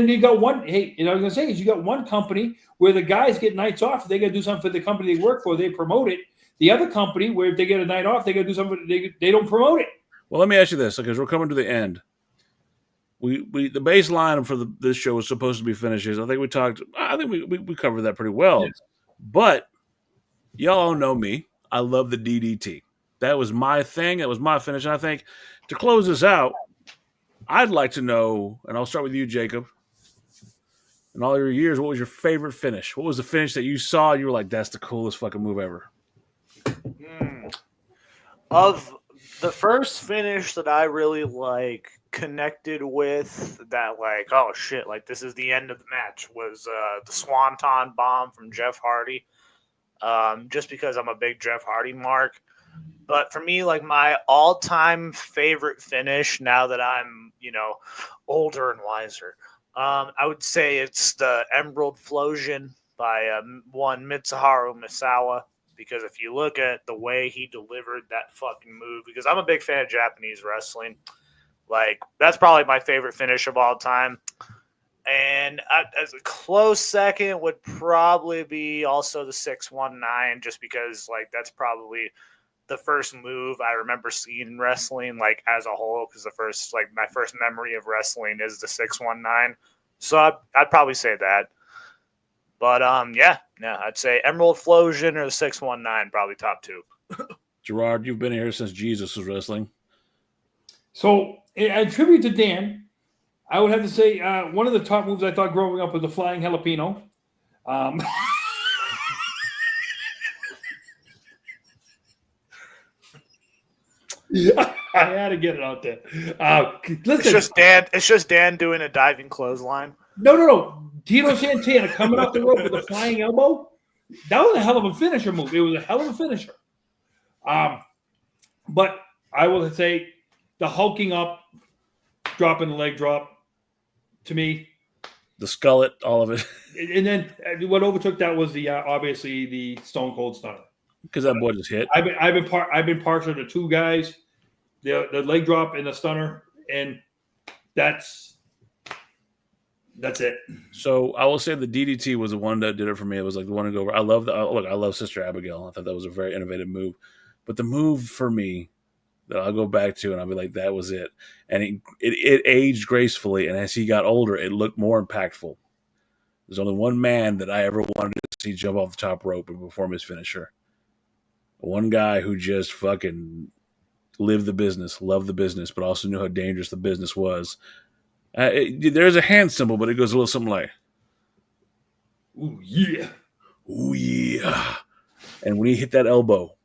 you got one. Hey, I was gonna say is you got one company where the guys get nights off. They got to do something for the company they work for. They promote it. The other company where if they get a night off, they got to do something. They don't promote it. Well, let me ask you this, because we're coming to the end. We the baseline for this show was supposed to be finishes. I think we covered that pretty well. Yes. But y'all all know me. I love the DDT. That was my thing. That was my finish. And I think to close this out, I'd like to know, and I'll start with you, Jacob. In all your years, what was your favorite finish? What was the finish that you saw and you were like, that's the coolest fucking move ever? Of the first finish that I really connected with, that oh shit, this is the end of the match, was the Swanton Bomb from Jeff Hardy. Just because I'm a big Jeff Hardy mark. But for me, my all-time favorite finish, now that I'm, older and wiser, I would say it's the Emerald Flosion by one Mitsuharu Misawa. Because if you look at the way he delivered that fucking move, because I'm a big fan of Japanese wrestling, that's probably my favorite finish of all time. And as a close second would probably be also the 619, just because that's probably the first move I remember seeing in wrestling, as a whole, because the first, my first memory of wrestling is the 619. So I'd probably say that. But yeah, I'd say Emerald Flosion or the 619, probably top two. Gerard, you've been here since Jesus was wrestling. So, in tribute to Dan, I would have to say one of the top moves I thought growing up was the flying jalapeno. I had to get it out there. Listen, it's just Dan doing a diving clothesline. No. Tito Santana coming off the rope with a flying elbow. That was a hell of a finisher move. It was a hell of a finisher. But I will say the hulking up, dropping the leg drop, to me, the skullet, all of it. And then what overtook that was the obviously the Stone Cold Stunner. Because that boy just hit. I've been partial to two guys, the leg drop and the stunner, and that's it. So I will say the DDT was the one that did it for me. It was the one to go over. I love Sister Abigail. I thought that was a very innovative move. But the move for me that I'll go back to, and I'll be like, that was it. And it aged gracefully, and as he got older, it looked more impactful. There's only one man that I ever wanted to see jump off the top rope and perform his finisher. One guy who just fucking lived the business, loved the business, but also knew how dangerous the business was. There's a hand symbol, but it goes a little something like, Ooh, yeah. ooh, yeah. And when he hit that elbow,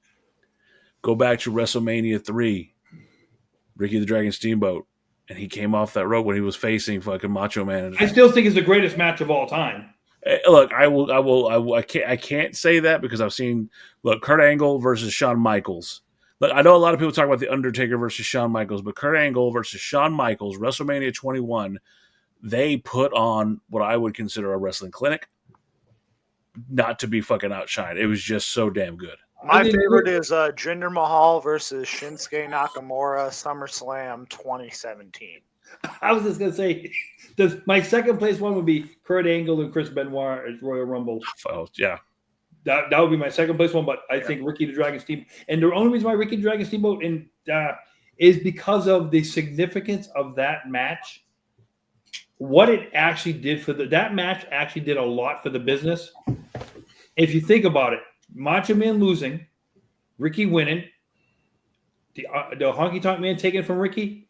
go back to WrestleMania 3, Ricky the Dragon Steamboat, and he came off that rope when he was facing fucking Macho Man. I still think it's the greatest match of all time. Look, I can't say that because I've seen, Kurt Angle versus Shawn Michaels. Look, I know a lot of people talk about The Undertaker versus Shawn Michaels, but Kurt Angle versus Shawn Michaels, WrestleMania 21, they put on what I would consider a wrestling clinic. Not to be fucking outshined. It was just so damn good. My favorite is Jinder Mahal versus Shinsuke Nakamura, SummerSlam 2017. I was just going to say, my second place one would be Kurt Angle and Chris Benoit as Royal Rumble. Oh, yeah. That would be my second place one, but I think Ricky the Dragon Steamboat. And the only reason why Ricky the Dragon Steamboat is because of the significance of that match. What it actually did that match actually did a lot for the business. If you think about it, Macho Man losing, Ricky winning, the Honky Tonk Man taking it from Ricky,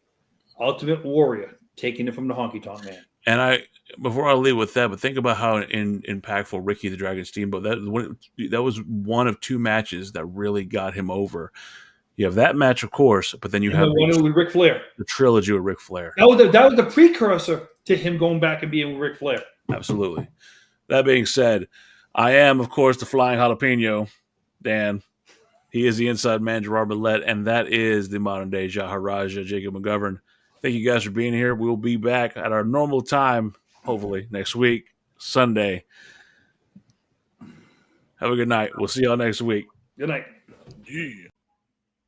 Ultimate Warrior taking it from the Honky Tonk Man. And before I leave with that, but think about how impactful Ricky the Dragon Steamboat, that was one of two matches that really got him over. You have that match, of course, but then you have one with Ric Flair. The trilogy with Ric Flair. That was the precursor to him going back and being with Ric Flair. Absolutely. That being said, I am, of course, the Flying Jalapeno, Dan. He is the inside man, Gerard Millette, and that is the modern-day Jaharaja, Jacob McGovern. Thank you guys for being here. We'll be back at our normal time, hopefully, next week, Sunday. Have a good night. We'll see y'all next week. Good night. Yeah.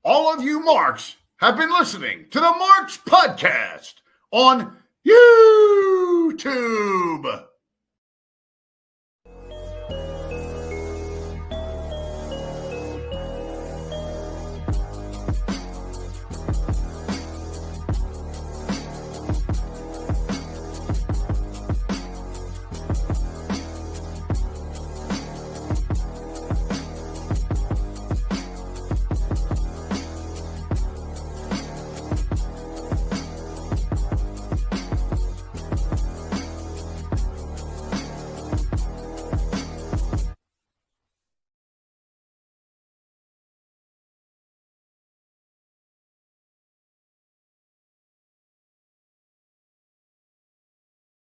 All of you Marks have been listening to the Marks Podcast on YouTube.